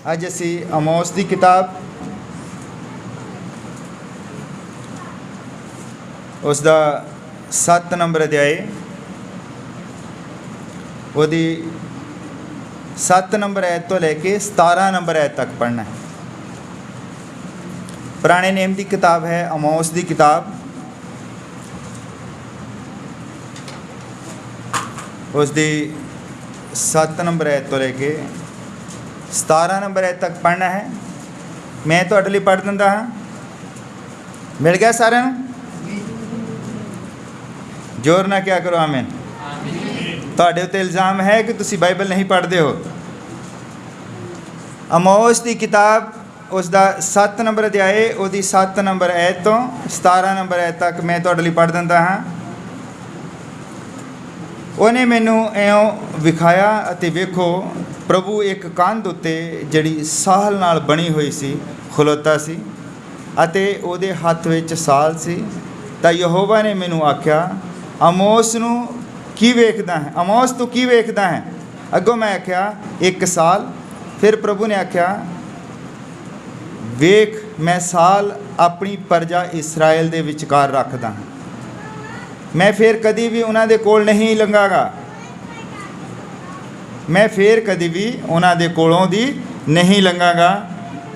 अज असी आमोस की किताब उसका 7 नंबर अध्याय वो 7 नंबर ऐत तो लैके 17 नंबर ऐत तक पढ़ना है। पुराने नेम की किताब है आमोस की किताब, उसकी 7 नंबर ऐत तो लैके 17 नंबर ऐत तक पढ़ना है। मैं तुहाडे लई पढ़ दिंदा हाँ। मिल गया सारे नूं? जोर ना क्या करो आमीन। तुहाडे उत्ते इल्ज़ाम है कि तुसी बाइबल नहीं पढ़ते हो। आमोस की किताब उसका 7 नंबर अध्याय उसकी 7 नंबर ऐत तो 17 नंबर ऐत तक मैं तुहाडे लई पढ़ दिंदा हाँ। उन्हें मैनू इउं विखाया अते वेखो प्रभु एक कंध उत्ते जिहड़ी साल नाल बनी हुई सी खलोता सी अते उहदे हत्थ विच साल सी। तां यहोवा ने मैनू आख्या, आमोस नूं की वेखदा है? आमोस तू की वेखदा है? अगों मैं आख्या एक साल। फिर प्रभु ने आख्या, वेख मैं साल अपनी प्रजा इसराइल दे विचकार रखदा हाँ। मैं फिर कदी भी उन्हां दे कोल नहीं लंघागा। मैं फिर कदी भी उन्हां दे कोलों दी नहीं लंघागा।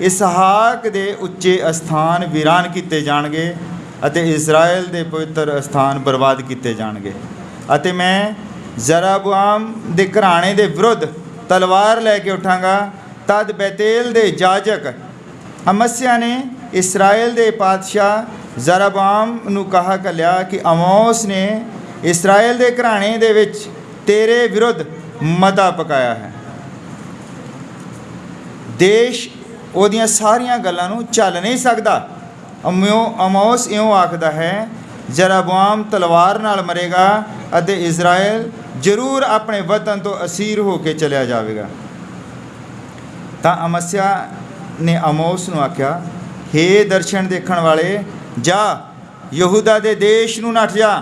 इसहाक दे उच्चे अस्थान वीरान किते जाणगे अते इजराइल दे पवित्र अस्थान बर्बाद किते जाणगे। अते मैं जराबाम दे घराणे दे विरुद्ध तलवार लैके उठांगा। तद बैतेल दे जाजक अमस्या ने इसराइल दे पातशाह जराबाम नूं कहा कलिया कि आमोस ने इसराइल दे घराणे दे विच तेरे विरुद्ध मता पकाया है। देश ओदियां सारियां गल्लां नूं चल नहीं सकदा। आमोस इउं आखदा है, जराबाम तलवार नाल मरेगा अते इजराइल जरूर अपने वतन तो असीर होके चलिया जाएगा। तां अमस्या ने आमोस नूं आख्या, हे दर्शन देखण वाले, जा यहूदा दे देश नूं नठ जा,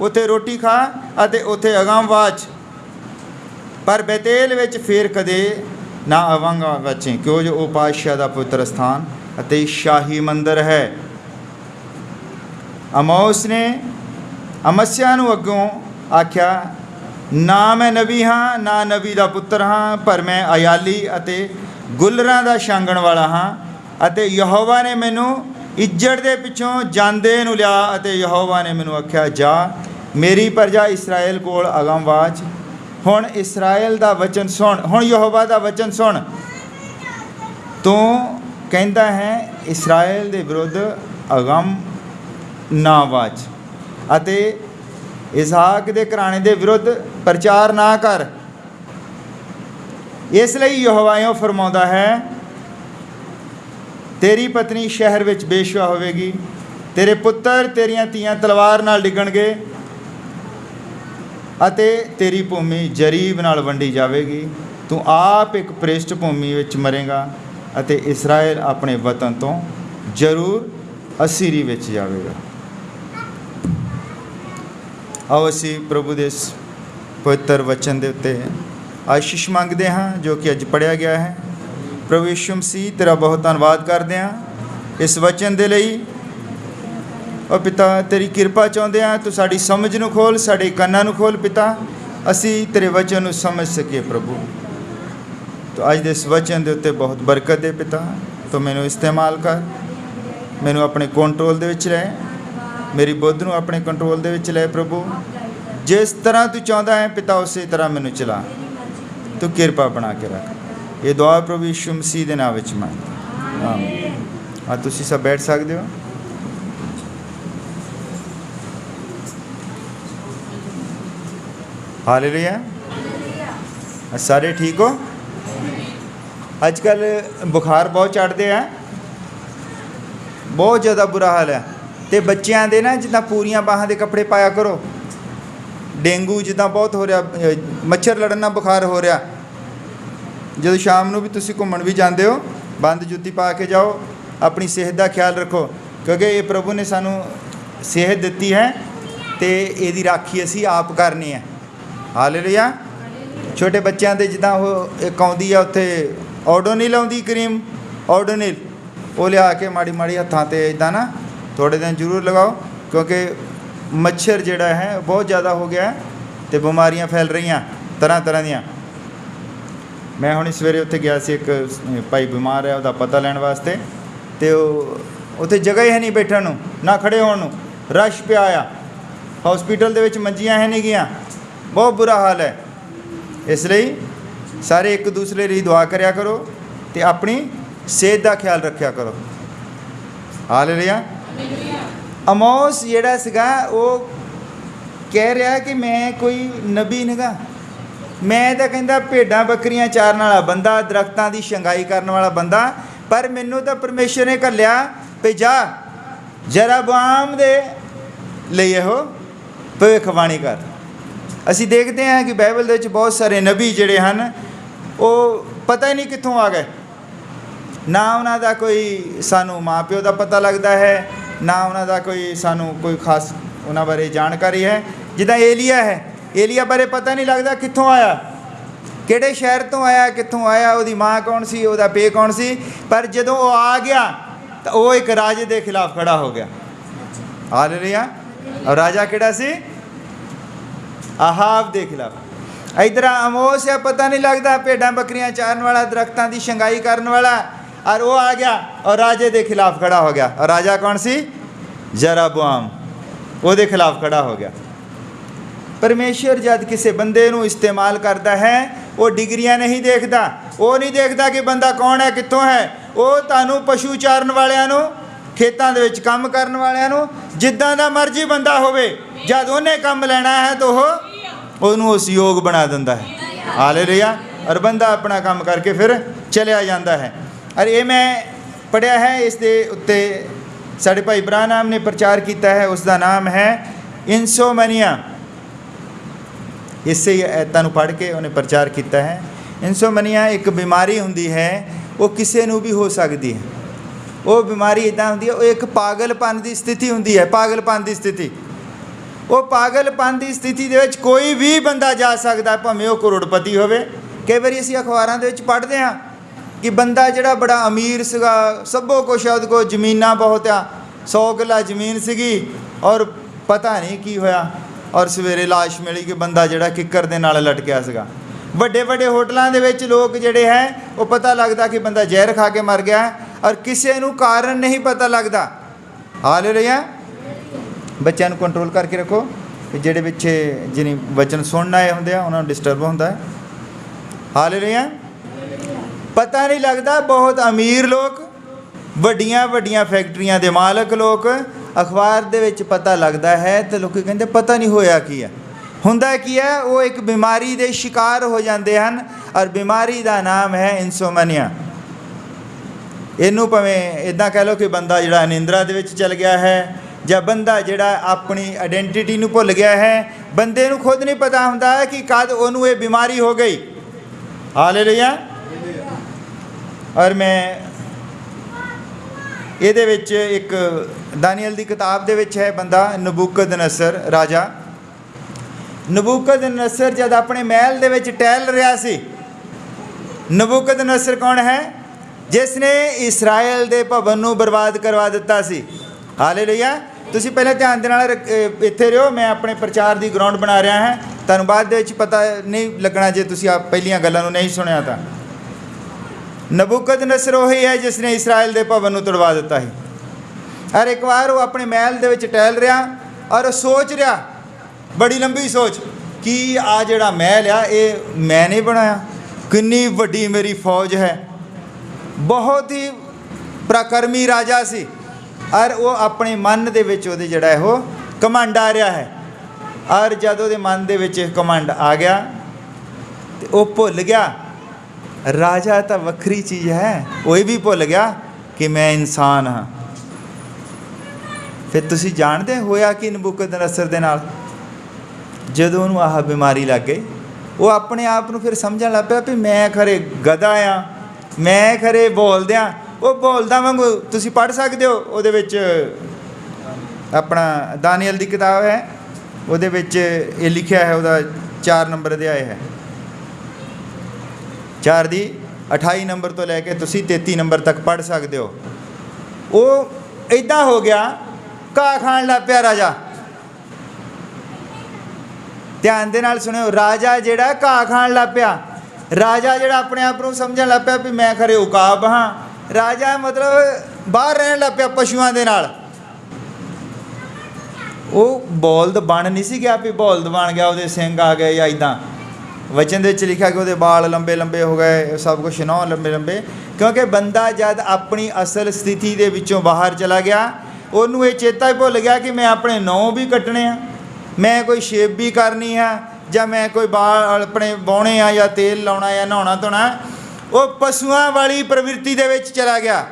उत्थे रोटी खा अते उत्थे अगाम वाच, पर बैतेल विच फिर कदे ना आवांगा बचें, क्यों जो वो पातशाह दा पवित्र स्थान अते शाही मंदिर है। आमोस ने अमस्या नूं अग्गों आख्या, ना मैं नबी हाँ ना नबी दा पुत्र हाँ, पर मैं अयाली अते गुलरां दा छांगण वाला हाँ। अते यहोवा ने मैनू इज्जड़ दे पिछों जांदे नूं लिया अते यहोवा ने मैनू आख्या, जा मेरी प्रजा इसराइल कोल अगम वाच। हुण इसराइल दा वचन सुन, हुण यहोवा दा वचन सुन। तू कहंदा है इसराइल दे विरुद्ध अगम ना वाच अते इसहाक दे घराणे दे विरुद्ध प्रचार ना कर। इसलिए यहोवा इउं फरमाउंदा है, तेरी पत्नी शहर विच बेशवा होवेगी, तेरे पुत्र तेरियां धीआं तलवार नाल डिगणगे अते तेरी भूमि जरीब नाल वंडी जावेगी। तू आप एक पृष्ठ भूमि विच मरेगा अते इसराइल अपने वतन तो जरूर असीरी विच जावेगा। आओ असी प्रभु दे पवित्र वचन दे उत्ते आशीष मंगते हाँ जो कि अज पढ़िया गया है। प्रभु यीशु मसीह तेरा बहुत धन्नवाद करते हैं इस वचन दे लई। और पिता तेरी किरपा चाहते हैं, तू साड़ी समझ नूं खोल, साडे कन्नां नूं खोल पिता, असी तेरे वचन नूं समझ सके प्रभु। तो अज दे इस वचन दे उत्ते बहुत बरकत दे पिता। तो मैनू इस्तेमाल कर, मैनू अपने कंट्रोल दे विच लै, मेरी बुद्ध नूं अपने कंट्रोल दे विच लै प्रभु। जिस तरह तू चाहता है पिता उस तरह मैनू चला, तू किरपा बना के रख। ये दुआ प्रभु यीशु मसीह के नाम विच मंगदा आमीन। हाँ तुसीं सब बैठ सकते हो। हालेलुया। सारे ठीक हो? अजकल बुखार बहुत चढ़ते हैं, बहुत ज़्यादा बुरा हाल है। तो बच्चों के ना जिदा पूरियां बाहां के कपड़े पाया करो। डेंगू जिदा बहुत हो रहा, मच्छर लड़न नाल बुखार हो रहा। जो शाम को भी तुसी घूमन भी जाते हो, बंद जुत्ती पा के जाओ, अपनी सेहत का ख्याल रखो, क्योंकि ये प्रभु ने सानू सेहत दी है तो ये राखी असी आप करनी है। हालेलुया। छोटे बच्चों के जिदा वो एक आउंदी है उत्थे ओडोनिल आउंदी क्रीम, ओडोनिल वो लिया के माड़ी माड़ी हत्थां ते इदां ना थोड़े दिन जरूर लगाओ, क्योंकि मच्छर जिहड़ा है बहुत ज़्यादा हो गया है तो बीमारियां फैल रही तरह तरह दियां। मैं हुण सवेरे उत्थे गया सी, एक भाई बीमार है उसका पता लैण वास्ते, तो उत्थे जगह ही है नहीं बैठण नूं ना खड़े होण नूं, रश पिया आ हॉस्पिटल दे विच, मंजियां है नहीं गियां, बहुत बुरा हाल है। इसलिए सारे एक दूसरे लिए दुआ करया करो तो अपनी सेहत का ख्याल रखा करो। हालेलुया। अमोस जिहड़ा सीगा वो कह रहा कि मैं कोई नबी नगा, मैं तो कहता भेडां बकरियां चारन वाला बंदा, दरख्तां की शंगाई करने वाला बंदा, पर मैनू तो परमेश्वर ने घल्लिया भी जा जराबाम दे लिए हो भविष्यवाणी कर। असी देखते हैं कि बाइबल दे विच बहुत सारे नबी जिहड़े हन वो पता ही नहीं कित्थों आ गए, ना उन्हां दा कोई सानू माँ प्यो का पता लगता है, ना उन्हां दा कोई सानू कोई खास उन्हां बारे जानकारी है। जिद्दां एलिया है, एलिया बारे पता नहीं लगता कित्थों आया, किहड़े शहर तो आया, कित्थों आया, उसदी माँ कौन सी, उसदा पे कौन सी, पर जदों वो आ गया तो वो एक राजे के खिलाफ खड़ा हो गया। हालेलुया। और राजा किहड़ा सी? आहाब के खिलाफ। इधर अमोस है, पता नहीं लगता, भेडां बकरियां चारन वाला, दरख्तां की शंगाई करने वाला, और वो आ गया और राजे के खिलाफ खड़ा हो गया। और राजा कौन सी? जराबाम, उसके खिलाफ खड़ा हो गया। परमेश्वर जब किसी बंदे नूं इस्तेमाल करता है वो डिग्रियां नहीं देखता, वो नहीं देखता कि बंदा कौन है, कित्थों है, वो तुहानूं पशु चारन वालियां नूं, खेतों दे विच काम करन वालियां नूं, जिद्दां दा मर्जी बंदा होवे, जद उन्हें काम लेना है तो उहनूं उस योग बना दिंदा है। हालेलुया। और बंदा अपना काम करके फिर चलिया जाता है। और ये मैं पढ़िया है, इस दे उत्ते साडे भाई ब्राहनम ने प्रचार किया है, उसका नाम है इंसोमनिया। इसे ऐतां पढ़ के उन्हें प्रचार किया है। इंसोमनिया एक बीमारी हुंदी है, वो किसी नूं भी हो सकती है। वो बीमारी इदां हुंदी है, वो एक पागलपन की स्थिति हुंदी है, पागलपन की स्थिति। वो पागलपन की स्थिति दे विच कोई भी बंदा जा सकता, भावें वो करोड़पति होवे। कई बार असीं अखबारां दे विच पढ़दे हां कि बंदा जिहड़ा बड़ा अमीर सीगा, सबो कुछ उहदे कोल जमीनां बहुत आ, 100 किला जमीन सीगी, और पता नहीं की होया और सवेरे लाश मिली कि बंदा जिहड़ा किकर दे नाल लटकिया सीगा। वड्डे वड्डे होटलों के विच लोग जिहड़े हैं वो पता लगता कि बंदा जहर खा के मर गया, और किसी नूं कारण नहीं पता लगता। हालेलुया। बच्चों को कंट्रोल करके रखो कि जिहड़े पिछे जिन्हें वचन सुनन आए होंदे आ उन्हां नूं डिस्टर्ब होंदा है। हालेलुया। पता नहीं लगता, बहुत अमीर लोग, वड्डियां वड्डियां फैक्ट्रियां दे मालक लोग, अखबार दे विच पता लगता है तो लोग कहते पता नहीं होया की है, हुंदा की है, वो एक बीमारी दे शिकार हो जाते हैं। और बीमारी का नाम है इंसोमनिया। इनू भावें इदां कह लो कि बंदा जिहड़ा निंद्रा दे विच चल गया है, ਜਾਂ बंदा जिहड़ा अपनी आइडेंटिटी नूं भुल गया है, बंदे नूं खुद नहीं पता हुंदा है कि कद उहनूं ये बीमारी हो गई। हालेलुया। और मैं ਇਹਦੇ ਵਿੱਚ एक दानियल की किताब ਦੇ ਵਿੱਚ है बंदा नबूकदनसर राजा। नबूकदनसर जब अपने महल ਦੇ ਵਿੱਚ टहल रहा सी, नबूकदनसर कौन है? जिसने इसराइल के भवन नूं बर्बाद करवा दिता सी। हालेलुया। तुसीं पहले ध्यान दे नाल इत्थे रहो, मैं अपने प्रचार की ग्राउंड बना रहा है, तुहानूं बाद दे विच पता नहीं लगना जे तुसीं आप पहलियां गल्लां नूं नहीं सुनिया था। नबूकदनसर वही है जिसने इसराइल के भवन नूं तोड़वा दिता है। और एक बार वो अपने महल दे विच टहल रहा और सोच रहा, बड़ी लंबी सोच, कि आ जिहड़ा महल आ ये मैं नहीं बनाया, कितनी वड्डी मेरी फौज है, बहुत ही पराक्रमी राजा सी। और वो अपने मन दे विच उहदे जिहड़ा है वो घमंड आ रहा है। और जब उहदे मन दे विच घमंड आ गया तो वो भुल गया राजा तो वक्री चीज़ है, वो भी भुल गया कि मैं इंसान हाँ। फिर तुसीं जानते होया कि नबूकदनसर दे नाल जदों उहनूं आह बीमारी लग गई, वो अपने आप नूं फिर समझण लग पिया भी मैं खरे गधा हाँ, मैं खरे बोलदे हाँ। वो बोलदा वांगू तुसीं पढ़ सकते हो, उहदे विच अपना दानियल की किताब है, उहदे विच ये लिखिया है, उहदा 4 नंबर अध्याय है, 4 दी 28 ਨੰਬਰ ਤੋਂ ਲੈ ਕੇ ਤੁਸੀਂ 33 ਨੰਬਰ ਤੱਕ ਪੜ੍ਹ ਸਕਦੇ ਹੋ। ਉਹ ਇੱਦਾਂ ਹੋ ਗਿਆ, ਘਾਹ ਖਾਣ ਲੱਗ ਪਿਆ ਰਾਜਾ। ਧਿਆਨ ਦੇ ਨਾਲ ਸੁਣਿਓ, ਰਾਜਾ ਜਿਹੜਾ ਘਾਹ ਖਾਣ ਲੱਗ ਪਿਆ, ਰਾਜਾ ਜਿਹੜਾ ਆਪਣੇ ਆਪ ਨੂੰ ਸਮਝਣ ਲੱਗ ਪਿਆ ਵੀ ਮੈਂ ਖਰੇ ਉਕਾਬ ਹਾਂ। ਰਾਜਾ ਮਤਲਬ ਬਾਹਰ ਰਹਿਣ ਲੱਗ ਪਿਆ ਪਸ਼ੂਆਂ ਦੇ ਨਾਲ। ਉਹ ਬੌਲਦ ਬਣ ਨਹੀਂ ਸੀ ਗਿਆ ਵੀ ਬੌਲਦ ਬਣ ਗਿਆ, ਉਹਦੇ ਸਿੰਘ ਆ ਗਏ ਜਾਂ ਇੱਦਾਂ। ਵਚਨ ਦੇ ਵਿੱਚ ਲਿਖਿਆ ਕਿ ਉਹਦੇ ਬਾਲ ਲੰਬੇ ਲੰਬੇ ਹੋ ਗਏ, ਸਭ ਕੁਛ ਨਹੁੰ ਲੰਬੇ ਲੰਬੇ। ਕਿਉਂਕਿ ਬੰਦਾ ਜਦ ਆਪਣੀ ਅਸਲ ਸਥਿਤੀ ਦੇ ਵਿੱਚੋਂ ਬਾਹਰ ਚਲਾ ਗਿਆ, ਉਹਨੂੰ ਇਹ ਚੇਤਾ ਹੀ ਭੁੱਲ ਗਿਆ ਕਿ ਮੈਂ ਆਪਣੇ ਨਹੁੰ ਵੀ ਕੱਟਣੇ ਆ, ਮੈਂ ਕੋਈ ਸ਼ੇਪ ਵੀ ਕਰਨੀ ਆ, ਜਾਂ ਮੈਂ ਕੋਈ ਬਾਲ ਆਪਣੇ ਵਾਹੁਣੇ ਆ, ਜਾਂ ਤੇਲ ਲਾਉਣਾ, ਜਾਂ ਨਹਾਉਣਾ ਧੋਣਾ। ਉਹ ਪਸ਼ੂਆਂ ਵਾਲੀ ਪ੍ਰਵਿਰਤੀ ਦੇ ਵਿੱਚ ਚਲਾ ਗਿਆ।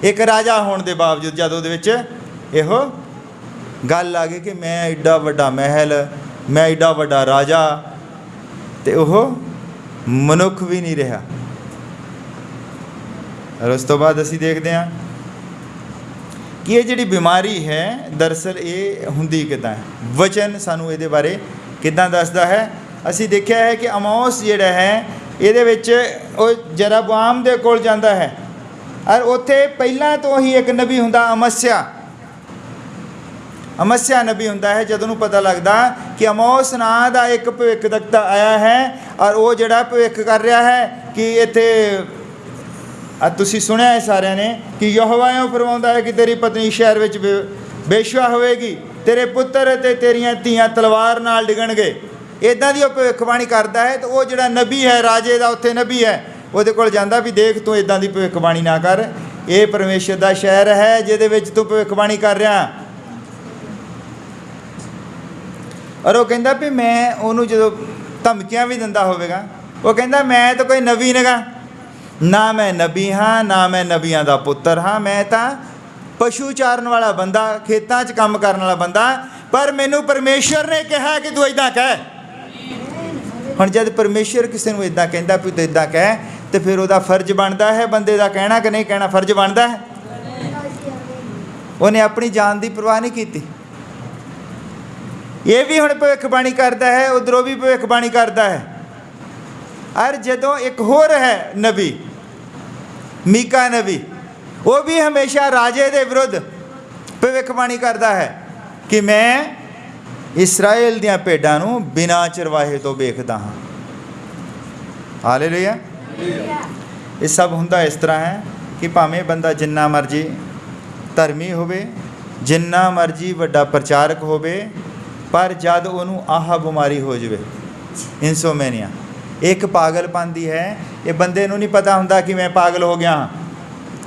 ਇੱਕ ਰਾਜਾ ਹੋਣ ਦੇ ਬਾਵਜੂਦ ਜਦ ਉਹਦੇ ਵਿੱਚ ਇਹੋ ਗੱਲ ਆ ਗਈ ਕਿ ਮੈਂ ਐਡਾ ਵੱਡਾ ਮਹਿਲ, ਮੈਂ ਐਡਾ ਵੱਡਾ ਰਾਜਾ, ਤੇ ਉਹ ਮਨੁੱਖ ਵੀ ਨਹੀਂ ਰਿਹਾ। ਔਰ ਉਸ ਤੋਂ ਬਾਅਦ ਅਸੀਂ ਦੇਖਦੇ ਹਾਂ ਕਿ ਇਹ ਜਿਹੜੀ ਬਿਮਾਰੀ ਹੈ ਦਰਅਸਲ ਇਹ ਹੁੰਦੀ ਕਿੱਦਾਂ ਹੈ। ਵਚਨ ਸਾਨੂੰ ਇਹਦੇ ਬਾਰੇ ਕਿੱਦਾਂ ਦੱਸਦਾ ਹੈ। ਅਸੀਂ ਦੇਖਿਆ ਹੈ ਕਿ ਅਮੋਸ ਜਿਹੜਾ ਹੈ ਇਹਦੇ ਵਿੱਚ ਉਹ ਜਰਬਾਮ ਦੇ ਕੋਲ ਜਾਂਦਾ ਹੈ, ਔਰ ਉੱਥੇ ਪਹਿਲਾਂ ਤੋਂ ਹੀ ਇੱਕ ਨਬੀ ਹੁੰਦਾ, ਅਮੱਸਿਆ ਨਬੀ ਹੁੰਦਾ ਹੈ। ਜਦੋਂ ਨੂੰ ਪਤਾ ਲੱਗਦਾ ਕਿ ਅਮੋਸ ਨਾਂ ਦਾ ਇੱਕ ਭਵਿੱਖਵਕਤਾ ਆਇਆ ਹੈ, ਔਰ ਉਹ ਜਿਹੜਾ ਭਵਿੱਖ ਕਰ ਰਿਹਾ ਹੈ ਕਿ ਇੱਥੇ ਤੁਸੀਂ ਸੁਣਿਆ ਹੈ ਸਾਰਿਆਂ ਨੇ ਕਿ ਯਹੋਵਾ ਇਉਂ ਫਰਮਾਉਂਦਾ ਹੈ ਕਿ ਤੇਰੀ ਪਤਨੀ ਸ਼ਹਿਰ ਵਿੱਚ ਬੇਸ਼ਵਾ ਹੋਵੇਗੀ, ਤੇਰੇ ਪੁੱਤਰ ਅਤੇ ਤੇਰੀਆਂ ਧੀਆਂ ਤਲਵਾਰ ਨਾਲ ਡਿੱਗਣਗੇ। ਇੱਦਾਂ ਦੀ ਉਹ ਭਵਿੱਖਬਾਣੀ ਕਰਦਾ ਹੈ। ਤਾਂ ਉਹ ਜਿਹੜਾ ਨਬੀ ਹੈ, ਰਾਜੇ ਦਾ ਉੱਥੇ ਨਬੀ ਹੈ, ਉਹਦੇ ਕੋਲ ਜਾਂਦਾ ਵੀ ਦੇਖ ਤੂੰ ਇੱਦਾਂ ਦੀ ਭਵਿੱਖਬਾਣੀ ਨਾ ਕਰ, ਇਹ ਪਰਮੇਸ਼ਰ ਦਾ ਸ਼ਹਿਰ ਹੈ ਜਿਹਦੇ ਵਿੱਚ ਤੂੰ ਭਵਿੱਖਬਾਣੀ ਕਰ ਰਿਹਾ। ਔਰ ਉਹ ਕਹਿੰਦਾ ਵੀ ਮੈਂ ਉਹਨੂੰ ਜਦੋਂ ਧਮਕੀਆਂ ਵੀ ਦਿੰਦਾ ਹੋਵੇਗਾ, ਉਹ ਕਹਿੰਦਾ ਮੈਂ ਤਾਂ ਕੋਈ ਨਬੀ ਨਗਾ, ਨਾ ਮੈਂ ਨਬੀ ਹਾਂ, ਨਾ ਮੈਂ ਨਬੀਆਂ ਦਾ ਪੁੱਤਰ ਹਾਂ, ਮੈਂ ਤਾਂ ਪਸ਼ੂ ਚਾਰਨ ਵਾਲਾ ਬੰਦਾ, ਖੇਤਾਂ 'ਚ ਕੰਮ ਕਰਨ ਵਾਲਾ ਬੰਦਾ, ਪਰ ਮੈਨੂੰ ਪਰਮੇਸ਼ਰ ਨੇ ਕਿਹਾ ਕਿ ਤੂੰ ਇੱਦਾਂ ਕਹਿ। ਹੁਣ ਜਦ ਪਰਮੇਸ਼ਰ ਕਿਸੇ ਨੂੰ ਇੱਦਾਂ ਕਹਿੰਦਾ ਵੀ ਤੂੰ ਇੱਦਾਂ ਕਹਿ, ਤੇ ਫਿਰ ਉਹਦਾ ਫਰਜ਼ ਬਣਦਾ ਹੈ ਬੰਦੇ ਦਾ ਕਹਿਣਾ ਕਿ ਨਹੀਂ ਕਹਿਣਾ, ਫਰਜ਼ ਬਣਦਾ ਹੈ। ਉਹਨੇ ਆਪਣੀ ਜਾਨ ਦੀ ਪਰਵਾਹ ਨਹੀਂ ਕੀਤੀ। ਇਹ ਵੀ ਹੁਣ ਭਵਿੱਖਬਾਣੀ ਕਰਦਾ ਹੈ, ਉਧਰੋਂ ਵੀ ਭਵਿੱਖਬਾਣੀ ਕਰਦਾ ਹੈ। ਔਰ ਜਦੋਂ ਇੱਕ ਹੋਰ ਹੈ ਨਬੀ, ਮੀਕਾ ਨਬੀ, ਉਹ ਵੀ ਹਮੇਸ਼ਾ ਰਾਜੇ ਦੇ ਵਿਰੁੱਧ ਭਵਿੱਖਬਾਣੀ ਕਰਦਾ ਹੈ ਕਿ ਮੈਂ ਇਸਰਾਏਲ ਦੀਆਂ ਭੇਡਾਂ ਨੂੰ ਬਿਨਾਂ ਚਰਵਾਹੇ ਤੋਂ ਵੇਖਦਾ ਹਾਂ। ਹਾਲੇਲੂਇਆ। ਇਹ ਸਭ ਹੁੰਦਾ ਇਸ ਤਰ੍ਹਾਂ ਹੈ ਕਿ ਭਾਵੇਂ ਬੰਦਾ ਜਿੰਨਾ ਮਰਜ਼ੀ ਧਰਮੀ ਹੋਵੇ, ਜਿੰਨਾ ਮਰਜ਼ੀ ਵੱਡਾ ਪ੍ਰਚਾਰਕ ਹੋਵੇ, ਪਰ ਜਦ ਉਹਨੂੰ ਆਹ ਬਿਮਾਰੀ ਹੋ ਜਾਵੇ, ਇਨਸੋਮਨੀਆ, ਇੱਕ ਪਾਗਲਪਨ ਦੀ ਹੈ। ਇਹ ਬੰਦੇ ਨੂੰ ਨਹੀਂ ਪਤਾ ਹੁੰਦਾ ਕਿ ਮੈਂ ਪਾਗਲ ਹੋ ਗਿਆ ਹਾਂ।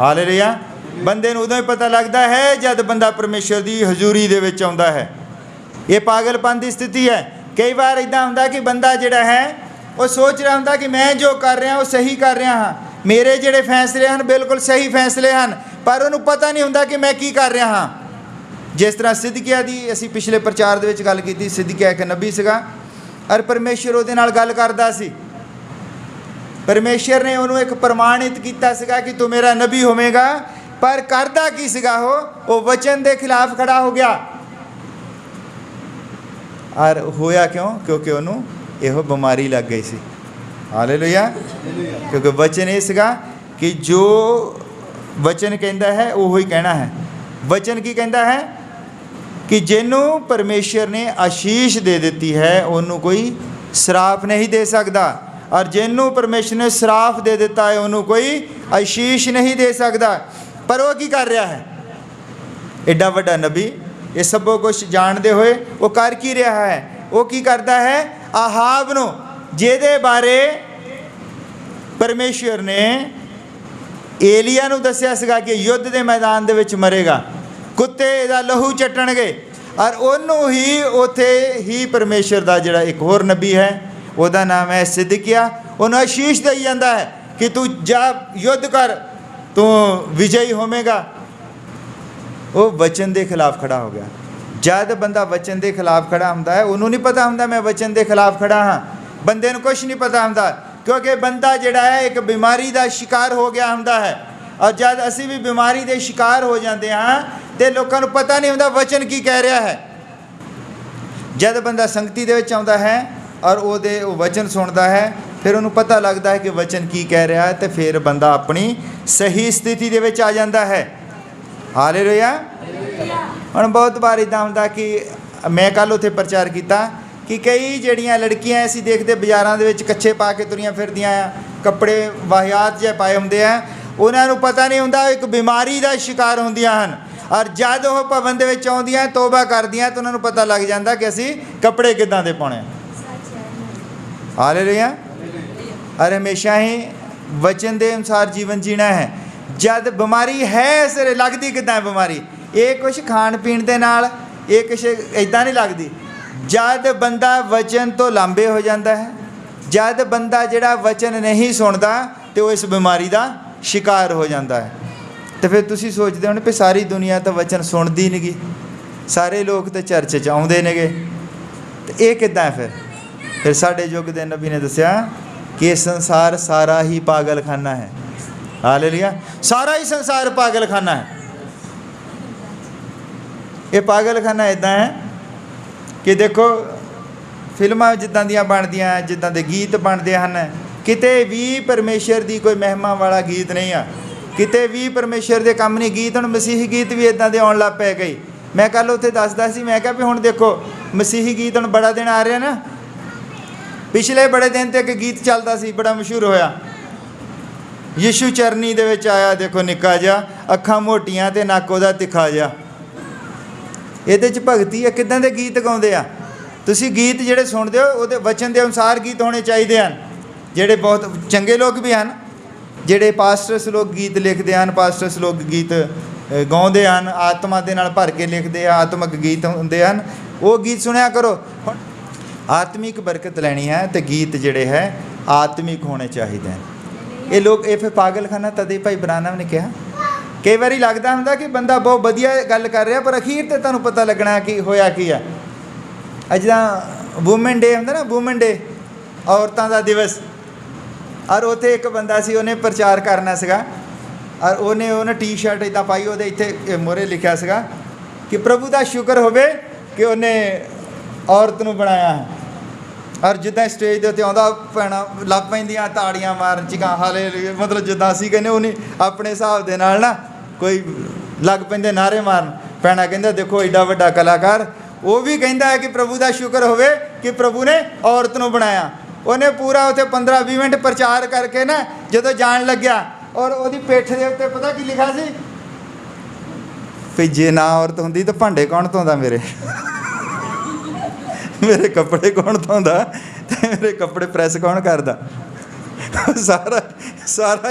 ਹਾਲੇਲੂਇਆ। ਬੰਦੇ ਨੂੰ ਉਦੋਂ ਹੀ ਪਤਾ ਲੱਗਦਾ ਹੈ ਜਦ ਬੰਦਾ ਪਰਮੇਸ਼ਰ ਦੀ ਹਜ਼ੂਰੀ ਦੇ ਵਿੱਚ ਆਉਂਦਾ ਹੈ। ਇਹ ਪਾਗਲਪਨ ਦੀ ਸਥਿਤੀ ਹੈ। ਕਈ ਵਾਰ ਇੱਦਾਂ ਹੁੰਦਾ ਕਿ ਬੰਦਾ ਜਿਹੜਾ ਹੈ ਉਹ ਸੋਚ ਰਿਹਾ ਹੁੰਦਾ ਕਿ ਮੈਂ ਜੋ ਕਰ ਰਿਹਾ ਉਹ ਸਹੀ ਕਰ ਰਿਹਾ ਹਾਂ, ਮੇਰੇ ਜਿਹੜੇ ਫੈਸਲੇ ਹਨ ਬਿਲਕੁਲ ਸਹੀ ਫੈਸਲੇ ਹਨ, ਪਰ ਉਹਨੂੰ ਪਤਾ ਨਹੀਂ ਹੁੰਦਾ ਕਿ ਮੈਂ ਕੀ ਕਰ ਰਿਹਾ ਹਾਂ। ਜਿਸ ਤਰ੍ਹਾਂ ਸਿਦਕਿਆ ਦੀ ਅਸੀਂ ਪਿਛਲੇ ਪ੍ਰਚਾਰ ਦੇ ਵਿੱਚ ਗੱਲ ਕੀਤੀ। ਸਿਦਕਿਆ ਇੱਕ ਨਬੀ ਸੀਗਾ, ਔਰ ਪਰਮੇਸ਼ਰ ਉਹਦੇ ਨਾਲ ਗੱਲ ਕਰਦਾ ਸੀ। ਪਰਮੇਸ਼ਰ ਨੇ ਉਹਨੂੰ ਇੱਕ ਪ੍ਰਮਾਣਿਤ ਕੀਤਾ ਸੀਗਾ ਕਿ ਤੂੰ ਮੇਰਾ ਨਬੀ ਹੋਵੇਗਾ, ਪਰ ਕਰਦਾ ਕੀ ਸੀਗਾ ਉਹ ਵਚਨ ਦੇ ਖਿਲਾਫ ਖੜਾ ਹੋ ਗਿਆ। ਔਰ ਹੋਇਆ ਕਿਉਂ? ਕਿਉਂਕਿ ਉਹਨੂੰ ਇਹੋ ਬਿਮਾਰੀ ਲੱਗ ਗਈ ਸੀ। ਹਾਲੇਲੂਇਆ। ਕਿਉਂਕਿ ਵਚਨ ਇਹ ਸੀਗਾ ਕਿ ਜੋ ਵਚਨ ਕਹਿੰਦਾ ਹੈ ਉਹੋ ਹੀ ਕਹਿਣਾ ਹੈ। ਵਚਨ ਕੀ ਕਹਿੰਦਾ ਹੈ ਕਿ ਜਿਹਨੂੰ ਪਰਮੇਸ਼ਰ ਨੇ ਆਸ਼ੀਸ਼ ਦੇ ਦਿੱਤੀ ਹੈ ਉਹਨੂੰ ਕੋਈ ਸਰਾਪ ਨਹੀਂ ਦੇ ਸਕਦਾ, ਔਰ ਜਿਹਨੂੰ ਪਰਮੇਸ਼ਰ ਨੇ ਸਰਾਪ ਦੇ ਦਿੱਤਾ ਹੈ ਉਹਨੂੰ ਕੋਈ ਆਸ਼ੀਸ਼ ਨਹੀਂ ਦੇ ਸਕਦਾ। ਪਰ ਉਹ ਕੀ ਕਰ ਰਿਹਾ ਹੈ? ਐਡਾ ਵੱਡਾ ਨਬੀ ਇਹ ਸਭ ਕੁਝ ਜਾਣਦੇ ਹੋਏ ਉਹ ਕਰ ਕੀ ਰਿਹਾ ਹੈ? ਉਹ ਕੀ ਕਰਦਾ ਹੈ? ਆਹਾਬ ਨੂੰ, ਜਿਹਦੇ ਬਾਰੇ ਪਰਮੇਸ਼ਰ ਨੇ ਏਲੀਆ ਨੂੰ ਦੱਸਿਆ ਸੀਗਾ ਕਿ ਯੁੱਧ ਦੇ ਮੈਦਾਨ ਦੇ ਵਿੱਚ ਮਰੇਗਾ, ਕੁੱਤੇ ਇਹਦਾ ਲਹੂ ਚੱਟਣਗੇ, ਔਰ ਉਹਨੂੰ ਹੀ ਉੱਥੇ ਹੀ ਪਰਮੇਸ਼ਰ ਦਾ ਜਿਹੜਾ ਇੱਕ ਹੋਰ ਨਬੀ ਹੈ ਉਹਦਾ ਨਾਮ ਹੈ ਸਿਦਕਿਆ, ਉਹਨੂੰ ਆਸ਼ੀਸ਼ ਦੇਈ ਜਾਂਦਾ ਹੈ ਕਿ ਤੂੰ ਜਾ ਯੁੱਧ ਕਰ, ਤੂੰ ਵਿਜयी ਹੋਵੇਗਾ। ਉਹ ਵਚਨ ਦੇ ਖਿਲਾਫ ਖੜਾ ਹੋ ਗਿਆ। ਜਦ ਬੰਦਾ ਵਚਨ ਦੇ ਖਿਲਾਫ ਖੜਾ ਹੁੰਦਾ ਹੈ ਉਹਨੂੰ ਨਹੀਂ ਪਤਾ ਹੁੰਦਾ ਮੈਂ ਵਚਨ ਦੇ ਖਿਲਾਫ ਖੜਾ ਹਾਂ। ਬੰਦੇ ਨੂੰ ਕੁਛ ਨਹੀਂ ਪਤਾ ਹੁੰਦਾ, ਕਿਉਂਕਿ ਬੰਦਾ ਜਿਹੜਾ ਹੈ ਇੱਕ ਬਿਮਾਰੀ ਦਾ ਸ਼ਿਕਾਰ ਹੋ ਗਿਆ ਹੁੰਦਾ ਹੈ। ਔਰ ਜਦ ਅਸੀਂ ਵੀ ਬਿਮਾਰੀ ਦੇ ਸ਼ਿਕਾਰ ਹੋ ਜਾਂਦੇ ਹਾਂ ਤੇ ਲੋਕਾਂ ਨੂੰ ਪਤਾ ਨਹੀਂ ਹੁੰਦਾ ਵਚਨ ਕੀ ਕਹਿ ਰਿਹਾ ਹੈ। ਜਦ ਬੰਦਾ ਸੰਗਤੀ ਦੇ ਵਿੱਚ ਆਉਂਦਾ ਹੈ ਔਰ ਉਹ ਵਚਨ ਸੁਣਦਾ ਹੈ फिर उन्होंने पता लगता है कि वचन की कह रहा है, तो फिर बंदा अपनी सही स्थिति दे विच आ जाता है। हालेलुया। हुण बहुत बार इदां हुंदा कि मैं कल उत्थे प्रचार किया कि कई जिहड़ियां लड़कियां असीं देखदे बाज़ारां दे विच कच्छे पा के तुरियां फिरदियां आ, कपड़े वाहियात जिहे पाए हुंदे आ, उन्हां नूं पता नहीं हुंदा एक बीमारी का शिकार हुंदियां हन। और जद वो भवन दे विच आउंदियां तौबा करदियां तो उन्हां नूं पता लग जाता कि असीं कपड़े किदां दे पाउणे। हालेलुया। और हमेशा ही वचन के अनुसार जीवन जीना है। जब बीमारी है सिरे लगती किदां है बीमारी, ये कुछ खाण पीण दे नाल, ये कुछ इदां नहीं लगती। जब बंदा वचन तो लांबे हो जाता है, जब बंदा जिहड़ा वचन नहीं सुनता तो वो इस बीमारी का शिकार हो जाता है। तो फिर तुसीं सोचते हो भी सारी दुनिया तो वचन सुनती नहीं गी, सारे लोग तो चर्च च आउंदे नेगे, तो ये किदां है? फिर साडे युग दे नबी ने दस्सिया कि संसार सारा ही पागलखाना है। हालेलुया। सारा ही संसार पागलखाना है। ये पागलखाना इदां है कि देखो फिल्मां जिद्दां दियां बनदियां, जिद्दां दे गीत बनदे हन, किते भी परमेश्वर की कोई महिमा वाला गीत नहीं आ, किते भी परमेश्वर के काम नहीं। गीत हुण मसीही गीत भी इदां दे आउण लग पए गए। मैं कल उत्थे दसदा सी, मैं कहा भी हुण देखो मसीही गीत हुण बड़ा दिन आ रहा ना, पिछले बड़े दिन तक गीत चलता सी, बड़ा मशहूर होया, यीशु चरनी दे विच आया देखो निक्का जिहा, अखां मोटियां ते नक उहदा तिखा जिहा। इहदे च भगती है, किदां दे गीत गाउंदे आ। तुसीं गीत जिहड़े सुणदे हो उहदे वचन के अनुसार गीत होने चाहिए हैं। जिहड़े बहुत चंगे लोग भी हैं, जिहड़े पास्टर्स लोग गीत लिखते हैं, पास्टर्स लोग गीत गाउंदे हैं, आत्मा दे नाल भर के लिखते हैं, आत्मक गीत हुंदे हैं, वो गीत सुनिया करो। आत्मिक बरकत लैनी है तो गीत जिहड़े है आत्मिक होने चाहिए हैं। ये लोग ये फिर पागलखाना तदे भाई ब्रानम ने कहा। कई बार लगता होंगे कि बंदा बहुत वधिया गल कर रहा, पर अखीर तो तुहानूं पता लगना कि होया की है। जिद्दां वूमेन डे होंदा ना, वूमेन डे औरतां दा दिवस, और उत्थे एक बंदा सी, उन्हें प्रचार करना सीगा, और उन्हें टी शर्ट इदां पाई, उहदे इत्थे मोहरे लिखिया सीगा कि प्रभु का शुक्र होवे कि उन्हें औरत नूं बनाया है। और जिद्दां स्टेज के उत्ते आउंदा भैणां लग पैंदियां ताड़ियां मारन चिकां, हालेलुया, मतलब जिद्दां असीं कहने उन्हें अपने हिसाब दे नाल ना कोई लग पैंदे नारे मारन। भैणां कहंदे देखो एडा वड्डा कलाकार, वो भी कहता है कि प्रभु का शुक्र होवे कि प्रभु ने औरत नूं बनाया। उन्हें पूरा उत्थे 15-20 मिनट प्रचार करके ना जदों जाण लग्या, और उहदी पिठ दे उत्ते पता की लिखा सी, भी जे ना औरत हुंदी तो भांडे कौन धोंदा मेरे मेरे कपड़े कौन धोंदा, मेरे कपड़े प्रेस कौन करदा। सारा सारा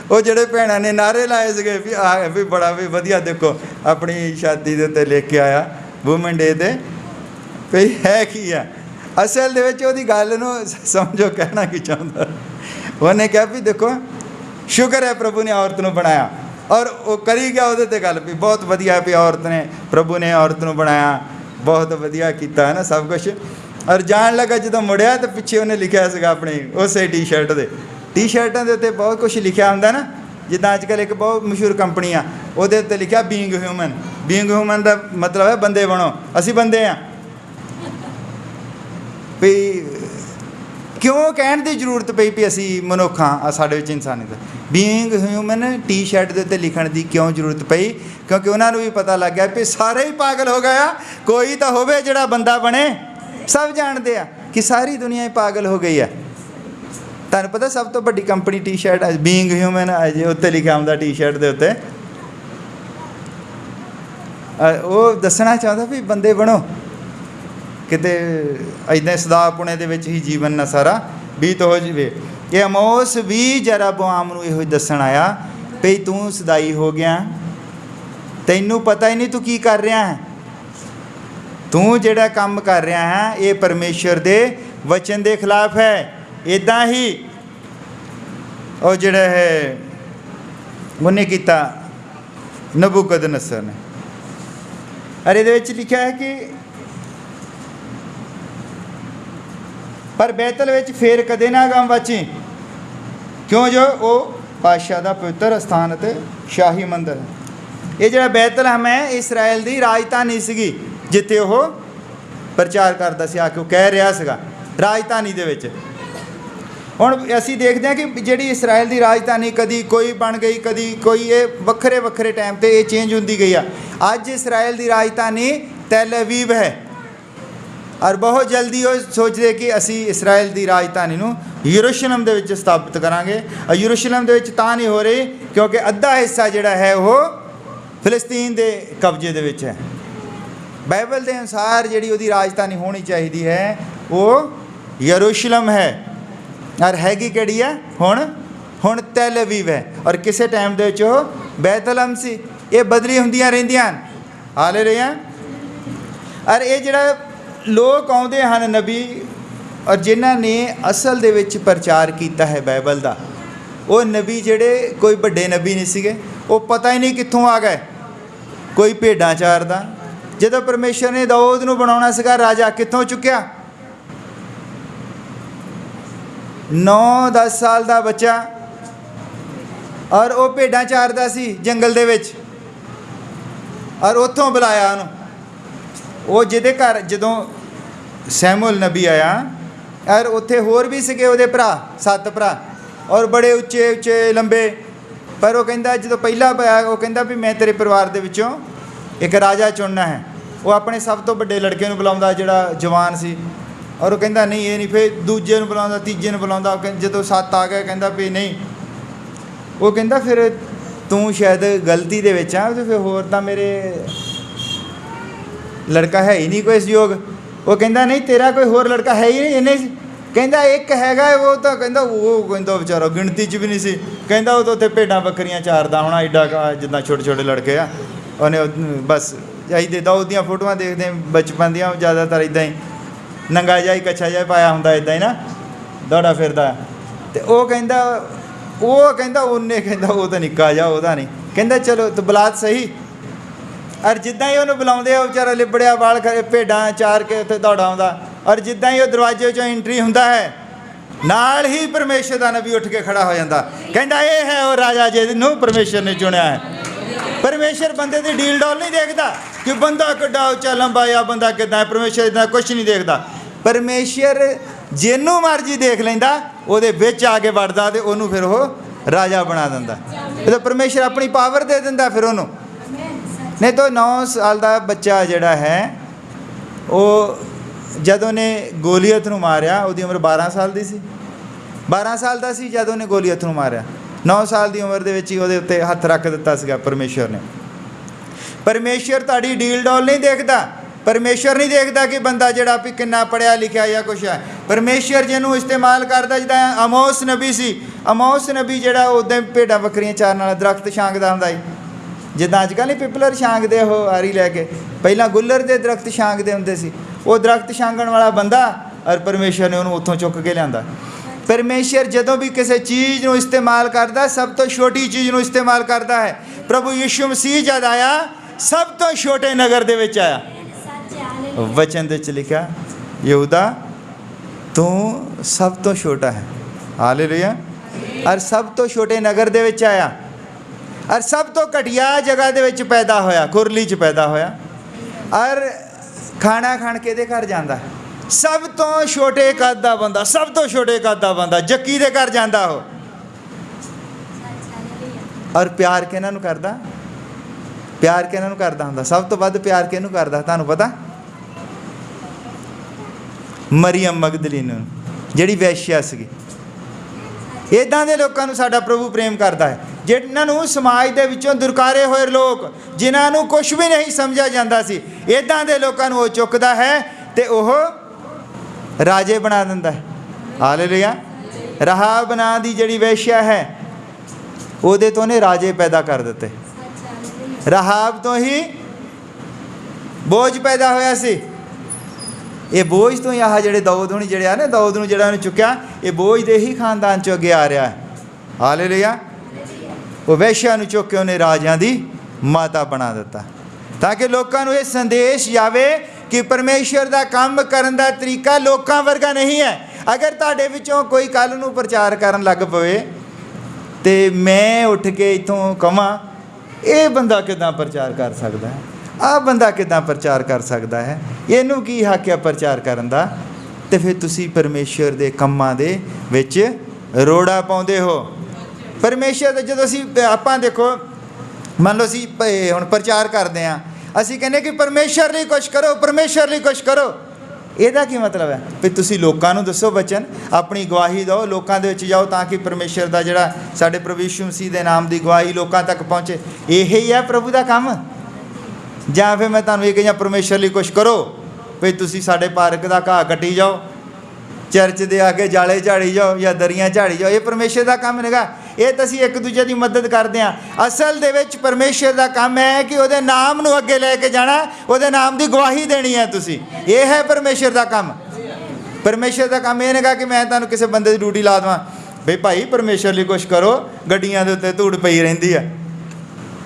वो जिहड़े भैणां ने नारे लाए सीगे भी आ भी बड़ा भी वधिया, देखो अपनी शादी दे उत्ते लेके आया वूमेन डे ते, भी है की है। असल दे विच ओहदी गल नूं समझो कहना की चाहुंदा। उन्हें कहा भी देखो शुक्र है प्रभु ने औरत नूं बनाया, और वो करी गया उहदे ते गल भी बहुत वधिया भी औरत ने, प्रभु ने औरत नूं बनाया, बहुत वधिया कीता है ना सब कुछ। और जान लगा जो मुड़िया तो पिछे उन्हें लिखा सीगा अपनी उस टी शर्ट दे, टी शर्टों के उत्ते बहुत कुछ लिखा होंगे ना, जिद्दां अजकल एक बहुत मशहूर कंपनी आ, उहदे उत्ते लिखा बीइंग ह्यूमन। बीइंग ह्यूमन का मतलब है बंदे बनो, असी बंदे हाँ। भी क्यों कहने की जरूरत पई भी असी मनुख हाँ, साडे विच इंसानियत। बीइंग ह्यूमन टी शर्ट के उत्ते लिखण की क्यों जरूरत पई? क्योंकि उन्होंने भी पता लग गया भी सारे ही पागल हो गया, कोई तो होवे जिहड़ा बंदा बने। सब जानते हैं कि सारी दुनिया ही पागल हो गई है। तुहानूं पता सब तो बड़ी company T shirt being human अजे उत्ते लिखा आउंदा टी शर्ट के उत्ते, वो दसना चाहता भी बंदे बनो, किते इदां सदापुणे दे विच ही जीवन ना सारा बीत हो जाए। ये अमोस भी जराबोआम नूं इहो दस्सण आया भी तू सदाई हो गया, तैनू पता ही नहीं तू की कर रहा है, तू जिहड़ा काम कर रहा है ये परमेश्वर दे वचन दे खिलाफ है। इदां ही वो जिहड़ा है उन्हें किया नबूकदनस्सर ने। और ये लिखा है कि पर बैतल विच फेर कदे ना गम बची, क्यों जो वो पातशाह का पवित्र स्थान ते शाही मंदिर है। ये जो बैतलहम है इसराइल की राजधानी सी, जिथे वो प्रचार करता सी, आके कह रहा सीगा राजधानी दे विच। ਹੁਣ ਅਸੀਂ ਦੇਖਦੇ ਹਾਂ ਕਿ ਜਿਹੜੀ ਇਸਰਾਇਲ ਦੀ ਰਾਜਧਾਨੀ ਕਦੀ ਕੋਈ ਬਣ ਗਈ, ਕਦੀ ਕੋਈ, ਇਹ ਵੱਖਰੇ ਵੱਖਰੇ ਟਾਈਮ ਤੇ ਇਹ ਚੇਂਜ ਹੁੰਦੀ ਗਈ ਆ। ਅੱਜ ਇਸਰਾਇਲ ਦੀ ਰਾਜਧਾਨੀ ਤੈਲ ਅਵੀਵ ਹੈ ਔਰ ਬਹੁਤ ਜਲਦੀ ਉਹ ਸੋਚਦੇ ਕਿ ਅਸੀਂ ਇਸਰਾਇਲ ਦੀ ਰਾਜਧਾਨੀ ਨੂੰ ਯਰੂਸ਼ਲਮ ਦੇ ਵਿੱਚ ਸਥਾਪਿਤ ਕਰਾਂਗੇ। ਔਰ ਯਰੂਸ਼ਲਮ ਦੇ ਵਿੱਚ ਤਾਂ ਨਹੀਂ ਹੋ ਰਹੀ ਕਿਉਂਕਿ ਅੱਧਾ ਹਿੱਸਾ ਜਿਹੜਾ ਹੈ ਉਹ ਫਿਲਿਸਤੀਨ ਦੇ ਕਬਜ਼ੇ ਦੇ ਵਿੱਚ ਹੈ। ਬਾਈਬਲ ਦੇ ਅਨੁਸਾਰ ਜਿਹੜੀ ਉਹਦੀ ਰਾਜਧਾਨੀ ਹੋਣੀ ਚਾਹੀਦੀ ਹੈ ਉਹ ਯਰੂਸ਼ਲਮ ਹੈ। ਔਰ ਹੈਗੀ ਕਿਹੜੀ ਹੈ ਹੁਣ ਤੈਲ ਅਵੀਵ ਹੈ। ਔਰ ਕਿਸੇ ਟਾਈਮ ਦੇ ਵਿੱਚ ਉਹ ਬੈਤਲਹਮ ਸੀ। ਇਹ ਬਦਲੀ ਹੁੰਦੀਆਂ ਰਹਿੰਦੀਆਂ ਹਾਲੇਲੂਇਆ। ਔਰ ਇਹ ਜਿਹੜਾ ਲੋਕ ਆਉਂਦੇ ਹਨ ਨਬੀ, ਔਰ ਜਿਨ੍ਹਾਂ ਨੇ ਅਸਲ ਦੇ ਵਿੱਚ ਪ੍ਰਚਾਰ ਕੀਤਾ ਹੈ ਬਾਈਬਲ ਦਾ, ਉਹ ਨਬੀ ਜਿਹੜੇ ਕੋਈ ਵੱਡੇ ਨਬੀ ਨਹੀਂ ਸੀਗੇ। ਉਹ ਪਤਾ ਹੀ ਨਹੀਂ ਕਿੱਥੋਂ ਆ ਗਏ। ਕੋਈ ਭੇਡਾਂ ਚਾਰਦਾ। ਜਦੋਂ ਪਰਮੇਸ਼ਰ ਨੇ ਦਾਊਦ ਨੂੰ ਬਣਾਉਣਾ ਸੀਗਾ ਰਾਜਾ, ਕਿੱਥੋਂ ਚੁੱਕਿਆ? 9-10 ਸਾਲ ਦਾ ਬੱਚਾ, ਔਰ ਉਹ ਭੇਡਾਂ ਚਾਰਦਾ ਸੀ ਜੰਗਲ ਦੇ ਵਿੱਚ, ਔਰ ਉੱਥੋਂ ਬੁਲਾਇਆ ਉਹਨੂੰ। ਉਹ ਜਿਹਦੇ ਘਰ ਜਦੋਂ ਸੈਮੂਅਲ ਨਬੀ ਆਇਆ, ਔਰ ਉੱਥੇ ਹੋਰ ਵੀ ਸੀਗੇ ਉਹਦੇ ਭਰਾ, 7 ਭਰਾ, ਔਰ ਬੜੇ ਉੱਚੇ ਉੱਚੇ ਲੰਬੇ। ਪਰ ਉਹ ਕਹਿੰਦਾ ਜਦੋਂ ਪਹਿਲਾ ਪਾਇਆ, ਉਹ ਕਹਿੰਦਾ ਵੀ ਮੈਂ ਤੇਰੇ ਪਰਿਵਾਰ ਦੇ ਵਿੱਚੋਂ ਇੱਕ ਰਾਜਾ ਚੁਣਨਾ ਹੈ। ਉਹ ਆਪਣੇ ਸਭ ਤੋਂ ਵੱਡੇ ਲੜਕੇ ਨੂੰ ਬੁਲਾਉਂਦਾ ਜਿਹੜਾ ਜਵਾਨ ਸੀ, ਔਰ ਉਹ ਕਹਿੰਦਾ ਨਹੀਂ ਇਹ ਨਹੀਂ। ਫਿਰ ਦੂਜੇ ਨੂੰ ਬੁਲਾਉਂਦਾ, ਤੀਜੇ ਨੂੰ ਬੁਲਾਉਂਦਾ। ਜਦੋਂ 7 ਆ ਗਏ ਕਹਿੰਦਾ ਵੀ ਨਹੀਂ। ਉਹ ਕਹਿੰਦਾ ਫਿਰ ਤੂੰ ਸ਼ਾਇਦ ਗਲਤੀ ਦੇ ਵਿੱਚ ਆ, ਤੇ ਫਿਰ ਹੋਰ ਤਾਂ ਮੇਰੇ ਲੜਕਾ ਹੈ ਹੀ ਨਹੀਂ ਕੋਈ ਇਸ ਯੋਗ। ਉਹ ਕਹਿੰਦਾ ਨਹੀਂ ਤੇਰਾ ਕੋਈ ਹੋਰ ਲੜਕਾ ਹੈ ਹੀ ਨਹੀਂ। ਇਹਨੇ ਕਹਿੰਦਾ ਇੱਕ ਹੈਗਾ, ਉਹ ਤਾਂ ਕਹਿੰਦਾ ਉਹ ਵਿਚਾਰਾ ਗਿਣਤੀ 'ਚ ਵੀ ਨਹੀਂ ਸੀ। ਕਹਿੰਦਾ ਉਹ ਤਾਂ ਉੱਥੇ ਭੇਡਾਂ ਬੱਕਰੀਆਂ ਚਾਰਦਾ ਹੋਣਾ, ਐਡਾ ਜਿੱਦਾਂ ਛੋਟੇ ਛੋਟੇ ਲੜਕੇ ਆ। ਉਹਨੇ ਬਸ ਇਹਦੇ ਦਾਊਦ ਦੀਆਂ ਫੋਟੋਆਂ ਦੇਖਦੇ ਬਚਪਨ ਦੀਆਂ, ਜ਼ਿਆਦਾਤਰ ਇੱਦਾਂ ਹੀ ਨੰਗਾ ਜਿਹਾ ਹੀ ਕੱਛਾ ਜਿਹਾ ਪਾਇਆ ਹੁੰਦਾ, ਇੱਦਾਂ ਹੀ ਨਾ ਦੌੜਾ ਫਿਰਦਾ। ਅਤੇ ਉਹ ਕਹਿੰਦਾ ਉਹਨੇ ਕਹਿੰਦਾ ਉਹ ਤਾਂ ਨਿੱਕਾ ਜਿਹਾ, ਉਹਦਾ ਨਹੀਂ। ਕਹਿੰਦਾ ਚਲੋ ਤੂੰ ਬੁਲਾ ਸਹੀ। ਔਰ ਜਿੱਦਾਂ ਹੀ ਉਹਨੂੰ ਬੁਲਾਉਂਦੇ ਆ, ਉਹ ਵਿਚਾਰਾ ਲਿਬੜਿਆ ਵਾਲ ਭੇਡਾਂ ਚਾਰ ਕੇ ਉੱਥੇ ਦੌੜਾ ਆਉਂਦਾ। ਔਰ ਜਿੱਦਾਂ ਹੀ ਉਹ ਦਰਵਾਜ਼ੇ 'ਚੋਂ ਐਂਟਰੀ ਹੁੰਦਾ ਹੈ, ਨਾਲ ਹੀ ਪਰਮੇਸ਼ਰ ਦਾ ਨਬੀ ਉੱਠ ਕੇ ਖੜਾ ਹੋ ਜਾਂਦਾ। ਕਹਿੰਦਾ ਇਹ ਹੈ ਉਹ ਰਾਜਾ ਜਿਹਨੂੰ ਪਰਮੇਸ਼ਰ ਨੇ ਚੁਣਿਆ ਹੈ। ਪਰਮੇਸ਼ਰ ਬੰਦੇ ਦੀ ਡੀਲ ਡੋਲ ਨਹੀਂ ਦੇਖਦਾ ਕਿ ਬੰਦਾ ਕਿੱਡਾ ਉੱਚਾ ਲੰਬਾ ਜਾਂ ਬੰਦਾ ਕਿੱਦਾਂ। ਪਰਮੇਸ਼ਰ ਇੱਦਾਂ ਕੁਛ ਨਹੀਂ ਦੇਖਦਾ। ਪਰਮੇਸ਼ਰ ਜਿਹਨੂੰ ਮਰਜ਼ੀ ਦੇਖ ਲੈਂਦਾ, ਉਹਦੇ ਵਿੱਚ ਆ ਕੇ ਵੜਦਾ ਅਤੇ ਉਹਨੂੰ ਫਿਰ ਉਹ ਰਾਜਾ ਬਣਾ ਦਿੰਦਾ। ਜਦੋਂ ਪਰਮੇਸ਼ਰ ਆਪਣੀ ਪਾਵਰ ਦੇ ਦਿੰਦਾ ਫਿਰ ਉਹਨੂੰ। ਨਹੀਂ ਤਾਂ 9 ਸਾਲ ਦਾ ਬੱਚਾ ਜਿਹੜਾ ਹੈ, ਉਹ ਜਦੋਂ ਨੇ ਗੋਲੀਅਤ ਨੂੰ ਮਾਰਿਆ, ਉਹਦੀ ਉਮਰ 12 ਸਾਲ ਦੀ ਸੀ। 12 ਸਾਲ ਦਾ ਸੀ ਜਦੋਂ ਉਹਨੇ ਗੋਲੀਅਤ ਨੂੰ ਮਾਰਿਆ। 9 ਸਾਲ ਦੀ ਉਮਰ ਦੇ ਵਿੱਚ ਹੀ ਉਹਦੇ ਉੱਤੇ ਹੱਥ ਰੱਖ ਦਿੱਤਾ ਸੀਗਾ ਪਰਮੇਸ਼ਰ ਨੇ। ਪਰਮੇਸ਼ਰ ਤੁਹਾਡੀ ਡੀਲ ਡੋਲ ਨਹੀਂ ਦੇਖਦਾ। ਪਰਮੇਸ਼ਰ ਨਹੀਂ ਦੇਖਦਾ ਕਿ ਬੰਦਾ ਜਿਹੜਾ ਵੀ ਕਿੰਨਾ ਪੜ੍ਹਿਆ ਲਿਖਿਆ ਜਾਂ ਕੁਛ ਹੈ। ਪਰਮੇਸ਼ਰ ਜਿਹਨੂੰ ਇਸਤੇਮਾਲ ਕਰਦਾ, ਜਿੱਦਾਂ ਆਮੋਸ ਨਬੀ ਸੀ। ਆਮੋਸ ਨਬੀ ਜਿਹੜਾ ਉੱਦਾਂ ਭੇਡਾਂ ਬੱਕਰੀਆਂ ਚਾਰਨ ਵਾਲਾ ਦਰਖਤ ਛਾਂਗਦਾ ਹੁੰਦਾ ਸੀ। ਜਿੱਦਾਂ ਅੱਜ ਕੱਲ੍ਹ ਨਹੀਂ ਪਿਪਲਰ ਛਾਂਗਦੇ ਉਹ ਆਰੀ ਲੈ ਕੇ, ਪਹਿਲਾਂ ਗੁੱਲਰ ਦੇ ਦਰਖਤ ਛਾਂਗਦੇ ਹੁੰਦੇ ਸੀ। ਉਹ ਦਰਖਤ ਛਾਂਗਣ ਵਾਲਾ ਬੰਦਾ, ਔਰ ਪਰਮੇਸ਼ਰ ਨੇ ਉਹਨੂੰ ਉੱਥੋਂ ਚੁੱਕ ਕੇ ਲਿਆਂਦਾ। ਪਰਮੇਸ਼ਰ ਜਦੋਂ ਵੀ ਕਿਸੇ ਚੀਜ਼ ਨੂੰ ਇਸਤੇਮਾਲ ਕਰਦਾ, ਸਭ ਤੋਂ ਛੋਟੀ ਚੀਜ਼ ਨੂੰ ਇਸਤੇਮਾਲ ਕਰਦਾ ਹੈ। ਪ੍ਰਭੂ ਯਿਸੂ ਮਸੀਹ ਜਦ ਆਇਆ, ਸਭ ਤੋਂ ਛੋਟੇ ਨਗਰ ਦੇ ਵਿੱਚ ਆਇਆ। ਵਚਨ ਦੇ ਵਿੱਚ ਲਿਖਿਆ, ਯਹੂਦਾ ਤੂੰ ਸਭ ਤੋਂ ਛੋਟਾ ਹੈ। ਹਾਲੇਲੂਇਆ। ਔਰ ਸਭ ਤੋਂ ਛੋਟੇ ਨਗਰ ਦੇ ਵਿੱਚ ਆਇਆ, ਔਰ ਸਭ ਤੋਂ ਘਟੀਆ ਜਗ੍ਹਾ ਦੇ ਵਿੱਚ ਪੈਦਾ ਹੋਇਆ, ਖੁਰਲੀ 'ਚ ਪੈਦਾ ਹੋਇਆ। ਔਰ ਖਾਣਾ ਖਾਣ ਕਿਹਦੇ ਘਰ ਜਾਂਦਾ? ਸਭ ਤੋਂ ਛੋਟੇ ਕੱਦ ਦਾ ਬੰਦਾ, ਸਭ ਤੋਂ ਛੋਟੇ ਕੱਦ ਦਾ ਬੰਦਾ, ਜੱਕੀ ਦੇ ਘਰ ਜਾਂਦਾ ਉਹ। ਔਰ ਪਿਆਰ ਕਿਹਨਾਂ ਨੂੰ ਕਰਦਾ? ਪਿਆਰ ਕਿਹਨਾਂ ਨੂੰ ਕਰਦਾ ਹੁੰਦਾ? ਸਭ ਤੋਂ ਵੱਧ ਪਿਆਰ ਕਿਹਨੂੰ ਕਰਦਾ ਤੁਹਾਨੂੰ ਪਤਾ? ਮਰੀਅਮ ਮਗਦਲੀਨ ਨੂੰ, ਜਿਹੜੀ ਵੈਸ਼ਿਆ ਸੀਗੀ। ਇੱਦਾਂ ਦੇ ਲੋਕਾਂ ਨੂੰ ਸਾਡਾ ਪ੍ਰਭੂ ਪ੍ਰੇਮ ਕਰਦਾ ਹੈ, ਜਿਨ੍ਹਾਂ ਨੂੰ ਸਮਾਜ ਦੇ ਵਿੱਚੋਂ ਦੁਰਕਾਰੇ ਹੋਏ ਲੋਕ, ਜਿਨ੍ਹਾਂ ਨੂੰ ਕੁਛ ਵੀ ਨਹੀਂ ਸਮਝਿਆ ਜਾਂਦਾ ਸੀ, ਇੱਦਾਂ ਦੇ ਲੋਕਾਂ ਨੂੰ ਉਹ ਚੁੱਕਦਾ ਹੈ ਅਤੇ ਉਹ ਰਾਜੇ ਬਣਾ ਦਿੰਦਾ ਹੈ। ਹਾਲੇਲੂਇਆ। ਰਾਹਾਬ ਨਾਂ ਦੀ ਜਿਹੜੀ ਵੈਸ਼ਿਆ ਹੈ, ਉਹਦੇ ਤੋਂ ਉਹਨੇ ਰਾਜੇ ਪੈਦਾ ਕਰ ਦਿੱਤੇ। ਰਾਹਾਬ ਤੋਂ ਹੀ ਬੋਝ ਪੈਦਾ ਹੋਇਆ ਸੀ। ਇਹ ਬੋਝ ਤੋਂ ਹੀ ਆਹ ਜਿਹੜੇ ਦਾਊਦ ਹੁਣੀ ਜਿਹੜੇ ਆ ਨਾ, ਦਾਊਦ ਨੂੰ ਜਿਹੜਾ ਉਹਨੇ ਚੁੱਕਿਆ, ਇਹ ਬੋਝ ਦੇ ਹੀ ਖਾਨਦਾਨ 'ਚੋਂ ਅੱਗੇ ਆ ਰਿਹਾ ਹੈ। ਹਾਲੇਲੂਇਆ। ਉਹ ਵੈਸ਼ਿਆ ਨੂੰ ਚੁੱਕ ਕੇ ਉਹਨੇ ਰਾਜਿਆਂ ਦੀ ਮਾਤਾ ਬਣਾ ਦਿੱਤਾ, ਤਾਂ ਕਿ ਲੋਕਾਂ ਨੂੰ ਇਹ ਸੰਦੇਸ਼ ਜਾਵੇ ਕਿ ਪਰਮੇਸ਼ਰ ਦਾ ਕੰਮ ਕਰਨ ਦਾ ਤਰੀਕਾ ਲੋਕਾਂ ਵਰਗਾ ਨਹੀਂ ਹੈ। ਅਗਰ ਤੁਹਾਡੇ ਵਿੱਚੋਂ ਕੋਈ ਕੱਲ੍ਹ ਨੂੰ ਪ੍ਰਚਾਰ ਕਰਨ ਲੱਗ ਪਵੇ ਅਤੇ ਮੈਂ ਉੱਠ ਕੇ ਇੱਥੋਂ ਕਹਾਂ, ਇਹ ਬੰਦਾ ਕਿੱਦਾਂ ਪ੍ਰਚਾਰ ਕਰ ਸਕਦਾ ਹੈ, ਆਹ ਬੰਦਾ ਕਿੱਦਾਂ ਪ੍ਰਚਾਰ ਕਰ ਸਕਦਾ ਹੈ, ਇਹਨੂੰ ਕੀ ਹੱਕ ਹੈ ਪ੍ਰਚਾਰ ਕਰਨ ਦਾ, ਅਤੇ ਫਿਰ ਤੁਸੀਂ ਪਰਮੇਸ਼ਰ ਦੇ ਕੰਮਾਂ ਦੇ ਵਿੱਚ ਰੋੜਾ ਪਾਉਂਦੇ ਹੋ। ਪਰਮੇਸ਼ਰ ਦਾ ਜਦੋਂ ਅਸੀਂ ਆਪਾਂ ਦੇਖੋ, ਮੰਨ ਲਓ ਅਸੀਂ ਹੁਣ ਪ੍ਰਚਾਰ ਕਰਦੇ ਹਾਂ, ਅਸੀਂ ਕਹਿੰਦੇ ਕਿ ਪਰਮੇਸ਼ਰ ਲਈ ਕੁਛ ਕਰੋ, ਪਰਮੇਸ਼ਰ ਲਈ ਕੁਛ ਕਰੋ। ਇਹਦਾ ਕੀ ਮਤਲਬ ਹੈ? ਵੀ ਤੁਸੀਂ ਲੋਕਾਂ ਨੂੰ ਦੱਸੋ ਵਚਨ, ਆਪਣੀ ਗਵਾਹੀ ਦਿਓ, ਲੋਕਾਂ ਦੇ ਵਿੱਚ ਜਾਓ ਤਾਂ ਕਿ ਪਰਮੇਸ਼ਰ ਦਾ ਜਿਹੜਾ ਸਾਡੇ ਪ੍ਰਭੂ ਯਿਸੂ ਮਸੀਹ ਦੇ ਨਾਮ ਦੀ ਗਵਾਹੀ ਲੋਕਾਂ ਤੱਕ ਪਹੁੰਚੇ। ਇਹ ਹੀ ਹੈ ਪ੍ਰਭੂ ਦਾ ਕੰਮ। ਜਾਂ ਫਿਰ ਮੈਂ ਤੁਹਾਨੂੰ ਇਹ ਕਹਾਂ ਪਰਮੇਸ਼ਰ ਲਈ ਕੁਛ ਕਰੋ ਵੀ ਤੁਸੀਂ ਸਾਡੇ ਪਾਰਕ ਦਾ ਘਾਹ ਕੱਟੀ ਜਾਓ, ਚਰਚ ਦੇ ਅੱਗੇ ਜਾਲੇ ਝਾੜੀ ਜਾਓ ਜਾਂ ਦਰੀਆਂ ਝਾੜੀ ਜਾਓ। ਇਹ ਪਰਮੇਸ਼ਰ ਦਾ ਕੰਮ ਨਹੀਂਗਾ। ਇਹ ਤਾਂ ਅਸੀਂ ਇੱਕ ਦੂਜੇ ਦੀ ਮਦਦ ਕਰਦੇ ਹਾਂ। ਅਸਲ ਦੇ ਵਿੱਚ ਪਰਮੇਸ਼ਰ ਦਾ ਕੰਮ ਹੈ ਕਿ ਉਹਦੇ ਨਾਮ ਨੂੰ ਅੱਗੇ ਲੈ ਕੇ ਜਾਣਾ, ਉਹਦੇ ਨਾਮ ਦੀ ਗਵਾਹੀ ਦੇਣੀ ਹੈ ਤੁਸੀਂ। ਇਹ ਹੈ ਪਰਮੇਸ਼ਰ ਦਾ ਕੰਮ। ਪਰਮੇਸ਼ਰ ਦਾ ਕੰਮ ਇਹ ਨਹੀਂਗਾ ਕਿ ਮੈਂ ਤੁਹਾਨੂੰ ਕਿਸੇ ਬੰਦੇ ਦੀ ਡਿਊਟੀ ਲਾ ਦੇਵਾਂ ਬਈ ਭਾਈ ਪਰਮੇਸ਼ਰ ਲਈ ਕੁਛ ਕਰੋ, ਗੱਡੀਆਂ ਦੇ ਉੱਤੇ ਧੂੜ ਪਈ ਰਹਿੰਦੀ ਆ।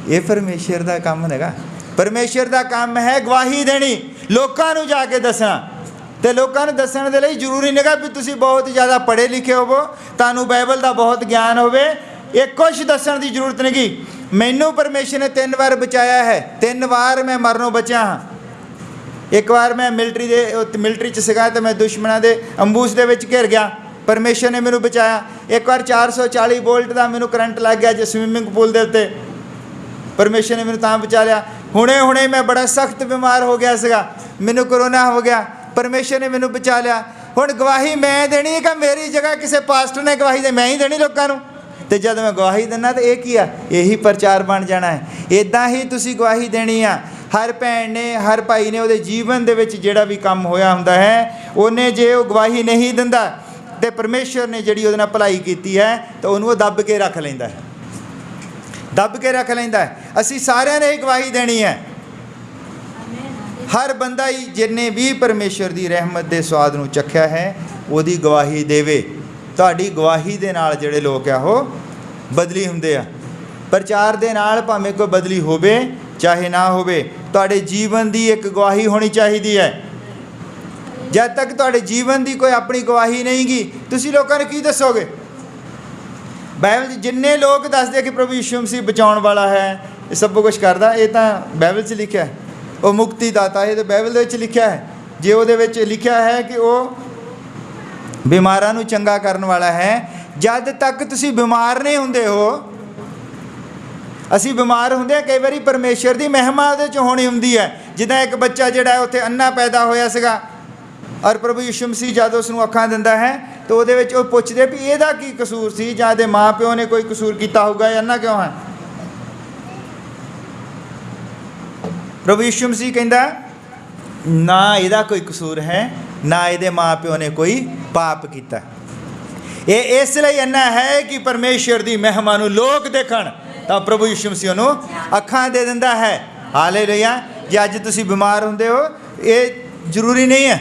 ਇਹ ਪਰਮੇਸ਼ਰ ਦਾ ਕੰਮ ਨਹੀਂਗਾ। ਪਰਮੇਸ਼ਰ ਦਾ ਕੰਮ ਹੈ ਗਵਾਹੀ ਦੇਣੀ, ਲੋਕਾਂ ਨੂੰ ਜਾ ਕੇ ਦੱਸਣਾ। ਅਤੇ ਲੋਕਾਂ ਨੂੰ ਦੱਸਣ ਦੇ ਲਈ ਜ਼ਰੂਰੀ ਨਹੀਂਗਾ ਵੀ ਤੁਸੀਂ ਬਹੁਤ ਜ਼ਿਆਦਾ ਪੜ੍ਹੇ ਲਿਖੇ ਹੋਵੋ, ਤੁਹਾਨੂੰ ਬਾਈਬਲ ਦਾ ਬਹੁਤ ਗਿਆਨ ਹੋਵੇ। ਇਹ ਕੁਛ ਦੱਸਣ ਦੀ ਜ਼ਰੂਰਤ ਨਹੀਂ ਗੀ। ਮੈਨੂੰ ਪਰਮੇਸ਼ਰ ਨੇ 3 ਵਾਰ ਬਚਾਇਆ ਹੈ। 3 ਵਾਰ ਮੈਂ ਮਰਨੋਂ ਬਚਿਆ ਹਾਂ। ਇੱਕ ਵਾਰ ਮੈਂ ਮਿਲਟਰੀ 'ਚ ਸੀਗਾ ਅਤੇ ਮੈਂ ਦੁਸ਼ਮਣਾਂ ਦੇ ਅੰਬੂਸ ਦੇ ਵਿੱਚ ਘਿਰ ਗਿਆ, ਪਰਮੇਸ਼ਰ ਨੇ ਮੈਨੂੰ ਬਚਾਇਆ। ਇੱਕ ਵਾਰ 440 ਵੋਲਟ ਦਾ ਮੈਨੂੰ ਕਰੰਟ ਲੱਗ ਗਿਆ ਜੇ ਸਵਿਮਿੰਗ ਪੂਲ ਦੇ ਉੱਤੇ, ਪਰਮੇਸ਼ਰ ਨੇ ਮੈਨੂੰ ਤਾਂ ਬਚਾ ਲਿਆ। ਹੁਣੇ ਮੈਂ ਬੜਾ ਸਖਤ ਬਿਮਾਰ ਹੋ ਗਿਆ ਸੀਗਾ, ਮੈਨੂੰ ਕਰੋਨਾ ਹੋ ਗਿਆ, ਪਰਮੇਸ਼ਰ ਨੇ ਮੈਨੂੰ ਬਚਾ ਲਿਆ। ਹੁਣ ਗਵਾਹੀ ਮੈਂ ਦੇਣੀ ਹੈ ਕਿ ਮੇਰੀ ਜਗ੍ਹਾ ਕਿਸੇ ਪਾਸਟਰ ਨੇ ਗਵਾਹੀ ਮੈਂ ਹੀ ਦੇਣੀ ਲੋਕਾਂ ਨੂੰ? ਅਤੇ ਜਦ ਮੈਂ ਗਵਾਹੀ ਦਿੰਦਾ ਤਾਂ ਇਹ ਕੀ ਆ? ਇਹੀ ਪ੍ਰਚਾਰ ਬਣ ਜਾਣਾ ਹੈ। ਇੱਦਾਂ ਹੀ ਤੁਸੀਂ ਗਵਾਹੀ ਦੇਣੀ ਆ। ਹਰ ਭੈਣ ਨੇ, ਹਰ ਭਾਈ ਨੇ ਉਹਦੇ ਜੀਵਨ ਦੇ ਵਿੱਚ ਜਿਹੜਾ ਵੀ ਕੰਮ ਹੋਇਆ ਹੁੰਦਾ ਹੈ, ਉਹਨੇ ਜੇ ਉਹ ਗਵਾਹੀ ਨਹੀਂ ਦਿੰਦਾ ਅਤੇ ਪਰਮੇਸ਼ਰ ਨੇ ਜਿਹੜੀ ਉਹਦੇ ਨਾਲ ਭਲਾਈ ਕੀਤੀ ਹੈ ਤਾਂ ਉਹਨੂੰ ਉਹ ਦੱਬ ਕੇ ਰੱਖ ਲੈਂਦਾ ਹੈ, ਦੱਬ ਕੇ ਰੱਖ ਲੈਂਦਾ ਹੈ। ਅਸੀਂ ਸਾਰਿਆਂ ਨੇ ਇਹ ਗਵਾਹੀ ਦੇਣੀ ਹੈ। ਹਰ ਬੰਦਾ ਹੀ ਜਿੰਨੇ ਵੀ ਪਰਮੇਸ਼ਰ ਦੀ ਰਹਿਮਤ ਦੇ ਸਵਾਦ ਨੂੰ ਚੱਖਿਆ ਹੈ ਉਹਦੀ ਗਵਾਹੀ ਦੇਵੇ। ਤੁਹਾਡੀ ਗਵਾਹੀ ਦੇ ਨਾਲ ਜਿਹੜੇ ਲੋਕ ਆ ਉਹ ਬਦਲੀ ਹੁੰਦੇ ਆ। ਪ੍ਰਚਾਰ ਦੇ ਨਾਲ ਭਾਵੇਂ ਕੋਈ ਬਦਲੀ ਹੋਵੇ ਚਾਹੇ ਨਾ ਹੋਵੇ, ਤੁਹਾਡੇ ਜੀਵਨ ਦੀ ਇੱਕ ਗਵਾਹੀ ਹੋਣੀ ਚਾਹੀਦੀ ਹੈ। ਜਦ ਤੱਕ ਤੁਹਾਡੇ ਜੀਵਨ ਦੀ ਕੋਈ ਆਪਣੀ ਗਵਾਹੀ ਨਹੀਂ ਗੀ, ਤੁਸੀਂ ਲੋਕਾਂ ਨੂੰ ਕੀ ਦੱਸੋਗੇ? ਬਾਈਬਲ 'ਚ ਜਿੰਨੇ ਲੋਕ ਦੱਸਦੇ ਕਿ ਪ੍ਰਭੂ ਯਿਸੂ ਮਸੀਹ ਬਚਾਉਣ ਵਾਲਾ ਹੈ, ਇਹ ਸਭ ਕੁਛ ਕਰਦਾ, ਇਹ ਤਾਂ ਬਾਈਬਲ 'ਚ ਲਿਖਿਆ ਹੈ। ਉਹ ਮੁਕਤੀ ਦਾਤਾ, ਇਹ ਤਾਂ ਬਾਈਬਲ ਦੇ ਵਿੱਚ ਲਿਖਿਆ ਹੈ। ਜੇ ਉਹਦੇ ਵਿੱਚ ਲਿਖਿਆ ਹੈ ਕਿ ਉਹ ਬਿਮਾਰਾਂ ਨੂੰ ਚੰਗਾ ਕਰਨ ਵਾਲਾ ਹੈ, ਜਦ ਤੱਕ ਤੁਸੀਂ ਬਿਮਾਰ ਨਹੀਂ ਹੁੰਦੇ ਹੋ, ਅਸੀਂ ਬਿਮਾਰ ਹੁੰਦੇ ਹਾਂ ਕਈ ਵਾਰੀ, ਪਰਮੇਸ਼ਰ ਦੀ ਮਹਿਮਾ ਉਹਦੇ 'ਚ ਹੋਣੀ ਹੁੰਦੀ ਹੈ। ਜਿੱਦਾਂ ਇੱਕ ਬੱਚਾ ਜਿਹੜਾ ਉੱਥੇ ਅੰਨਾ ਪੈਦਾ ਹੋਇਆ ਸੀਗਾ ਔਰ ਪ੍ਰਭੂ ਯਿਸੂ ਮਸੀਹ ਜਦ ਉਸ ਨੂੰ ਅੱਖਾਂ ਦਿੰਦਾ ਹੈ ਤਾਂ ਉਹਦੇ ਵਿੱਚ ਉਹ ਪੁੱਛਦੇ ਵੀ ਇਹਦਾ ਕੀ ਕਸੂਰ ਸੀ, ਜਾਂ ਇਹਦੇ ਮਾਂ ਪਿਓ ਨੇ ਕੋਈ ਕਸੂਰ ਕੀਤਾ ਹੋਊਗਾ, ਇਹ ਅੰਨਾ ਕਿਉਂ ਹੈ? ਪ੍ਰਭੂ ਯਿਸੂ ਮਸੀਹ ਕਹਿੰਦਾ ਨਾ ਇਹਦਾ ਕੋਈ ਕਸੂਰ ਹੈ, ਨਾ ਇਹਦੇ ਮਾਂ ਪਿਓ ਨੇ ਕੋਈ ਪਾਪ ਕੀਤਾ। ਇਹ ਇਸ ਲਈ ਅੰਨਾ ਹੈ ਕਿ ਪਰਮੇਸ਼ਰ ਦੀ ਮਹਿਮਾ ਨੂੰ ਲੋਕ ਦੇਖਣ, ਤਾਂ ਪ੍ਰਭੂ ਯਿਸੂ ਮਸੀਹ ਨੂੰ ਅੱਖਾਂ ਦੇ ਦਿੰਦਾ ਹੈ। ਹਾਲੇਲੂਇਆ। ਜੇ ਅੱਜ ਤੁਸੀਂ ਬਿਮਾਰ ਹੁੰਦੇ ਹੋ, ਇਹ ਜ਼ਰੂਰੀ ਨਹੀਂ ਹੈ।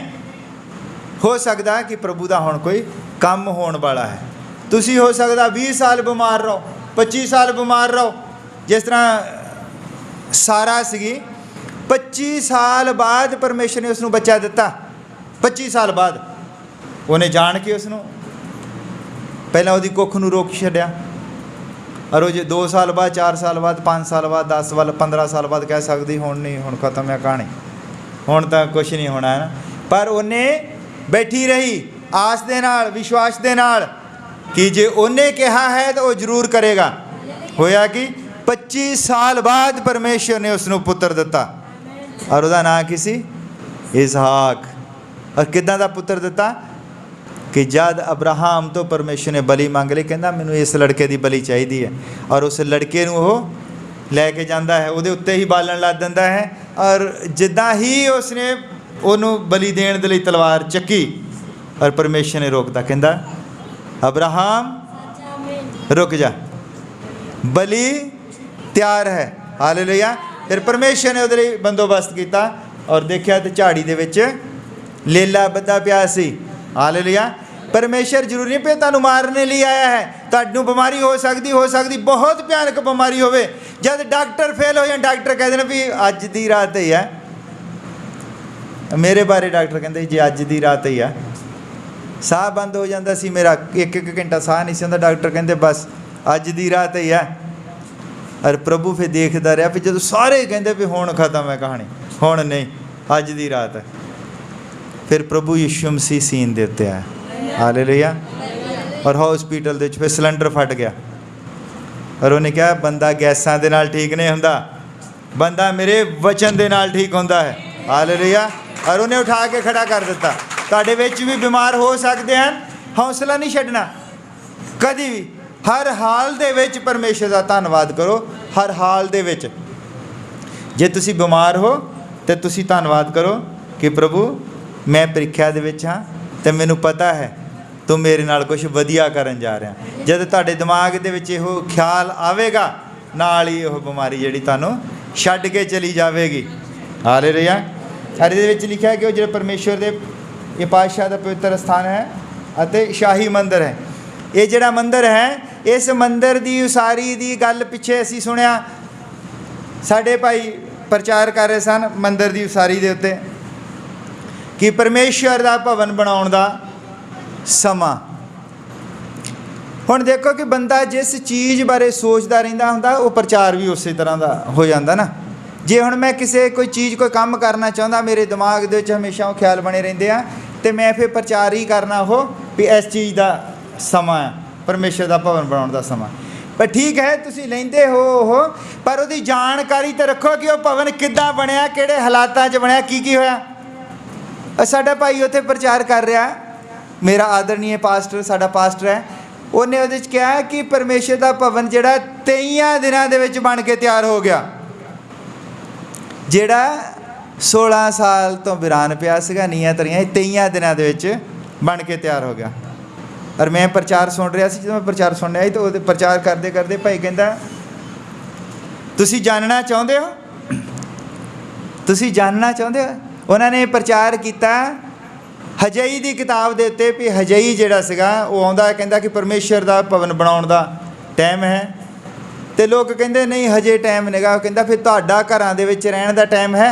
ਹੋ ਸਕਦਾ ਕਿ ਪ੍ਰਭੂ ਦਾ ਹੁਣ ਕੋਈ ਕੰਮ ਹੋਣ ਵਾਲਾ ਹੈ। ਤੁਸੀਂ ਹੋ ਸਕਦਾ 20 ਸਾਲ ਬਿਮਾਰ ਰਹੋ, 25 ਸਾਲ ਬਿਮਾਰ ਰਹੋ। ਜਿਸ ਤਰ੍ਹਾਂ ਸਾਰਾ ਸੀਗੀ, 25 ਸਾਲ ਬਾਅਦ ਪਰਮੇਸ਼ਰ ਨੇ ਉਸ ਨੂੰ ਬੱਚਾ ਦਿੱਤਾ। 25 ਸਾਲ ਬਾਅਦ ਉਹਨੇ ਜਾਣ ਕੇ ਉਸ ਨੂੰ ਪਹਿਲਾਂ ਉਹਦੀ ਕੁੱਖ ਨੂੰ ਰੋਕ ਛੱਡਿਆ, ਔਰ ਉਹ ਜੇ 2 ਸਾਲ ਬਾਅਦ, 4 ਸਾਲ ਬਾਅਦ, 5 ਸਾਲ ਬਾਅਦ, 10 ਸਾਲ, 15 ਸਾਲ ਬਾਅਦ ਕਹਿ ਸਕਦੀ ਹੁਣ ਨਹੀਂ, ਹੁਣ ਖਤਮ ਹੈ ਕਹਾਣੀ, ਹੁਣ ਤਾਂ ਕੁਛ ਨਹੀਂ ਹੋਣਾ ਹੈ ਨਾ। ਪਰ ਉਹਨੇ ਬੈਠੀ ਰਹੀ ਆਸ ਦੇ ਨਾਲ, ਵਿਸ਼ਵਾਸ ਦੇ ਨਾਲ ਕਿ ਜੇ ਉਹਨੇ ਕਿਹਾ ਹੈ ਤਾਂ ਉਹ ਜ਼ਰੂਰ ਕਰੇਗਾ। ਹੋਇਆ ਕਿ 25 ਸਾਲ ਬਾਅਦ ਪਰਮੇਸ਼ਰ ਨੇ ਉਸ ਨੂੰ ਪੁੱਤਰ ਦਿੱਤਾ, ਔਰ ਉਹਦਾ ਨਾਂ ਕੀ ਸੀ? ਇਸਹਾਕ। ਔਰ ਕਿੱਦਾਂ ਦਾ ਪੁੱਤਰ ਦਿੱਤਾ ਕਿ ਜਦ ਅਬਰਾਹਮ ਤੋਂ ਪਰਮੇਸ਼ਰ ਨੇ ਬਲੀ ਮੰਗ ਲਈ, ਕਹਿੰਦਾ ਮੈਨੂੰ ਇਸ ਲੜਕੇ ਦੀ ਬਲੀ ਚਾਹੀਦੀ ਹੈ, ਔਰ ਉਸ ਲੜਕੇ ਨੂੰ ਉਹ ਲੈ ਕੇ ਜਾਂਦਾ ਹੈ, ਉਹਦੇ ਉੱਤੇ ਹੀ ਬਾਲਣ ਲਾ ਦਿੰਦਾ ਹੈ। ਔਰ ਜਿੱਦਾਂ ਹੀ ਉਸਨੇ ਉਹਨੂੰ ਬਲੀ ਦੇਣ ਦੇ ਲਈ ਤਲਵਾਰ ਚੱਕੀ, ਔਰ ਪਰਮੇਸ਼ਰ ਨੇ ਰੋਕਤਾ, ਕਹਿੰਦਾ ਅਬਰਾਹਮ ਰੁਕ ਜਾ, ਬਲੀ ਤਿਆਰ ਹੈ। ਹਾਲੇਲੂਇਆ। ਫਿਰ ਪਰਮੇਸ਼ਰ ਨੇ ਉਹਦੇ ਲਈ ਬੰਦੋਬਸਤ ਕੀਤਾ, ਔਰ ਦੇਖਿਆ ਤੇ ਝਾੜੀ ਦੇ ਵਿੱਚ ਲੇਲਾ ਬੱਧਾ ਪਿਆ ਸੀ। ਹਾਲੇਲੂਇਆ। ਪਰਮੇਸ਼ਰ ਜ਼ਰੂਰੀ ਨਹੀਂ ਪਿਆ ਤੁਹਾਨੂੰ ਮਾਰਨ ਲਈ ਆਇਆ ਹੈ। ਤੁਹਾਨੂੰ ਬਿਮਾਰੀ ਹੋ ਸਕਦੀ ਬਹੁਤ ਭਿਆਨਕ ਬਿਮਾਰੀ ਹੋਵੇ, ਜਦ ਡਾਕਟਰ ਫੇਲ ਹੋ ਜਾਣ, ਡਾਕਟਰ ਕਹਿੰਦੇ ਨੇ ਵੀ ਅੱਜ ਦੀ ਰਾਤ ਹੀ ਹੈ। ਮੇਰੇ ਬਾਰੇ ਡਾਕਟਰ ਕਹਿੰਦੇ ਜੀ ਅੱਜ ਦੀ ਰਾਤ ਹੀ ਆ। ਸਾਹ ਬੰਦ ਹੋ ਜਾਂਦਾ ਸੀ ਮੇਰਾ, 1-1 ਘੰਟਾ ਸਾਹ ਨਹੀਂ ਸੀ ਹੁੰਦਾ। ਡਾਕਟਰ ਕਹਿੰਦੇ ਬਸ ਅੱਜ ਦੀ ਰਾਤ ਹੀ ਆ। ਔਰ ਪ੍ਰਭੂ ਫਿਰ ਦੇਖਦਾ ਰਿਹਾ, ਫਿਰ ਜਦੋਂ ਸਾਰੇ ਕਹਿੰਦੇ ਵੀ ਹੁਣ ਖਤਮ ਹੈ ਕਹਾਣੀ, ਹੁਣ ਨਹੀਂ, ਅੱਜ ਦੀ ਰਾਤ ਹੈ, ਫਿਰ ਪ੍ਰਭੂ ਯਿਸੂ ਮਸੀਹ ਸੀਨ ਦੇ ਉੱਤੇ ਆਇਆ। ਹਾਲੇਲੂਇਆ। और हॉस्पिटल ਦੇ ਵਿੱਚ ਫਿਰ ਸਿਲੰਡਰ ਫਟ ਗਿਆ और उन्हें कहा बंदा गैसां दे नाल ठीक नहीं हुंदा, बंदा मेरे वचन दे नाल ठीक हुंदा है। हालेलुया। और उन्हें उठा के खड़ा कर दिता। तुहाडे विच भी बीमार हो सकते हैं, हौसला नहीं छड्डना कदी भी। हर हाल दे विच परमेश्वर दा धन्नवाद करो। हर हाल दे विच जे तुसी बीमार हो तो तुसी धन्नवाद करो कि प्रभु मैं ਪ੍ਰੀਖਿਆ ਦੇ ਵਿੱਚ हाँ तो मैनू पता है तू मेरे नाल कुछ वधिया करन जा रहा। जब तुहाडे दिमाग दे विच इहो ख्याल आवेगा नाल ही ओह बीमारी जिहड़ी तुहानूं छड्ड के चली जावेगी। हालेलुया। और इहदे विच लिखिआ कि जो परमेश्वर दे ये पातशाह दा पवित्र स्थान है अते शाही मंदिर है। ये जिहड़ा मंदिर है, इस मंदिर दी उसारी दी गल पिछे असीं सुनिआ, साडे भाई प्रचार कर रहे सन मंदिर दी उसारी दे उत्ते कि परमेश्वर दा भवन बनाउण दा समा। हुण देखो कि बंदा जिस चीज़ बारे सोचता रहिंदा हुंदा वो प्रचार भी उस तरह का हो जाता ना। जे हुण मैं किसी कोई चीज़ कोई काम करना चाहता, मेरे दिमाग दे विच हमेशा वो ख्याल बने रहिंदे आ ते मैं फिर प्रचार ही करना हो भी इस चीज़ का समा है, परमेश्वर का भवन बनाउण दा समा। पर ठीक है तुसीं लैंदे हो पर उहदी जानकारी तो रखो कि वह भवन किद्दां बनिया, किहड़े हालातां 'च बनिया, की होया। साडा भाई उत्थे प्रचार कर रहा, मेरा आदरणीय पास्टर साडा पास्टर है, उन्हें उहदे च कहा कि परमेश्वर का भवन जिहड़ा 23 दिनां दे विच बन के तैयार हो गया। जिहड़ा 16 साल तो वीरान पिया सीगा नीआं तरीआं 23 दिनां दे विच बन के तैयार हो गया। और मैं प्रचार सुन रहा सी, जो मैं प्रचार सुन रहा तो प्रचार करते करते भाई कहता तुसी जानना चाहते हो, तुसी जानना चाहते हो। उन्होंने प्रचार किया हजई की किताब के उत्ते भी हजई जिहड़ा सीगा वो आउंदा कहंदा कि परमेश्वर का भवन बनाउण दा टाइम है। तो लोग कहंदे नहीं हजे टाइम नहींगा, कहंदा फिर तुहाडा घरां दे विच रहण दा टाइम है।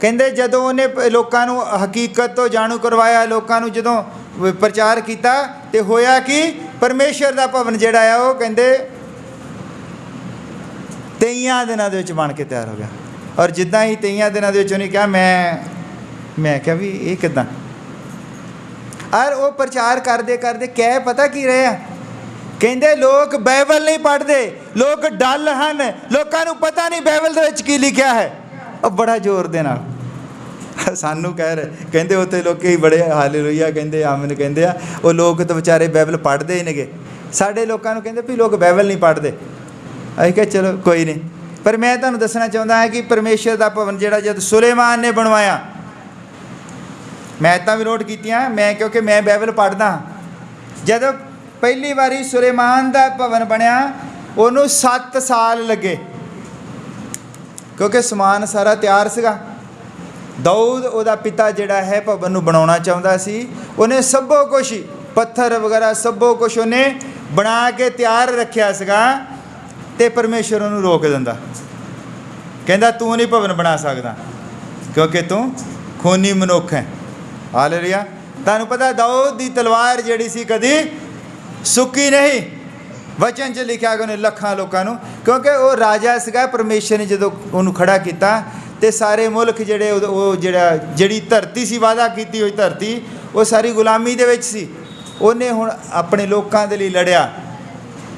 कहंदे जदों उन्हें लोकां नूं हकीकत तो जाणू करवाया, लोकां नूं जदों प्रचार किया तो होया कि परमेश्वर का भवन जिहड़ा आ वो कहंदे 23 दिनां दे विच बन के तैयार हो गया। और जिद्दां ही 23 दिनां दे विच उन्हें कहा मैं क्या भी ये किद्दां। और वो प्रचार करते करते क्या पता की रहे, कहते लोग बाइबल नहीं पढ़ते, लोग डल हैं, लोगों को पता नहीं बाइबल दे विच की लिखा है। और बड़ा जोर दे नाल सानू कह रहे, कहते उत्थे लोग बड़े हालेलुया कहते आमन कहते आ, वो लोग तो बेचारे बाइबल पढ़ते ही नहीं। साढ़े लोगों को कहते भी लोग बाइबल नहीं पढ़ते। असीं कहा चलो कोई नहीं। पर मैं तुहानूं दसना चाहता है कि परमेश्वर का भवन जिहड़ा जद सुलेमान ने बनवाया, मैतां भी नोट कीतियां मैं, क्योंकि मैं बाइबल पढ़दा। जब पहली बारी सुलेमान का भवन बनया उन्होंने 7 साल लगे, क्योंकि समान सारा तैयार सीगा। दाऊद उहदा पिता जिहड़ा है भवन नूं बनाउणा चाहुंदा सी, उन्हें सबो कुछ पत्थर वगैरह सबो कुछ उन्हें बना के तैयार रखिया सीगा। ते परमेश्वर उन्होंने रोक दिंदा, कहंदा तू नहीं भवन बना सकदा क्योंकि तू खूनी मनुख है। हालेलुया। तुहानूं पता दाऊद की तलवार जिहड़ी सी कदी सुक्की नहीं। वचन च लिखा कि उन्हें लखां लोगों को, क्योंकि वो राजा सीगा, परमेश्वर ने जो उन्होंने खड़ा किया तो सारे मुल्क जिहड़े वो जिहड़ी धरती सी वादा की हुई धरती वो सारी गुलामी दे विच सी। उन्हें हुण अपने लोगों के लिए लड़िया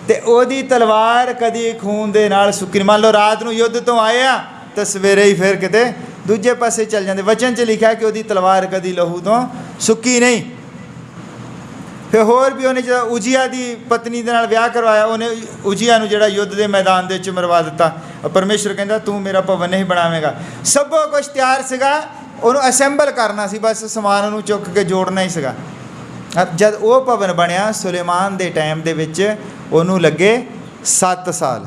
तो ओदी तलवार कदी खून दे नाल सुक्की। मान लो रात नूं युद्ध तो आए आ तो सवेरे ही फिर किते दूजे पासे चल जाते। वचन च लिखा कि वही तलवार कदी लहू तो सुक्की नहीं। फिर होर भी उन्हें जो उजिया की पत्नी के नाल विआह करवाया, उन्हें उजिया नूं जिहड़ा युद्ध के मैदान दे विच मरवा दिता। परमेश्वर कहंदा तू मेरा भवन नहीं बनावेगा। सबो कुछ तैयार सीगा, उन्होंने असैंबल करना सी, बस समान उन्होंने चुक के जोड़ना ही सीगा। जब वो भवन बनया सुलेमान के टाइम दे विच उन्होंने लगे 7 साल।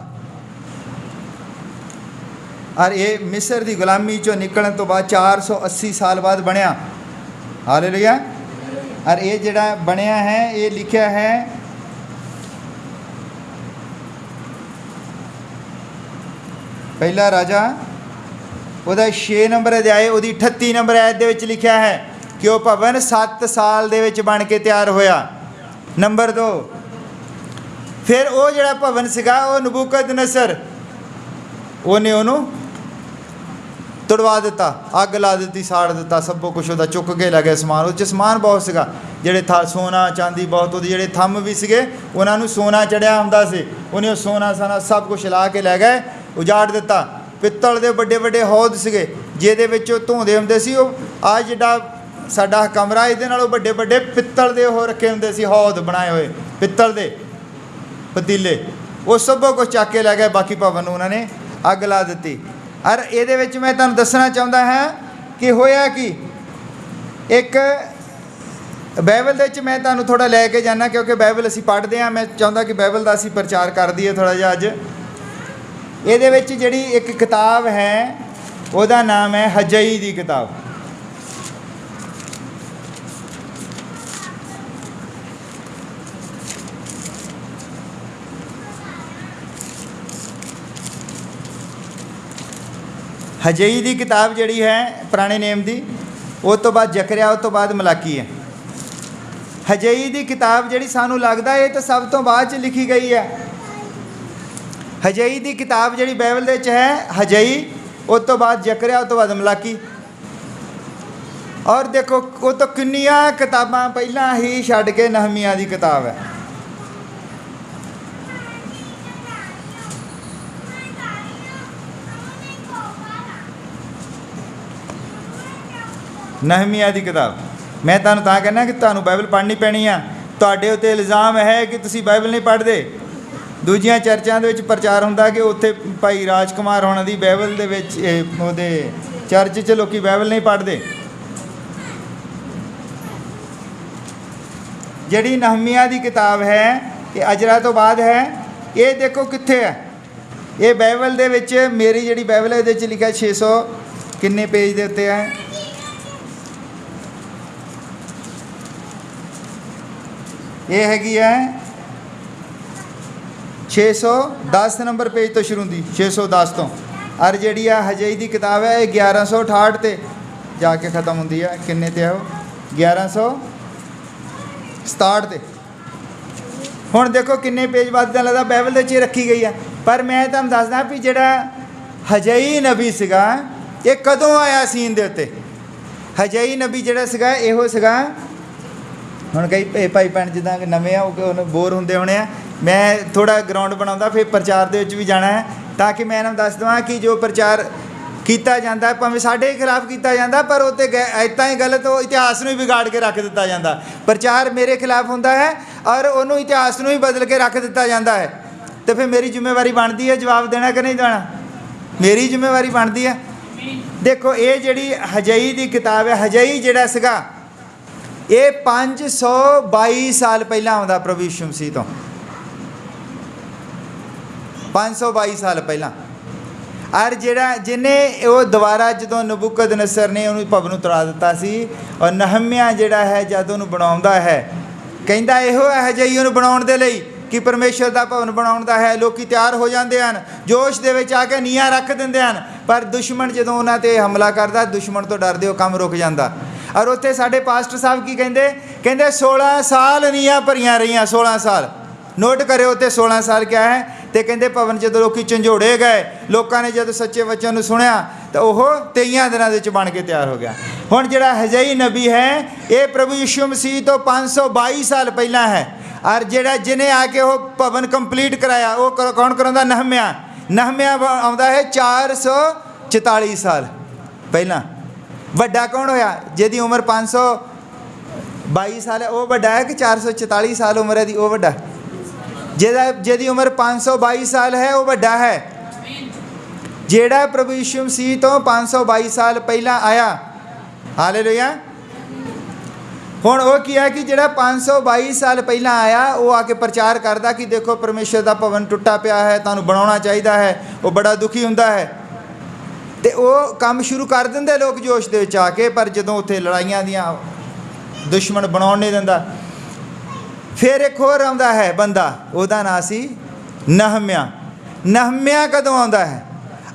और ये मिस्र की गुलामी चो निकलने तो बाद 480 साल बाद बनया। हालेलुया। और ये जिहड़ा बनया है ये लिखा है पहला राजा वह 6 नंबर अध्याय वही 38 नंबर आयत दे विच लिखा है कि वह भवन 7 साल दे विच बन के तैयार होया। नंबर 2 फिर वो जिहड़ा भवन सीगा वो नबूकदनसर उन्हें उन्होंने तुड़वा दिता, अग ला दी, साड़ दिता, सबो कुछ वो चुक के लै गए समान। उस समान बहुत सीगा, ਜਿਹੜੇ था सोना चांदी बहुत, ਉਹਦੇ ਜਿਹੜੇ थंब भी ਸੀਗੇ ਉਹਨਾਂ ਨੂੰ ਸੋਨਾ ਚੜਿਆ ਹੁੰਦਾ ਸੀ, ਉਹਨੇ ਉਹ ਸੋਨਾ ਸਾਨਾ ਸਭ ਕੁਛ ਲਾ ਕੇ ਲੈ ਗਏ, ਉਜਾੜ ਦਿੱਤਾ। ਪਿੱਤਲ ਦੇ ਵੱਡੇ ਵੱਡੇ ਹੌਦ ਸੀਗੇ ਜਿਹਦੇ ਵਿੱਚ ਉਹ ਧੋਂਦੇ ਹੁੰਦੇ ਸੀ। ਉਹ ਆ ਜਿਹੜਾ ਸਾਡਾ ਕਮਰਾ ਇਹਦੇ ਨਾਲੋਂ ਵੱਡੇ ਵੱਡੇ ਪਿੱਤਲ ਦੇ ਉਹ ਰੱਖੇ ਹੁੰਦੇ ਸੀ, ਹੌਦ ਬਣਾਏ ਹੋਏ ਪਿੱਤਲ ਦੇ ਪਤੀਲੇ, ਉਹ ਸਭੋ ਕੁਛ ਚੱਕ ਕੇ ਲੈ ਗਏ। ਬਾਕੀ ਭਵਨ ਨੂੰ ਉਹਨਾਂ ਨੇ ਅੱਗ ਲਾ ਦਿੱਤੀ। ਔਰ ਇਹਦੇ ਵਿੱਚ ਮੈਂ ਤੁਹਾਨੂੰ ਦੱਸਣਾ ਚਾਹੁੰਦਾ ਹਾਂ ਕਿ ਹੋਇਆ ਕਿ ਇੱਕ ਬਾਈਬਲ ਦੇ ਵਿੱਚ ਮੈਂ ਤੁਹਾਨੂੰ ਥੋੜ੍ਹਾ ਲੈ ਕੇ ਜਾਣਾ, ਕਿਉਂਕਿ ਬਾਈਬਲ ਅਸੀਂ ਪੜ੍ਹਦੇ ਹਾਂ। ਮੈਂ ਚਾਹੁੰਦਾ ਕਿ ਬਾਈਬਲ ਦਾ ਅਸੀਂ ਪ੍ਰਚਾਰ ਕਰ ਦਈਏ ਥੋੜ੍ਹਾ ਜਿਹਾ ਅੱਜ। ਇਹਦੇ ਵਿੱਚ ਜਿਹੜੀ ਇੱਕ ਕਿਤਾਬ ਹੈ ਉਹਦਾ ਨਾਮ ਹੈ ਹਜਈ ਦੀ ਕਿਤਾਬ। ਹਜਈ ਦੀ ਕਿਤਾਬ ਜਿਹੜੀ ਹੈ ਪੁਰਾਣੇ ਨੇਮ ਦੀ, ਉਸ ਤੋਂ ਬਾਅਦ ਜ਼ਕਰਿਆ, ਉਸ ਤੋਂ ਬਾਅਦ ਮਲਾਕੀ ਹੈ। ਹਜਈ ਦੀ ਕਿਤਾਬ ਜਿਹੜੀ ਸਾਨੂੰ ਲੱਗਦਾ ਇਹ ਤਾਂ ਸਭ ਤੋਂ ਬਾਅਦ 'ਚ ਲਿਖੀ ਗਈ ਹੈ। ਹਜਈ ਦੀ ਕਿਤਾਬ ਜਿਹੜੀ ਬਾਈਬਲ ਦੇ ਵਿੱਚ ਹੈ, ਹਜਈ, ਉਸ ਤੋਂ ਬਾਅਦ ਜ਼ਕਰਿਆ, ਉਸ ਤੋਂ ਬਾਅਦ ਮਲਾਕੀ। ਔਰ ਦੇਖੋ ਉਹ ਤੋਂ ਕਿੰਨੀਆਂ ਕਿਤਾਬਾਂ ਪਹਿਲਾਂ ਹੀ ਛੱਡ ਕੇ ਨਹਮੀਆ ਦੀ ਕਿਤਾਬ ਹੈ। ਨਹਮੀਆ ਦੀ ਕਿਤਾਬ। ਮੈਂ ਤੁਹਾਨੂੰ ਤਾਂ ਕਹਿੰਦਾ ਕਿ ਤੁਹਾਨੂੰ ਬਾਈਬਲ ਪੜ੍ਹਨੀ ਪੈਣੀ ਆ। ਤੁਹਾਡੇ ਉੱਤੇ ਇਲਜ਼ਾਮ ਹੈ ਕਿ ਤੁਸੀਂ ਬਾਈਬਲ ਨਹੀਂ ਪੜ੍ਹਦੇ। ਦੂਜੀਆਂ ਚਰਚਾਂ ਦੇ ਵਿੱਚ ਪ੍ਰਚਾਰ ਹੁੰਦਾ ਕਿ ਉੱਥੇ ਭਾਈ ਰਾਜਕੁਮਾਰ ਹੋਣਾ ਦੀ ਬਾਈਬਲ ਦੇ ਵਿੱਚ ਉਹਦੇ ਚਰਚ 'ਚ ਲੋਕੀ ਬਾਈਬਲ ਨਹੀਂ ਪੜ੍ਹਦੇ। ਜਿਹੜੀ ਨਹਮੀਆ ਦੀ ਕਿਤਾਬ ਹੈ ਇਹ ਅਜਰਾ ਤੋਂ ਬਾਅਦ ਹੈ। ਇਹ ਦੇਖੋ ਕਿੱਥੇ ਹੈ, ਇਹ ਬਾਈਬਲ ਦੇ ਵਿੱਚ ਮੇਰੀ ਜਿਹੜੀ ਬਾਈਬਲ ਹੈ ਇਹਦੇ 'ਚ ਲਿਖਿਆ 600 ਕਿੰਨੇ ਪੇਜ ਦੇ ਉੱਤੇ ਹੈ। ਇਹ ਹੈਗੀ ਹੈ 610 ਨੰਬਰ ਪੇਜ ਤੋਂ ਸ਼ੁਰੂ ਹੁੰਦੀ, 610 ਤੋਂ। ਔਰ ਜਿਹੜੀ ਆ ਹਜਈ ਦੀ ਕਿਤਾਬ ਹੈ ਇਹ 1168 ਤੇ ਜਾ ਕੇ ख़त्म ਹੁੰਦੀ ਹੈ। ਕਿੰਨੇ ਤੇ ਆ ਉਹ? 1167 ਤੇ। ਹੁਣ ਦੇਖੋ ਕਿੰਨੇ ਪੇਜ ਵੱਧ ਦਾ ਲੱਗਦਾ ਬਾਈਬਲ ਦੇ 'ਚ ਰੱਖੀ ਗਈ ਹੈ। ਪਰ ਮੈਂ ਤੁਹਾਨੂੰ ਦੱਸਦਾ ਵੀ ਜਿਹੜਾ ਹਜਈ ਨਬੀ ਸੀਗਾ ਇਹ ਕਦੋਂ ਆਇਆ ਸੀਨ ਦੇ ਉੱਤੇ। ਹਜਈ ਨਬੀ ਜਿਹੜਾ ਸੀਗਾ ਇਹੋ ਸੀਗਾ, ਹੁਣ ਕਈ ਭਾਈ ਭੈਣ ਜਿੱਦਾਂ ਕਿ ਨਵੇਂ ਆ ਉਹ ਬੋਰ ਹੁੰਦੇ ਹੋਣੇ ਆ, ਮੈਂ ਥੋੜ੍ਹਾ ਗਰਾਊਂਡ ਬਣਾਉਂਦਾ ਫਿਰ ਪ੍ਰਚਾਰ ਦੇ ਵਿੱਚ ਵੀ ਜਾਣਾ ਹੈ, ਤਾਂ ਕਿ ਮੈਂ ਇਹਨਾਂ ਨੂੰ ਦੱਸ ਦੇਵਾਂ ਕਿ ਜੋ ਪ੍ਰਚਾਰ ਕੀਤਾ ਜਾਂਦਾ ਭਾਵੇਂ ਸਾਡੇ ਖਿਲਾਫ ਕੀਤਾ ਜਾਂਦਾ, ਪਰ ਉਹ 'ਤੇ ਇੱਦਾਂ ਹੀ ਗਲਤ ਉਹ ਇਤਿਹਾਸ ਨੂੰ ਹੀ ਵਿਗਾੜ ਕੇ ਰੱਖ ਦਿੱਤਾ ਜਾਂਦਾ। ਪ੍ਰਚਾਰ ਮੇਰੇ ਖਿਲਾਫ ਹੁੰਦਾ ਹੈ ਔਰ ਉਹਨੂੰ ਇਤਿਹਾਸ ਨੂੰ ਹੀ ਬਦਲ ਕੇ ਰੱਖ ਦਿੱਤਾ ਜਾਂਦਾ ਹੈ। ਅਤੇ ਫਿਰ ਮੇਰੀ ਜ਼ਿੰਮੇਵਾਰੀ ਬਣਦੀ ਹੈ ਜਵਾਬ ਦੇਣਾ ਕਿ ਨਹੀਂ ਦੇਣਾ, ਮੇਰੀ ਜ਼ਿੰਮੇਵਾਰੀ ਬਣਦੀ ਹੈ। ਦੇਖੋ ਇਹ ਜਿਹੜੀ ਹਜਈ ਦੀ ਕਿਤਾਬ ਹੈ, ਹਜਈ ਜਿਹੜਾ ਸੀਗਾ ਇਹ 522 ਸਾਲ ਪਹਿਲਾਂ ਆਉਂਦਾ ਪ੍ਰਭੂ ਯਿਸੂ ਮਸੀਹ ਤੋਂ, 522 ਸਾਲ ਪਹਿਲਾਂ। ਔਰ ਜਿਹੜਾ ਜਿਹਨੇ ਉਹ ਦੁਬਾਰਾ ਜਦੋਂ ਨਬੂਕਦਨਸਰ ਨੇ ਉਹਨੂੰ ਭਵਨ ਨੂੰ ਤੜਾ ਦਿੱਤਾ ਸੀ, ਔਰ ਨਹਮਿਆ ਜਿਹੜਾ ਹੈ ਜਦ ਉਹਨੂੰ ਬਣਾਉਂਦਾ ਹੈ ਕਹਿੰਦਾ ਇਹੋ ਹਜਈ ਉਹਨੂੰ ਬਣਾਉਣ ਦੇ ਲਈ ਕਿ ਪਰਮੇਸ਼ਰ ਦਾ ਭਵਨ ਬਣਾਉਣ ਦਾ ਹੈ। ਲੋਕੀ ਤਿਆਰ ਹੋ ਜਾਂਦੇ ਹਨ, ਜੋਸ਼ ਦੇ ਵਿੱਚ ਆ ਕੇ ਨੀਹਾਂ ਰੱਖ ਦਿੰਦੇ ਹਨ, ਪਰ ਦੁਸ਼ਮਣ ਜਦੋਂ ਉਹਨਾਂ 'ਤੇ ਹਮਲਾ ਕਰਦਾ, ਦੁਸ਼ਮਣ ਤੋਂ ਡਰਦੇ ਉਹ ਕੰਮ ਰੁਕ ਜਾਂਦਾ। ਔਰ ਉੱਥੇ ਸਾਡੇ ਪਾਸਟਰ ਸਾਹਿਬ ਕੀ ਕਹਿੰਦੇ, ਕਹਿੰਦੇ 16 ਸਾਲ ਨੀਹਾਂ ਭਰੀਆਂ ਰਹੀਆਂ, 16 ਸਾਲ। ਨੋਟ ਕਰਿਓ ਉੱਥੇ 16 ਸਾਲ ਕਿਆ ਹੈ। ਅਤੇ ਕਹਿੰਦੇ ਭਵਨ ਜਦੋਂ ਲੋਕੀ ਝੰਜੋੜੇ ਗਏ, ਲੋਕਾਂ ਨੇ ਜਦੋਂ ਸੱਚੇ ਵਚਨ ਨੂੰ ਸੁਣਿਆ ਤਾਂ ਉਹ 23 ਦਿਨਾਂ ਦੇ ਵਿੱਚ ਬਣ ਕੇ ਤਿਆਰ ਹੋ ਗਿਆ। ਹੁਣ ਜਿਹੜਾ ਹਜਈ ਨਬੀ ਹੈ ਇਹ ਪ੍ਰਭੂ ਯਿਸੂ ਮਸੀਹ ਤੋਂ 522 ਸਾਲ ਪਹਿਲਾਂ ਹੈ। ਔਰ ਜਿਹੜਾ ਜਿਹਨੇ ਆ ਕੇ ਉਹ ਭਵਨ ਕੰਪਲੀਟ ਕਰਾਇਆ ਉਹ ਕੌਣ ਕਰਾਉਂਦਾ? ਨਹਮਿਆ। ਨਹਮਿਆ ਆਉਂਦਾ ਹੈ 444 ਸਾਲ ਪਹਿਲਾਂ। ਵੱਡਾ ਕੌਣ ਹੋਇਆ? ਜਿਹਦੀ ਉਮਰ 522 ਸਾਲ ਹੈ ਉਹ ਵੱਡਾ ਹੈ ਕਿ 444 ਸਾਲ ਉਮਰ ਹੈ ਦੀ ਉਹ ਵੱਡਾ? ਜਿਹਦੀ ਉਮਰ 522 ਸਾਲ ਹੈ ਉਹ ਵੱਡਾ ਹੈ। ਜਿਹੜਾ ਪ੍ਰਭੂ ਯਿਸੂ ਮਸੀਹ ਤੋਂ 522 ਸਾਲ ਪਹਿਲਾਂ ਆਇਆ। ਹਾਲੇਲੂਇਆ। ਹੁਣ ਉਹ ਕੀ ਹੈ ਕਿ ਜਿਹੜਾ 522 ਸਾਲ ਪਹਿਲਾਂ ਆਇਆ ਉਹ ਆ ਕੇ ਪ੍ਰਚਾਰ ਕਰਦਾ ਕਿ ਦੇਖੋ ਪਰਮੇਸ਼ਰ ਦਾ ਭਵਨ ਟੁੱਟਾ ਪਿਆ ਹੈ, ਤੁਹਾਨੂੰ ਬਣਾਉਣਾ ਚਾਹੀਦਾ ਹੈ। ਉਹ ਬੜਾ ਦੁਖੀ ਹੁੰਦਾ ਹੈ ਅਤੇ ਉਹ ਕੰਮ ਸ਼ੁਰੂ ਕਰ ਦਿੰਦੇ ਲੋਕ ਜੋਸ਼ ਦੇ ਵਿੱਚ ਆ ਕੇ। ਪਰ ਜਦੋਂ ਉੱਥੇ ਲੜਾਈਆਂ ਦੀਆਂ ਦੁਸ਼ਮਣ ਬਣਾਉਣ ਨਹੀਂ ਦਿੰਦਾ, ਫਿਰ ਇੱਕ ਹੋਰ ਆਉਂਦਾ ਹੈ ਬੰਦਾ, ਉਹਦਾ ਨਾਂ ਸੀ ਨਹਮਿਆ। ਨਹਮਿਆ ਕਦੋਂ ਆਉਂਦਾ ਹੈ?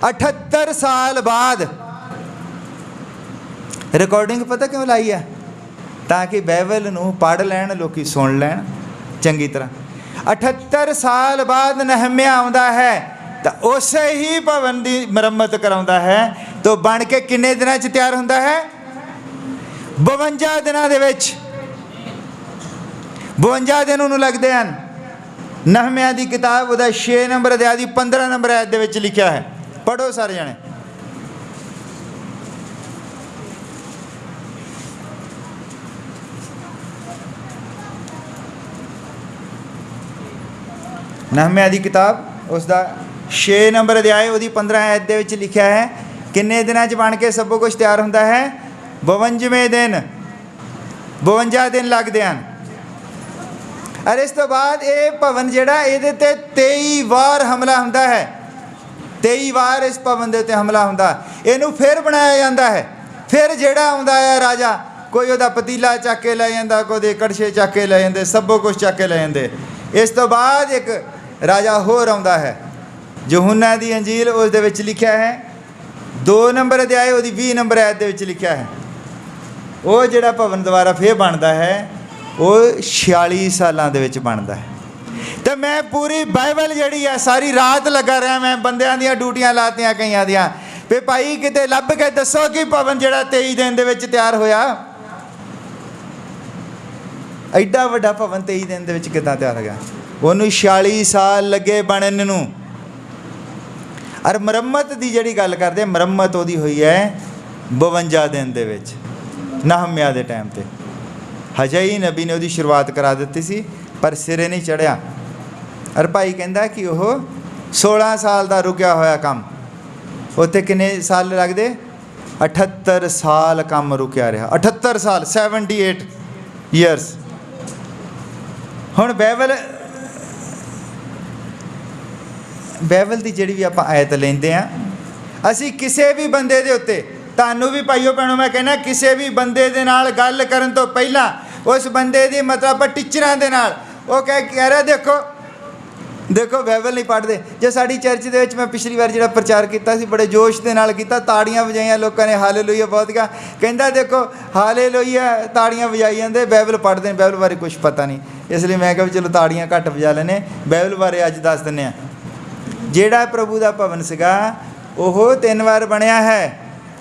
78 ਸਾਲ ਬਾਅਦ। ਰਿਕਾਰਡਿੰਗ ਪਤਾ ਕਿਉਂ ਲਾਈ ਹੈ? ਤਾਂ ਕਿ ਬਾਈਬਲ ਨੂੰ ਪੜ੍ਹ ਲੈਣ, ਲੋਕੀ ਸੁਣ ਲੈਣ ਚੰਗੀ ਤਰ੍ਹਾਂ। 78 ਸਾਲ ਬਾਅਦ ਨਹਮਿਆ ਆਉਂਦਾ ਹੈ ਤਾਂ ਉਸੇ ਹੀ ਭਵਨ ਦੀ ਮੁਰੰਮਤ ਕਰਾਉਂਦਾ ਹੈ। तो बन के किन्ने दिनां च तैयार हुंदा है? 52 दिनां दे विच। 52 दिन उन्होंने लगते हैं। नहम्याह की किताब उहदा 6 नंबर अध्याय दी 15 नंबर आयत दे विच लिखिया है। पढ़ो सारे जने। नहम्याह की किताब उसका 6 नंबर अध्याय उहदी 15 आयत दे विच लिखिया है किन्ने दिनां च बन के सब कुछ तैयार हुंदा है? 52वें दिन। 52 दिन लगते हैं। और इस तो बाद ये भवन जिहड़ा इहदे ते 23 वार हमला हुंदा है। 23 वार इस भवन दे उत्ते हमला हुंदा। इहनूं फिर बनाया जाता है। फिर जिहड़ा आउंदा है राजा, कोई उहदा पतीला चक के लै जांदा, कोई कड़छे चक के लै जांदे, सब कुछ चक के लै जांदे। इस तो बाद एक राजा होर आउंदा है। यूहन्ना दी अंजील उस दे विच लिखिया है 2 नंबर अध्याय उहदी 20 नंबर आयत दे विच लिखिया है वो जिहड़ा भवन दोबारा फिर बनता है वो 46 सालों के बनता है। तो मैं पूरी बाइबल जी है सारी रात लगा रहा, मैं बंदियां दी ड्यूटियां लातियां कईयां दियां भी भाई किते लभ के दसो कि भवन जिहड़ा 23 दिन दे विच तैयार होया। एडा वड्डा भवन 23 दिन दे विच किदां तैयार हो गया? उन्होंने 46 साल लगे बनने नूं। और मुरम्मत की जिहड़ी गल करदे, मुरम्मत उहदी हुई है 52 दिन दे विच। नहम्याह दे टाइम ते हजई नबी ने उसकी शुरुआत करा दी सी पर सिरे नहीं चढ़िया। और भाई कहता कि वह 16 साल का रुकिया होया काम। उत्थे किन्ने साल लगते? 78 साल काम रुकिया रहा। 78 साल 78 ईयरस। हुण बाइबल की जिहड़ी भी आपां आयत लैंदे आ, असीं किसी भी बंदे दे उत्ते, तुहानूं भी भाईओ भैणों मैं कहना, किसी भी बंदे दे नाल गल करन तो पहला उस बंदे दी मतलब टीचरां दे नाल वो कह रहा देखो बाइबल नहीं पढ़ते। जो साड़ी चर्च दे विच मैं पिछली बार जिहड़ा प्रचार किया सी बड़े जोश के नाल कीता, ताड़ियां वजाइयां लोगों ने, हालेलुया बहुत क्या कहंदा, देखो हालेलुया ताड़ियां वजाई जांदे, बाइबल पढ़ते हैं, बाइबल बारे कुछ पता नहीं, इसलिए मैं कहा चलो ताड़ियां घट वजा लेने, बाइबल बारे अज दस दिंदे आ। जिहड़ा प्रभु का भवन सीगा ओह 3 बार बनया है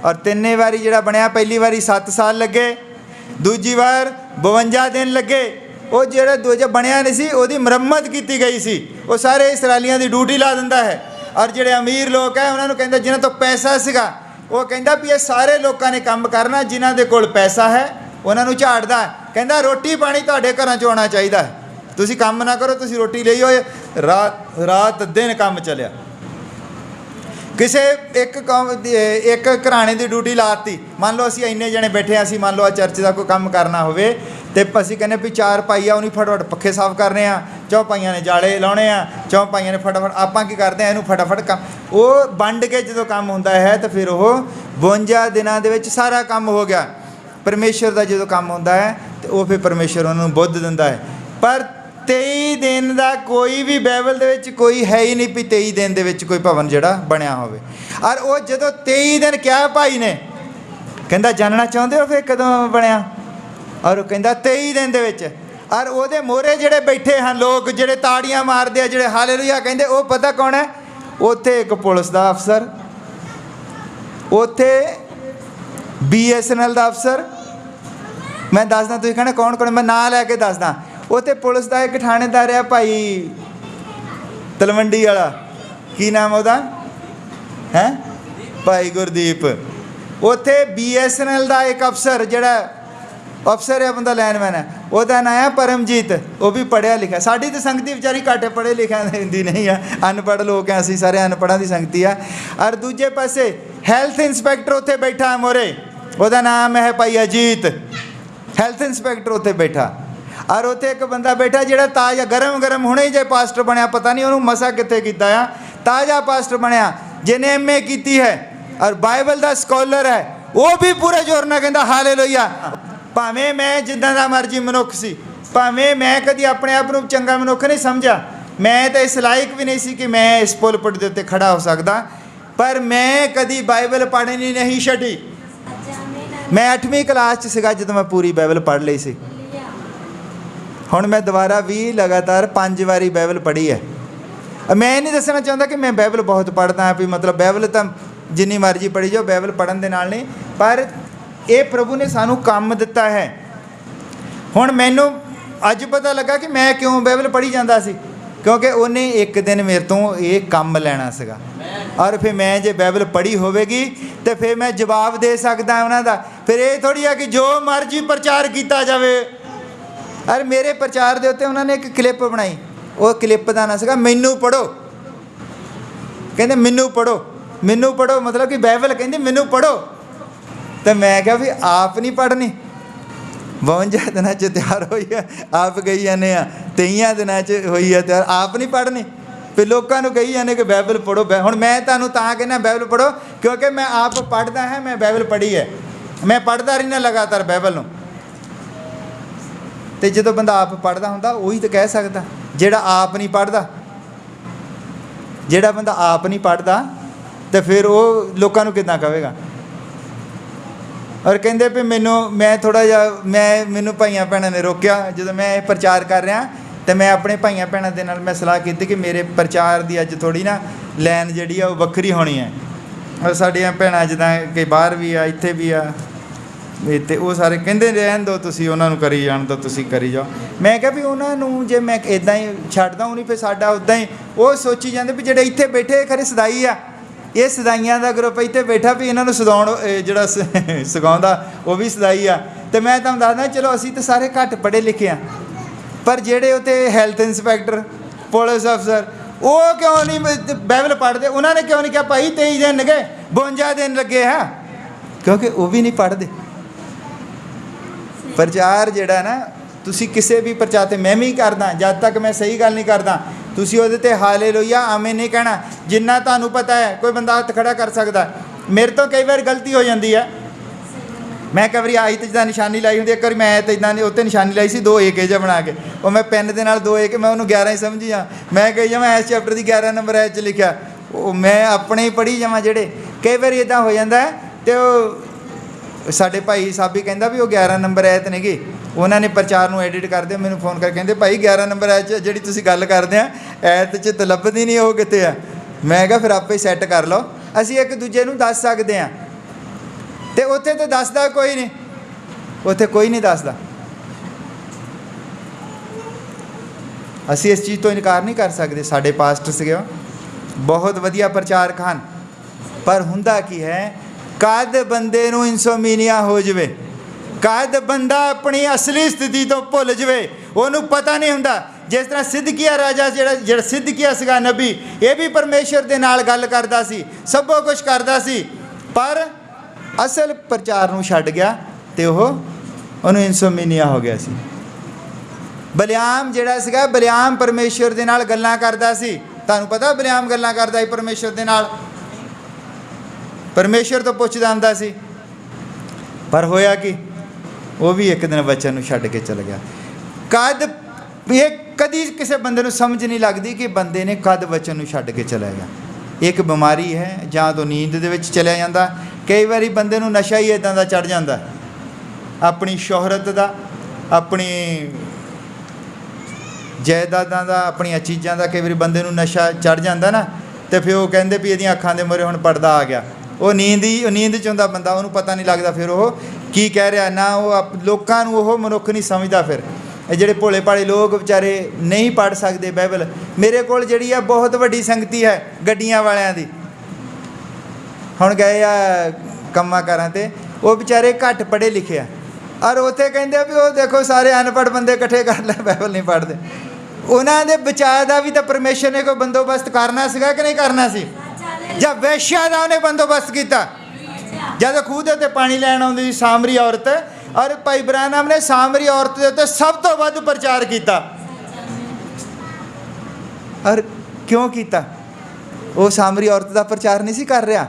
और 3 बारी जिहड़ा बनया, पहली बारी 7 साल लगे, दूजी बार 52 दिन लगे। वो जिहड़ा दूजा बनया नहीं सी उसकी मुरम्मत की गई सी, वो सारे इसराइलियां की ड्यूटी ला दिंदा है। और जिहड़े अमीर लोग है उन्होंने कहता जिन्हां तो पैसा सीगा वो कहता भी ये सारे लोगों ने काम करना, जिन्हां दे कोल पैसा है उन्होंने झाड़दा, कहता रोटी पानी तुहाडे घरां चों आउणा चाहीदा है, तुसीं काम ना करो, तुसीं रोटी लई होए, रात दिन काम चलिया। किसी एक घराने की ड्यूटी लाती, मान लो असीं इन्ने जने बैठे, असीं मान लो चर्च का कोई काम करना होवे तो असीं कहने भी 4 भाई आ उन्हें फटाफट पक्खे साफ करने आ, 4 भाइयों ने जाले लाने आ, 4 भाइयों ने फटाफट आपां की करते हैं, इनू फटाफट काम वो वंड के जो काम होंदा है तो फिर वो 52 दिनों के विच सारा काम हो गया। परमेश्वर का जो काम होंदा है तो वो फिर परमेश्वर उन्होंने बुद्ध दिंदा है। पर 23 दिन का कोई भी बाइबल दे विच कोई है ही नहीं भी 23 दिन दे विच कोई भवन जिहड़ा बनया होवे। और वो जो 23 दिन क्या भाई ने कहंदा जानना चाहते हो फिर कदों बनया, और कहंदा 23 दिन दे विच। और वो मोहरे जिहड़े बैठे हैं लोग जिहड़े ताड़ियां मारदे आ, जिहड़े हालेलुया कहंदे, वो पता कौन है? उत्थे एक पुलिस का अफसर, उत्थे BSNL का अफसर, मैं दसदा, तुसीं कहना कौन कौन, मैं नाम लैके दसदा। उत्थे पुलिस का एक थानेदार है भाई तलवंडी वाला, की नाम ਉਹਦਾ है भाई गुरदीप। उत्थे BSNL का एक अफसर जिहड़ा अफसर है बंदा लाइनमैन है, वह नाम है परमजीत, वो भी पढ़िया लिखा। साड़ी तो संगती बेचारी घट पढ़े लिखा हिंदी नहीं है, अनपढ़ लोग हैं असीं सारे, अनपढ़ां की संगती है। और दूजे पासे हैल्थ इंस्पैक्टर उत्थे बैठा है मोरे, वह नाम है भाई अजीत, हैल्थ इंस्पैक्टर उत्थे बैठा। और उत्थे एक बंदा बैठा जिहड़ा ताज़ा गरम गरम हुणे ही जे पास्टर बनया, पता नहीं उन्होंने मसा कित्थे कीता आ, ताज़ा पास्टर बनया जिन्हें MA की है और बाइबल का स्कॉलर है, वो भी पूरे जोर नाल कहंदा हालेलुया। भावें मैं जिद्दां दा मर्जी मनुख सी, भावें मैं कदी अपने आप को चंगा मनुख नहीं समझा, मैं तो इस लायक भी नहीं सी कि मैं इस पुलपट के उत्ते खड़ा हो सकदा, पर मैं कदी बाइबल पढ़नी नहीं छड्डी। मैं 8वीं क्लास च सीगा जदों मैं पूरी बाइबल पढ़ ली सी। हुण मैं दोबारा भी लगातार 5 बारी बाइबल पढ़ी है। मैं नहीं दसना चाहता कि मैं बाइबल बहुत पढ़दा भी, मतलब बाइबल तो जिन्नी मर्जी पढ़ी जाओ, बाइबल पढ़न दे नाल नहीं, पर ये प्रभु ने सानू काम दिता है। हुण मैनू अज पता लगा कि मैं क्यों बाइबल पढ़ी जाता सी, क्योंकि उन्हें एक दिन मेरे तो ये काम लेना सीगा, और फिर मैं जे बाइबल पढ़ी होवेगी तो फिर मैं जवाब दे सकदा उन्हां दा। फिर ये थोड़ी है कि जो मर्जी प्रचार किया जाए। अरे मेरे प्रचार दे उत्ते उन्होंने एक क्लिप बनाई, वो क्लिप का नाम सीगा मैनू पढ़ो। कहते मैनू पढ़ो, मैनू पढ़ो मतलब कि बाइबल कहती मैनू पढ़ो। तो मैं क्या भी आप नहीं पढ़नी, 52 दिन तैयार हुई है, आप कही जाने 23 दिन हुई है तैयार, आप नहीं पढ़नी। फिर लोगों को कही जाने कि बाइबल पढ़ो। हुण मैं तुहानूं तां कहना बाइबल पढ़ो क्योंकि मैं आप पढ़दा है, मैं बाइबल पढ़ी है, मैं पढ़दा रहना लगातार बाइबल नूं। तो जो बंदा आप पढ़दा हुंदा उही तो कह सकदा, जिहड़ा आप नहीं पढ़दा, जिहड़ा बंदा आप नहीं पढ़दा तो फिर वो लोगों को किदां कहेगा। और कहते भी मैं थोड़ा जिहा मैनू भाइयों भैनों ने रोकिया जो मैं प्रचार कर रहा, तो मैं अपने भाइयों भैनों के नाल मैं सलाह की कि मेरे प्रचार की अज थोड़ी ना लैन जी वक्री होनी है। और साड़ियाँ भैनां जिदा कि बाहर भी आ, इत्थे भी आ, तो वो सारे कहते रहन दो, तुसीं उन्होंने करी जान दो, तुसीं करी जाओ। मैं क्या भी उन्होंने जे मैं इदा ही छड्डदा हूँ, फिर साडा उदा ही वो सोची जाते भी जेडे इत्थे बैठे खरे सदाई आ, ये सदाइयां का ग्रुप इत्थे बैठा भी इन्होंने सदाउण जिहड़ा सगाउंदा वो भी सदाई आ। तो मैं तुहानूं दसदा चलो असीं तो सारे घट पढ़े लिखे हैं, पर जेडे उत्ते हैल्थ इंस्पैक्टर, पुलिस अफसर, वो क्यों नहीं बाइबल पढ़ते? उन्होंने क्यों नहीं कहा भाई 23 दिन लगे, 52 दिन लगे हैं? क्योंकि वो भी नहीं पढ़ते। प्रचार जिहड़ा ना तुसीं किसी भी प्रचार ते मैं भी करदा, जद तक मैं सही गल नहीं करदा तुसीं उहदे ते हालेलुया आमीन नहीं कहना। जिन्ना तुहानूं पता है कोई बंदा हत्थ खड़ा कर सकदा, मेरे तो कई बार गलती हो जाती है। मैं कई बारी आई तो जिदा निशानी लाई होंगी, एक बार मैं तो इदा उत्ते निशानी लाई सी 2 एक जा बना के, और मैं पेन के नाल 2 एक मैं उन्होंने 11 ही समझी जा, मैं कही जावां इस चैप्टर की 11 नंबर च लिखा, वो मैं अपने ही पढ़ी जावां। जेडे कई बार इदा हो जाता है, तो साडे भाई साबी कहता भी वो 11 नंबर ऐत नहीं गी, उन्होंने प्रचार में एडिट करते मैंने फोन कर कहते भाई 11 नंबर ऐत जी तुसीं गल करते हैं ऐत च तो लभदी नहीं, वो कित्थे है? मैं कहा फिर आपे ही सैट कर लो, असीं एक दूजे नूं दस सकते हैं। तो उत्थे तो दसदा कोई नहीं, उत्थे कोई नहीं दसदा। असीं इस चीज़ तो इनकार नहीं कर सकते। साडे पास्टर सीगे बहुत वधिया प्रचार खान, पर हुंदा की है कद बंदे नूं इंसोमीनिया हो जाए, कद बंदा अपनी असली स्थिति तो भुल जाए, उन्होंने पता नहीं हुंदा। जिस तरह सिदकिया राजा जिहड़ा सिदकिया सीगा नबी, ये भी परमेश्वर दे नाल गल करदा सी, सब कुछ करदा सी, पर असल प्रचार नूं छड्ड गया तो उन्होंने इंसोमीनिया हो गया सी। बलियाम जिहड़ा सीगा, बलियाम परमेश्वर दे नाल गल्लां करदा सी। तुहानूं पता बलियाम गल्लां करदा सी परमेश्वर दे नाल, परमेश्वर तो पुछदा हुंदा सी, पर होया कि वो भी एक दिन बच्चन नूं छड्ड के चल गया। कद ये कदी किसी बंदे नूं समझ नहीं लगती कि बंदे ने कद बच्चन नूं छड्ड के चला गया। एक बीमारी है, जां तो नींद दे विच चलिया जांदा, कई बारी बंदे नूं नशा ही इदां दा चढ़ जांदा, अपनी शोहरत दा, अपनी जायदादां दा, अपनी चीज़ां दा, कई बारी बंदे नूं नशा चढ़ जांदा ना, तो फिर वो कहंदे भी इहदियां अखां दे मूहरे हुण पर्दा आ गया। वो नींद च हुंदा बंदा, उहनूं पता नहीं लगदा फिर वो की कह रहा ना, वो लोकां नूं वो मनुख नहीं समझदा। फिर ਜਿਹੜੇ भोले भाले लोग बेचारे नहीं पढ़ सकते बाइबल। मेरे को जी है बहुत वड्डी संगति है गड्डियां वालियां दी, हुण गए आ कम्मां कारां ते, वो बेचारे घट पढ़े लिखे आ, और उत्थे कहंदे भी वो देखो सारे अनपढ़ बंदे इकट्ठे कर ले, बाइबल नहीं पढ़ते। उन्हां दे बचाव का भी तो परमेश्वर ने कोई बंदोबस्त करना सीगा कि नहीं करना सी? जां वैश्या का उन्हें बंदोबस्त किया? जब खूह के उत्ते पानी लैण आउंदी सी सामरी औरत, और भाई ब्रानम ने सामरी औरत के उत्ते सब तो वध प्रचार किया। और क्यों किया? वो सामरी औरत का प्रचार नहीं सी कर रहा,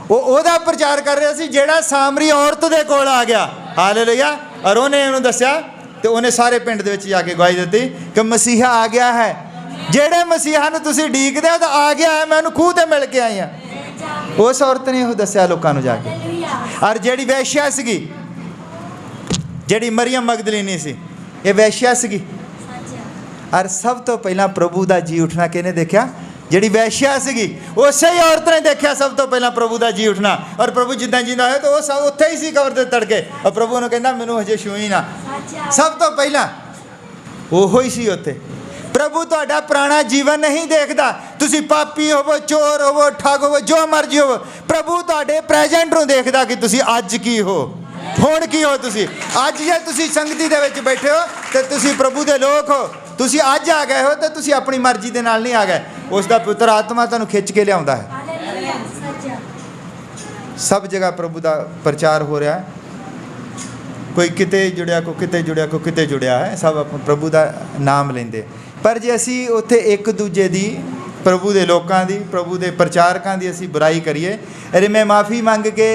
वो ओहदा प्रचार कर रहा सी जिहड़ा सामरी औरत दे कोल आ गया। हालेलुया। और उन्हें उन्होंने दस्या, तो उन्हें सारे पिंड दे विच जाके गवाही दी कि मसीहा आ गया है, जेड़े मसीहा नूं तुसीं उडीकदे हो तो आ गया है, मैं उन्हें खूह ते मिल के आई हाँ। उस औरत ने वो दस्या लोकां नूं जाके। और जिहड़ी वैश्या सीगी, जिहड़ी मरियम मगदलीनी सी, ये वैश्या सीगी। और सब तो पहला प्रभु का जी उठना किहने देखा? ਜਿਹੜੀ ਵੈਸ਼ਿਆ ਸੀਗੀ ਉਸੇ ਹੀ ਔਰਤ ਨੇ ਦੇਖਿਆ ਸਭ ਤੋਂ ਪਹਿਲਾਂ ਪ੍ਰਭੂ ਦਾ ਜੀ ਉੱਠਣਾ। ਔਰ ਪ੍ਰਭੂ ਜਿੱਦਾਂ ਜਿੰਦਾ ਹੋਇਆ ਤਾਂ ਉਹ ਸਭ ਉੱਥੇ ਹੀ ਸੀ ਕਬਰ ਦੇ ਤੜਕੇ। ਔਰ ਪ੍ਰਭੂ ਨੂੰ ਕਹਿੰਦਾ ਮੈਨੂੰ ਹਜੇ ਛੂਈ ਨਾ। ਸਭ ਤੋਂ ਪਹਿਲਾਂ ਉਹੋ ਹੀ ਸੀ ਉੱਥੇ। ਪ੍ਰਭੂ ਤੁਹਾਡਾ ਪੁਰਾਣਾ ਜੀਵਨ ਨਹੀਂ ਦੇਖਦਾ, ਤੁਸੀਂ ਪਾਪੀ ਹੋਵੋ, ਚੋਰ ਹੋਵੋ, ਠੱਗ ਹੋਵੋ, ਜੋ ਮਰਜ਼ੀ ਹੋਵੋ। ਪ੍ਰਭੂ ਤੁਹਾਡੇ ਪ੍ਰੈਜੈਂਟ ਨੂੰ ਦੇਖਦਾ ਕਿ ਤੁਸੀਂ ਅੱਜ ਕੀ ਹੋ, ਹੁਣ ਕੀ ਹੋ। ਤੁਸੀਂ ਅੱਜ ਜੇ ਤੁਸੀਂ ਸੰਗਤੀ ਦੇ ਵਿੱਚ ਬੈਠੇ ਹੋ ਤੇ ਤੁਸੀਂ ਪ੍ਰਭੂ ਦੇ ਲੋਕ ਹੋ। ਤੁਸੀਂ ਅੱਜ ਆ ਗਏ ਹੋ ਤਾਂ ਤੁਸੀਂ ਆਪਣੀ ਮਰਜ਼ੀ ਦੇ ਨਾਲ ਨਹੀਂ ਆ ਗਏ, ਉਸ ਦਾ ਪੁੱਤਰ ਆਤਮਾ ਤੁਹਾਨੂੰ ਖਿੱਚ ਕੇ ਲਿਆਉਂਦਾ ਹੈ। ਸਭ ਜਗ੍ਹਾ ਪ੍ਰਭੂ ਦਾ ਪ੍ਰਚਾਰ ਹੋ ਰਿਹਾ ਹੈ। ਕੋਈ ਕਿਤੇ ਜੁੜਿਆ, ਕੋਈ ਕਿਤੇ ਜੁੜਿਆ, ਕੋਈ ਕਿਤੇ ਜੁੜਿਆ ਹੈ। ਸਭ ਪ੍ਰਭੂ ਦਾ ਨਾਮ ਲੈਂਦੇ। ਪਰ ਜੇ ਅਸੀਂ ਉੱਥੇ ਇੱਕ ਦੂਜੇ ਦੀ, ਪ੍ਰਭੂ ਦੇ ਲੋਕਾਂ ਦੀ, ਪ੍ਰਭੂ ਦੇ ਪ੍ਰਚਾਰਕਾਂ ਦੀ ਅਸੀਂ ਬੁਰਾਈ ਕਰੀਏ, ਅਰੇ ਮੈਂ ਮਾफ़ੀ ਮੰਗ ਕੇ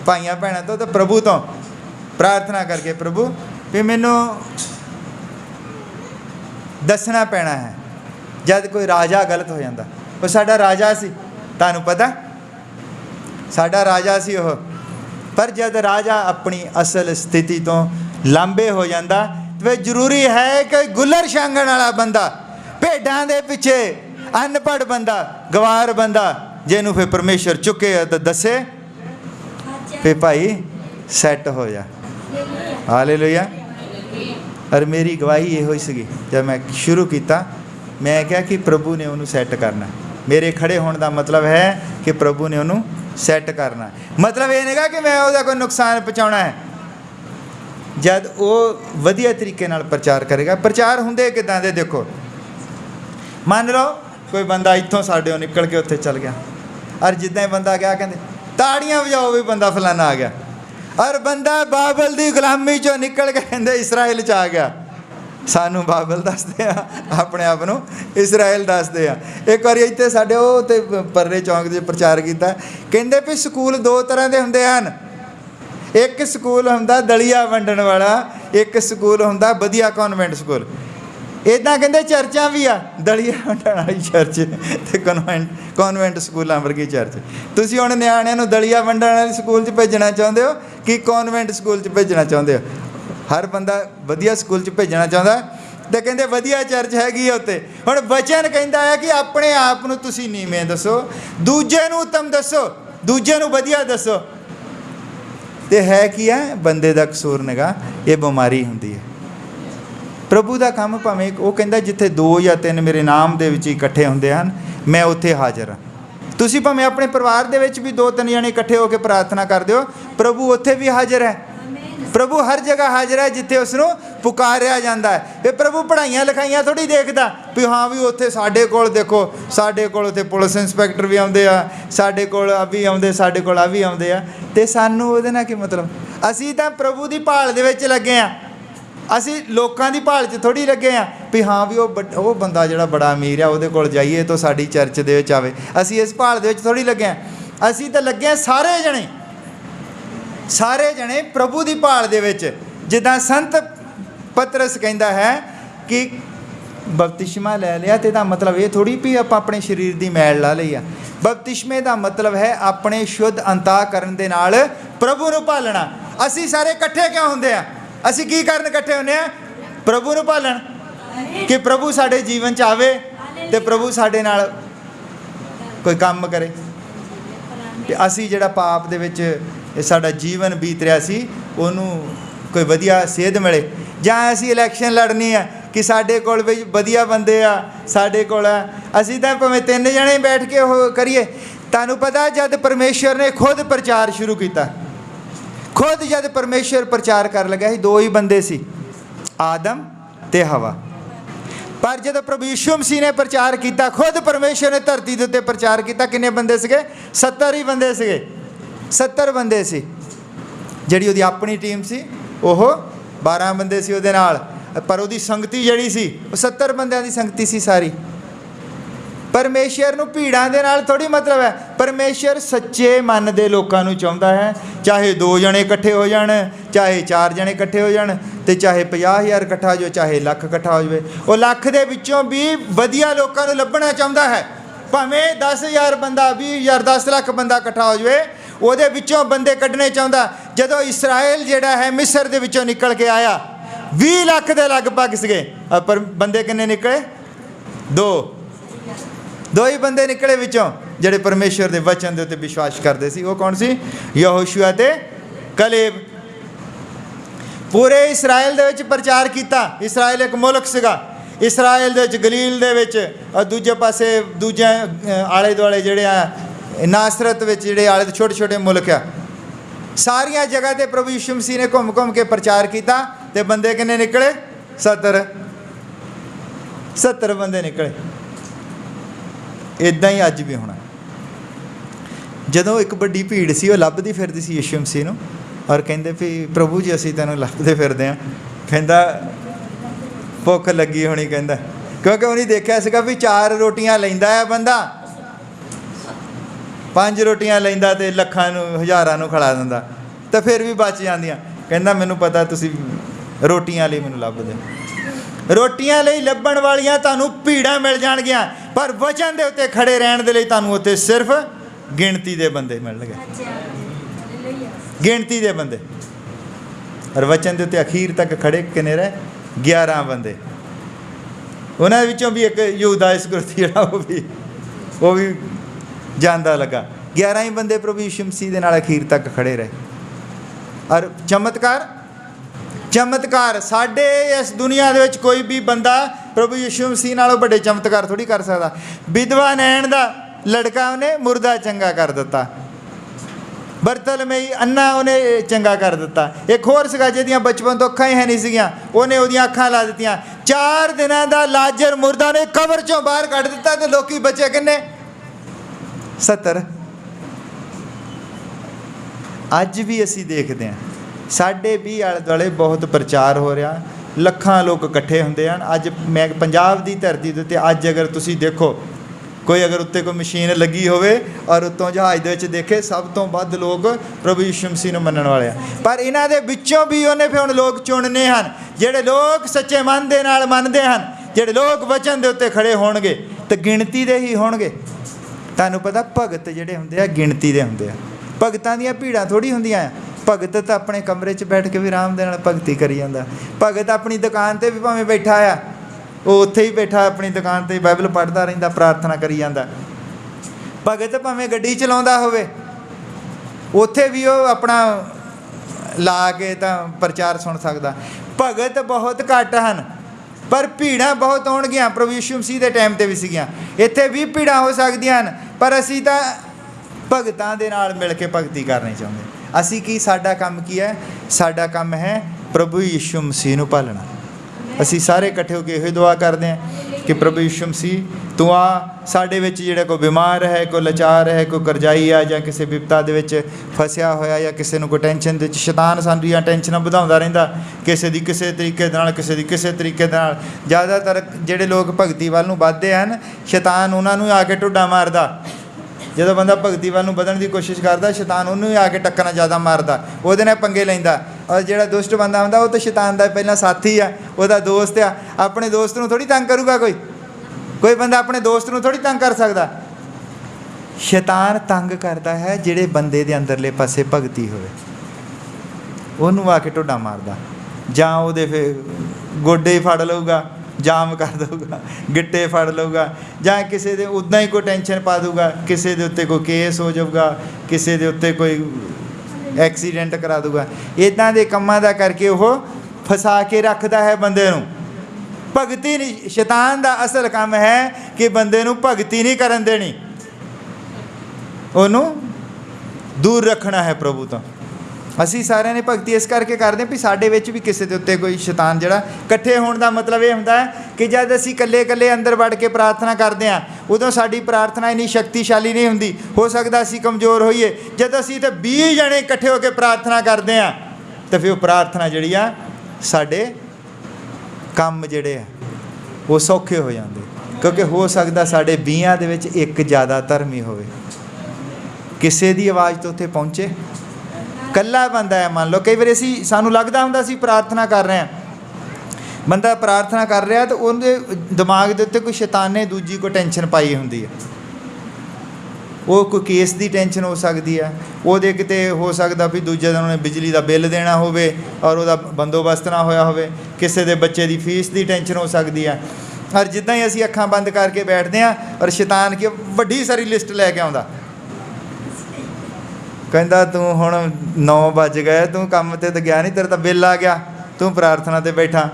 ਭਾਈਆਂ ਭੈਣਾਂ ਤੋਂ, ਤਾਂ ਪ੍ਰਭੂ ਤੋਂ ਪ੍ਰਾਰਥਨਾ ਕਰਕੇ, ਪ੍ਰਭੂ ਵੀ ਮੈਨੂੰ ਦੱਸਣਾ ਪੈਣਾ ਹੈ ਜਦ ਕੋਈ ਰਾਜਾ ਗਲਤ ਹੋ ਜਾਂਦਾ। ਉਹ ਸਾਡਾ ਰਾਜਾ ਸੀ, ਤੁਹਾਨੂੰ ਪਤਾ ਸਾਡਾ ਰਾਜਾ ਸੀ ਉਹ। ਪਰ ਜਦ ਰਾਜਾ ਆਪਣੀ ਅਸਲ ਸਥਿਤੀ ਤੋਂ ਲਾਂਭੇ ਹੋ ਜਾਂਦਾ ਤੇ ਜ਼ਰੂਰੀ ਹੈ ਕਿ ਗੁੱਲਰ ਛਾਂਗਣ ਵਾਲਾ ਬੰਦਾ, ਭੇਡਾਂ ਦੇ ਪਿੱਛੇ ਅਨਪੜ੍ਹ ਬੰਦਾ, ਗਵਾਰ ਬੰਦਾ, ਜਿਹਨੂੰ ਫਿਰ ਪਰਮੇਸ਼ਰ ਚੁੱਕੇ ਤਾਂ ਦੱਸੇ ਫਿਰ ਭਾਈ ਸੈੱਟ ਹੋ ਜਾ। ਹਾਲੇਲੂਇਆ। ਔਰ ਮੇਰੀ ਗਵਾਹੀ ਇਹੋ ਹੀ ਸੀਗੀ ਜਦ ਮੈਂ ਸ਼ੁਰੂ ਕੀਤਾ। ਮੈਂ ਕਿਹਾ ਕਿ ਪ੍ਰਭੂ ਨੇ ਉਹਨੂੰ ਸੈੱਟ ਕਰਨਾ। ਮੇਰੇ ਖੜੇ ਹੋਣ ਦਾ ਮਤਲਬ ਹੈ ਕਿ ਪ੍ਰਭੂ ਨੇ ਉਹਨੂੰ ਸੈੱਟ ਕਰਨਾ। ਮਤਲਬ ਇਹ ਨਹੀਂਗਾ ਕਿ ਮੈਂ ਉਹਦਾ ਕੋਈ ਨੁਕਸਾਨ ਪਹੁੰਚਾਉਣਾ ਹੈ। ਜਦ ਉਹ ਵਧੀਆ ਤਰੀਕੇ ਨਾਲ ਪ੍ਰਚਾਰ ਕਰੇਗਾ। ਪ੍ਰਚਾਰ ਹੁੰਦੇ ਕਿੱਦਾਂ ਦੇ ਦੇਖੋ, ਮੰਨ ਲਓ ਕੋਈ ਬੰਦਾ ਇੱਥੋਂ ਸਾਡੇ ਉਹ ਨਿਕਲ ਕੇ ਉੱਥੇ ਚੱਲ ਗਿਆ, ਔਰ ਜਿੱਦਾਂ ਹੀ ਬੰਦਾ ਗਿਆ ਕਹਿੰਦੇ ਤਾੜੀਆਂ ਵਜਾਓ ਵੀ ਬੰਦਾ ਫਲਾਨਾ ਆ ਗਿਆ। ਔਰ ਬੰਦਾ ਬਾਬਲ ਦੀ ਗੁਲਾਮੀ ਚੋਂ ਨਿਕਲ ਕੇ ਕਹਿੰਦੇ ਇਸਰਾਇਲ 'ਚ ਆ ਗਿਆ। ਸਾਨੂੰ ਬਾਬਲ ਦੱਸਦੇ ਆ, ਆਪਣੇ ਆਪ ਨੂੰ ਇਸਰਾਇਲ ਦੱਸਦੇ ਆ। ਇੱਕ ਵਾਰੀ ਇੱਥੇ ਸਾਡੇ ਉਹ ਤੇ ਪਰਲੇ ਚੌਂਕ 'ਚ ਪ੍ਰਚਾਰ ਕੀਤਾ। ਕਹਿੰਦੇ ਵੀ ਸਕੂਲ ਦੋ ਤਰ੍ਹਾਂ ਦੇ ਹੁੰਦੇ ਹਨ। ਇੱਕ ਸਕੂਲ ਹੁੰਦਾ ਦਲੀਆ ਵੰਡਣ ਵਾਲਾ, ਇੱਕ ਸਕੂਲ ਹੁੰਦਾ ਵਧੀਆ ਕਨਵੈਂਟ ਸਕੂਲ। ਇੱਦਾਂ ਕਹਿੰਦੇ ਚਰਚਾਂ ਵੀ ਆ, ਦਲੀਆ ਵੰਡਣ ਵਾਲੀ ਚਰਚ ਅਤੇ ਕਨਵੈਂਟ ਸਕੂਲਾਂ ਵਰਗੀ ਚਰਚ। ਤੁਸੀਂ ਹੁਣ ਨਿਆਣਿਆਂ ਨੂੰ ਦਲੀਆ ਵੰਡਣ ਵਾਲੇ ਸਕੂਲ 'ਚ ਭੇਜਣਾ ਚਾਹੁੰਦੇ ਹੋ ਕਿ ਕਨਵੈਂਟ ਸਕੂਲ 'ਚ ਭੇਜਣਾ ਚਾਹੁੰਦੇ ਹੋ? ਹਰ ਬੰਦਾ ਵਧੀਆ ਸਕੂਲ 'ਚ ਭੇਜਣਾ ਚਾਹੁੰਦਾ ਅਤੇ ਕਹਿੰਦੇ ਵਧੀਆ ਚਰਚ ਹੈਗੀ ਆ ਉੱਥੇ। ਹੁਣ ਵਚਨ ਕਹਿੰਦਾ ਹੈ ਕਿ ਆਪਣੇ ਆਪ ਨੂੰ ਤੁਸੀਂ ਨੀਵੇਂ ਦੱਸੋ, ਦੂਜੇ ਨੂੰ ਉੱਤਮ ਦੱਸੋ, ਦੂਜੇ ਨੂੰ ਵਧੀਆ ਦੱਸੋ। ਅਤੇ ਹੈ ਕੀ ਹੈ? ਬੰਦੇ ਦਾ ਕਸੂਰ ਨਿਗਾ, ਇਹ ਬਿਮਾਰੀ ਹੁੰਦੀ ਹੈ। ਪ੍ਰਭੂ ਦਾ ਕੰਮ ਭਾਵੇਂ ਉਹ ਕਹਿੰਦਾ ਜਿੱਥੇ 2 ਜਾਂ 3 ਮੇਰੇ ਨਾਮ ਦੇ ਵਿੱਚ ਇਕੱਠੇ ਹੁੰਦੇ ਹਨ, ਮੈਂ ਉੱਥੇ ਹਾਜ਼ਰ ਹਾਂ। ਤੁਸੀਂ ਭਾਵੇਂ ਆਪਣੇ ਪਰਿਵਾਰ ਦੇ ਵਿੱਚ ਵੀ 2-3 ਜਣੇ ਇਕੱਠੇ ਹੋ ਕੇ ਪ੍ਰਾਰਥਨਾ ਕਰਦੇ ਹੋ, ਪ੍ਰਭੂ ਉੱਥੇ ਵੀ ਹਾਜ਼ਰ ਹੈ। ਪ੍ਰਭੂ ਹਰ ਜਗ੍ਹਾ ਹਾਜ਼ਰ ਹੈ ਜਿੱਥੇ ਉਸ ਨੂੰ ਪੁਕਾਰਿਆ ਜਾਂਦਾ ਹੈ। ਇਹ ਪ੍ਰਭੂ ਪੜ੍ਹਾਈਆਂ ਲਿਖਾਈਆਂ ਥੋੜ੍ਹੀ ਦੇਖਦਾ ਵੀ ਹਾਂ ਵੀ ਉੱਥੇ ਸਾਡੇ ਕੋਲ ਦੇਖੋ, ਸਾਡੇ ਕੋਲ ਉੱਥੇ ਪੁਲਿਸ ਇੰਸਪੈਕਟਰ ਵੀ ਆਉਂਦੇ ਆ, ਸਾਡੇ ਕੋਲ ਆ ਵੀ ਆਉਂਦੇ, ਸਾਡੇ ਕੋਲ ਆ ਵੀ ਆਉਂਦੇ ਆ। ਅਤੇ ਸਾਨੂੰ ਉਹਦੇ ਨਾਲ ਕੀ ਮਤਲਬ? ਅਸੀਂ ਤਾਂ ਪ੍ਰਭੂ ਦੀ ਭਾਲ ਦੇ ਵਿੱਚ ਲੱਗੇ ਹਾਂ। ਅਸੀਂ ਲੋਕਾਂ ਦੀ ਭਾਲ 'ਚ ਥੋੜ੍ਹੀ ਲੱਗੇ ਹਾਂ ਵੀ ਹਾਂ ਵੀ ਉਹ ਬੰਦਾ ਜਿਹੜਾ ਬੜਾ ਅਮੀਰ ਆ ਉਹਦੇ ਕੋਲ ਜਾਈਏ ਤਾਂ ਸਾਡੀ ਚਰਚ ਦੇ ਵਿੱਚ ਆਵੇ। ਅਸੀਂ ਇਸ ਭਾਲ ਦੇ ਵਿੱਚ ਥੋੜ੍ਹੀ ਲੱਗੇ ਹਾਂ। ਅਸੀਂ ਤਾਂ ਲੱਗੇ ਹਾਂ ਸਾਰੇ ਜਣੇ ਪ੍ਰਭੂ ਦੀ ਭਾਲ ਦੇ ਵਿੱਚ। ਜਿੱਦਾਂ ਸੰਤ ਪਤਰਸ ਕਹਿੰਦਾ ਹੈ ਕਿ ਬਪਤਿਸਮਾ ਲੈ ਲਿਆ ਅਤੇ ਇਹਦਾ ਮਤਲਬ ਇਹ ਥੋੜ੍ਹੀ ਵੀ ਆਪਾਂ ਆਪਣੇ ਸਰੀਰ ਦੀ ਮੈਲ ਲਾ ਲਈ ਆ। ਬਪਤਿਸਮੇ ਦਾ ਮਤਲਬ ਹੈ ਆਪਣੇ ਸ਼ੁੱਧ ਅੰਤःਕਰਨ ਦੇ ਨਾਲ ਪ੍ਰਭੂ ਨੂੰ ਭਾਲਣਾ। ਅਸੀਂ ਸਾਰੇ ਇਕੱਠੇ ਕਿਉਂ ਹੁੰਦੇ ਆ? ਅਸੀਂ ਕੀ ਕਰਨ ਇਕੱਠੇ ਹੁੰਦੇ ਆ? ਪ੍ਰਭੂ ਨੂੰ ਭਾਲਣ, ਕਿ ਪ੍ਰਭੂ ਸਾਡੇ ਜੀਵਨ 'ਚ ਆਵੇ ਅਤੇ ਪ੍ਰਭੂ ਸਾਡੇ ਨਾਲ ਕੋਈ ਕੰਮ ਕਰੇ। ਅਤੇ ਅਸੀਂ ਜਿਹੜਾ ਪਾਪ ਦੇ ਵਿੱਚ ਸਾਡਾ ਜੀਵਨ ਬੀਤ ਰਿਹਾ ਸੀ, ਉਹਨੂੰ ਕੋਈ ਵਧੀਆ ਸੇਧ ਮਿਲੇ। ਜਾਂ ਅਸੀਂ ਇਲੈਕਸ਼ਨ ਲੜਨੀ ਆ ਕਿ ਸਾਡੇ ਕੋਲ ਵੀ ਵਧੀਆ ਬੰਦੇ ਆ, ਸਾਡੇ ਕੋਲ ਆ, ਅਸੀਂ ਤਾਂ ਭਾਵੇਂ 3 ਜਣੇ ਬੈਠ ਕੇ ਉਹ ਕਰੀਏ। ਤੁਹਾਨੂੰ ਪਤਾ ਜਦ ਪਰਮੇਸ਼ਰ ਨੇ ਖੁਦ ਪ੍ਰਚਾਰ ਸ਼ੁਰੂ ਕੀਤਾ, ਖੁਦ ਜਦ ਪਰਮੇਸ਼ਰ ਪ੍ਰਚਾਰ ਕਰਨ ਲੱਗਾ ਸੀ, 2 ਹੀ ਬੰਦੇ ਸੀ, ਆਦਮ ਅਤੇ ਹਵਾ। ਪਰ ਜਦੋਂ ਪ੍ਰਭੂ ਯਿਸੂ ਮਸੀਹ ਨੇ ਪ੍ਰਚਾਰ ਕੀਤਾ, ਖੁਦ ਪਰਮੇਸ਼ਰ ਨੇ ਧਰਤੀ ਦੇ ਉੱਤੇ ਪ੍ਰਚਾਰ ਕੀਤਾ, ਕਿੰਨੇ ਬੰਦੇ ਸੀਗੇ? 70 ਹੀ ਬੰਦੇ ਸੀਗੇ। 70 ਬੰਦੇ ਸੀ। ਜਿਹੜੀ ਉਹਦੀ ਆਪਣੀ ਟੀਮ ਸੀ ਉਹ 12 ਬੰਦੇ ਸੀ ਉਹਦੇ ਨਾਲ, ਪਰ ਉਹਦੀ ਸੰਗਤੀ ਜਿਹੜੀ ਸੀ ਉਹ 70 ਬੰਦਿਆਂ ਦੀ ਸੰਗਤੀ ਸੀ ਸਾਰੀ। ਪਰਮੇਸ਼ਰ ਨੂੰ ਭੀੜਾਂ ਦੇ ਨਾਲ ਥੋੜ੍ਹੀ ਮਤਲਬ ਹੈ। ਪਰਮੇਸ਼ਰ ਸੱਚੇ ਮਨ ਦੇ ਲੋਕਾਂ ਨੂੰ ਚਾਹੁੰਦਾ ਹੈ। ਚਾਹੇ 2 ਜਣੇ ਇਕੱਠੇ ਹੋ ਜਾਣ, ਚਾਹੇ 4 ਜਣੇ ਇਕੱਠੇ ਹੋ ਜਾਣ, ਅਤੇ ਚਾਹੇ 50,000 ਇਕੱਠਾ ਹੋ ਜਾਵੇ, ਚਾਹੇ ਲੱਖ ਇਕੱਠਾ ਹੋ ਜਾਵੇ। ਉਹ ਲੱਖ ਦੇ ਵਿੱਚੋਂ ਵੀ ਵਧੀਆ ਲੋਕਾਂ ਨੂੰ ਲੱਭਣਾ ਚਾਹੁੰਦਾ ਹੈ। ਭਾਵੇਂ 10,000 ਬੰਦਾ, 20,000, 10 ਲੱਖ ਬੰਦਾ ਇਕੱਠਾ ਹੋ ਜਾਵੇ, ਉਹਦੇ ਵਿੱਚੋਂ ਬੰਦੇ ਕੱਢਣੇ ਚਾਹੁੰਦਾ। ਜਦੋਂ ਇਸਰਾਇਲ ਜਿਹੜਾ ਹੈ ਮਿਸਰ ਦੇ ਵਿੱਚੋਂ ਨਿਕਲ ਕੇ ਆਇਆ, 20 ਲੱਖ ਦੇ ਲਗਭਗ ਸੀਗੇ, ਪਰ ਬੰਦੇ ਕਿੰਨੇ ਨਿਕਲੇ? 2। दो ही बंदे निकले विचों ਜਿਹੜੇ परमेश्वर के वचन के उत्ते विश्वास करते सी। वो कौन सी? यहोशूआ ते कलेब। पूरे इसराइल दे विच प्रचार किया। इसराइल एक मुल्क सीगा। इसराइल दे विच गलील दे विच और दूजे पासे दूजे आले दुआले जिहड़े आ नासरत विच जिहड़े आले छोटे छोटे मुल्क आ, सारिया जगह ते प्रभु यीशु मसीह ने घूम घूम के प्रचार किया। ते बंदे किन्ने निकले? 70 बंदे निकले। इदां ही अज भी होना। जदों एक बड़ी भीड़ सी, वो लभदी फिरदी सी यीशु मसीह नूं और कहंदे भी प्रभु जी असीं तैनूं लभदे फिरदे हां। कहंदा भुख लगी होनी, कहंदा क्योंकि उन्हें देखा सीगा भी 4 रोटियां लैंदा है बंदा, 5 रोटियां लैंदा ते लखां नूं हज़ारां नूं खिला दिंदा, तो फिर भी बच जांदियां। कहंदा मैनूं पता तुसीं रोटियां लई मैनूं लभदे, रोटियां लई लभण वालियां तुहानूं भीड़ां मिल जाणगियां, पर वचन दे उत्ते खड़े रहण दे लई तुहानूं उत्ते सिर्फ गिणती दे बंदे मिलणगे, गिणती दे बंदे। और वचन के उत्ते अखीर तक खड़े किन्ने रहे? 11 बंदे। उन्हां विचों भी एक यहूदा इस्करियोती जिहड़ा वो भी जांदा लगा। 11 ही बंदे प्रभु यीशु मसीह दे नाल अखीर तक खड़े रहे। और चमत्कार साडे इस दुनिया दे विच कोई भी बंदा प्रभु यीशु मसीह नालों बड़े चमत्कार थोड़ी कर सकदा। विधवा नैण दा लड़का उन्हें मुर्दा चंगा कर दिता, बरतलमई अन्ना उन्हें चंगा कर दिता। एक होर सीगा जिहदियां बचपन तो अखां ही है नहीं सीगियां, उन्हें उहदियां अखां ला दित्तियां। 4 दिनां दा लाजर मुर्दा ने कबर चों बाहर कढ दिता ते लोकी बचे किन्ने? 70। अज भी असीं देखते हैं साडे भी आले दुआले बहुत प्रचार हो रहा, लखां लोग इकट्ठे हुंदे हन। अज मैं पंजाब की धरती दे उत्ते अज अगर तुसीं देखो कोई अगर उत्ते कोई मशीन लगी होवे और उत्तों जहाज़ दे विच देखे, सब तो वध लोग प्रभु यीशु मसीह नूं मनण वाले हैं। पर इन्हां दे विचों भी उन्हें फिर हुण लोग चुनने हैं जिहड़े लोग सच्चे मन दे नाल मनदे हन, जिहड़े लोग वचन दे उत्ते खड़े होणगे ते गिणती दे ही होणगे। तुहानूं पता भगत जिहड़े हुंदे आ गिणती दे हुंदे आ, भगतां दीयां भीड़ां थोड़ी हुंदियां आ। भगत तो अपने कमरे च बैठ के भी आराम दे नाल भगती करी जांदा। भगत अपनी दुकान ते भी भावें बैठा आ, वो उत्थे ही बैठा अपनी दुकान ते बाइबल पढ़दा रहिंदा, प्रार्थना करी जांदा। भगत भावें गड्डी चलाउंदा होवे, उत्थे भी वो अपना ला के तां प्रचार सुन सकदा। भगत बहुत घट हन पर भीड़ां बहुत होणगियां। प्रभु यीशु मसीह दे टाइम ते भी सीगियां, इत्थे भी भीड़ां हो सकदियां हन, पर असीं तां भगतां दे नाल मिल के भगती करनी चाहुंदे। असी की साडा काम की है? साडा काम है प्रभु यीशु मसीह नूं पालना। असी सारे इकट्ठे होकर यही दुआ करते हैं कि प्रभु यीशु मसीह तू आ साडे विच जिहड़ा कोई बीमार है, कोई लाचार है, कोई करजाई आ जां किसी विपता दे विच फसिया होया या किसी नूं कोई टेंशन दे शैतान साडियां टेंशनां वधाउंदा रहिंदा, किसी दी किसी तरीके दे नाल, किसी दी किसी तरीके दे नाल। ज़्यादातर जिहड़े लोग भगती वल नूं वधदे हन, शैतान उन्हां नूं आके ढुड्डा मारदा। जो बंदा भगती वाल बढ़न की कोशिश करता, शैतान उन्होंने आके टक्कना ज़्यादा मारदा, वो पंगे लैंदा। और जो दुष्ट बंदा होंदा वो तो शैतान का पहला साथी आ, वह दोस्त आ। अपने दोस्त नूं थोड़ी तंग करूगा कोई बंदा अपने दोस्त नूं थोड़ी तंग कर सकता। शैतान तंग करता है जिहड़े बंदे दे अंदरले पासे भगती होवे, उहनूं आके ढोडा मारदा, जां उहदे फिर गोडे ही फड़ लऊगा, जाम कर दूगा, गिट्टे फड़ लूगा, जां किसी दे उदा ही कोई टेंशन पा दूगा, किसी दे उत्ते कोई केस हो जाऊगा, किसी दे उत्ते कोई एक्सीडेंट करा दूगा। इदां दे कम्मां दा करके वो फसा के रखता है बंदे नूं। भगती नहीं, शैतान दा असल काम है कि बंदे नूं भगती नहीं करन देनी, उहनूं दूर रखना है प्रभु तो। असी सारे ने भगती इस करके करते भी साडे विच भी किसी के उत्ते कोई शैतान जिहड़ा इकट्ठे होने का मतलब ये हुंदा है कि जब असी कल्ले कल्ले अंदर वड़ के प्रार्थना करते हैं, उदों साडी प्रार्थना इन्नी शक्तिशाली नहीं हुंदी। हो सकता असी कमज़ोर होईए। जब असी तो 20 जने इकट्ठे होकर प्रार्थना करते हैं तो फिर प्रार्थना जिहड़ी आ साडे काम जिहड़े आ वो सौखे हो जाते, क्योंकि हो सकता साडे 20 दे विच एक ज़्यादा धर्मी होवे, किसी की आवाज़ तो उत्थे पहुँचे। कल्ला बंदा है, मान लो कई बार असी सानू लगता होंदा असी प्रार्थना कर रहे हैं, बंदा प्रार्थना कर रहा तो उनके दिमाग के उत्ते कोई शैतान ने दूजी कोई टेंशन पाई होंदी है। वो कोई केस की टेंशन हो सकती है, वो किते हो सकता भी दूजे दिन उन्हें बिजली का बिल देना होवे और उसका बंदोबस्त ना होया होवे, किसी के बच्चे की फीस की टेंशन हो सकती है। ਔਰ ਜਿੱਦਾਂ ਹੀ ਅਸੀਂ ਅੱਖਾਂ ਬੰਦ ਕਰਕੇ ਬੈਠਦੇ ਹਾਂ ਔਰ ਸ਼ੈਤਾਨ ਕੀ ਵੱਡੀ ਸਾਰੀ ਲਿਸਟ ਲੈ ਕੇ ਆਉਂਦਾ, ਕਹਿੰਦਾ ਤੂੰ ਹੁਣ 9 ਵੱਜ ਗਏ, ਤੂੰ ਕੰਮ ਤੇ ਤਾਂ ਗਿਆ ਨਹੀਂ, ਤੇਰਾ ਤਾਂ ਬਿੱਲ ਆ ਗਿਆ, ਤੂੰ ਪ੍ਰਾਰਥਨਾ ਤੇ ਬੈਠਾ।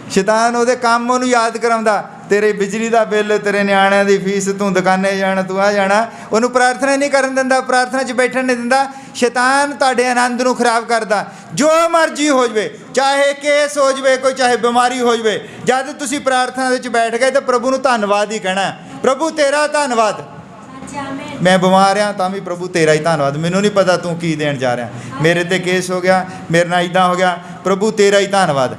ਸ਼ੈਤਾਨ ਉਹਦੇ ਕੰਮ ਉਹਨੂੰ ਯਾਦ ਕਰਾਉਂਦਾ, ਤੇਰੇ ਬਿਜਲੀ ਦਾ ਬਿੱਲ, ਤੇਰੇ ਨਿਆਣਿਆਂ ਦੀ ਫੀਸ, ਤੂੰ ਦੁਕਾਨੇ ਜਾਣਾ, ਤੂੰ ਆ ਜਾਣਾ। ਉਹਨੂੰ ਪ੍ਰਾਰਥਨਾ ਨਹੀਂ ਕਰਨ ਦਿੰਦਾ, ਪ੍ਰਾਰਥਨਾ 'ਚ ਬੈਠਣ ਨਹੀਂ ਦਿੰਦਾ। ਸ਼ੈਤਾਨ ਤੁਹਾਡੇ ਆਨੰਦ ਨੂੰ ਖਰਾਬ ਕਰਦਾ। ਜੋ ਮਰਜ਼ੀ ਹੋ ਜਾਵੇ, ਚਾਹੇ ਕੇਸ ਹੋ ਜਾਵੇ ਕੋਈ, ਚਾਹੇ ਬਿਮਾਰੀ ਹੋ ਜਾਵੇ, ਜਦ ਤੁਸੀਂ ਪ੍ਰਾਰਥਨਾ ਦੇ ਵਿੱਚ ਬੈਠ ਗਏ ਤਾਂ ਪ੍ਰਭੂ ਨੂੰ ਧੰਨਵਾਦ ਹੀ ਕਹਿਣਾ, ਪ੍ਰਭੂ ਤੇਰਾ ਧੰਨਵਾਦ। ਮੈਂ ਬਿਮਾਰ ਹਾਂ ਤਾਂ ਵੀ ਪ੍ਰਭੂ ਤੇਰਾ ਹੀ ਧੰਨਵਾਦ, ਮੈਨੂੰ ਨਹੀਂ ਪਤਾ ਤੂੰ ਕੀ ਦੇਣ ਜਾ ਰਿਹਾ, ਮੇਰੇ ਤੇ ਕੇਸ ਹੋ ਗਿਆ, ਮੇਰੇ ਨਾਲ ਇੱਦਾਂ ਹੋ ਗਿਆ, ਪ੍ਰਭੂ ਤੇਰਾ ਹੀ ਧੰਨਵਾਦ।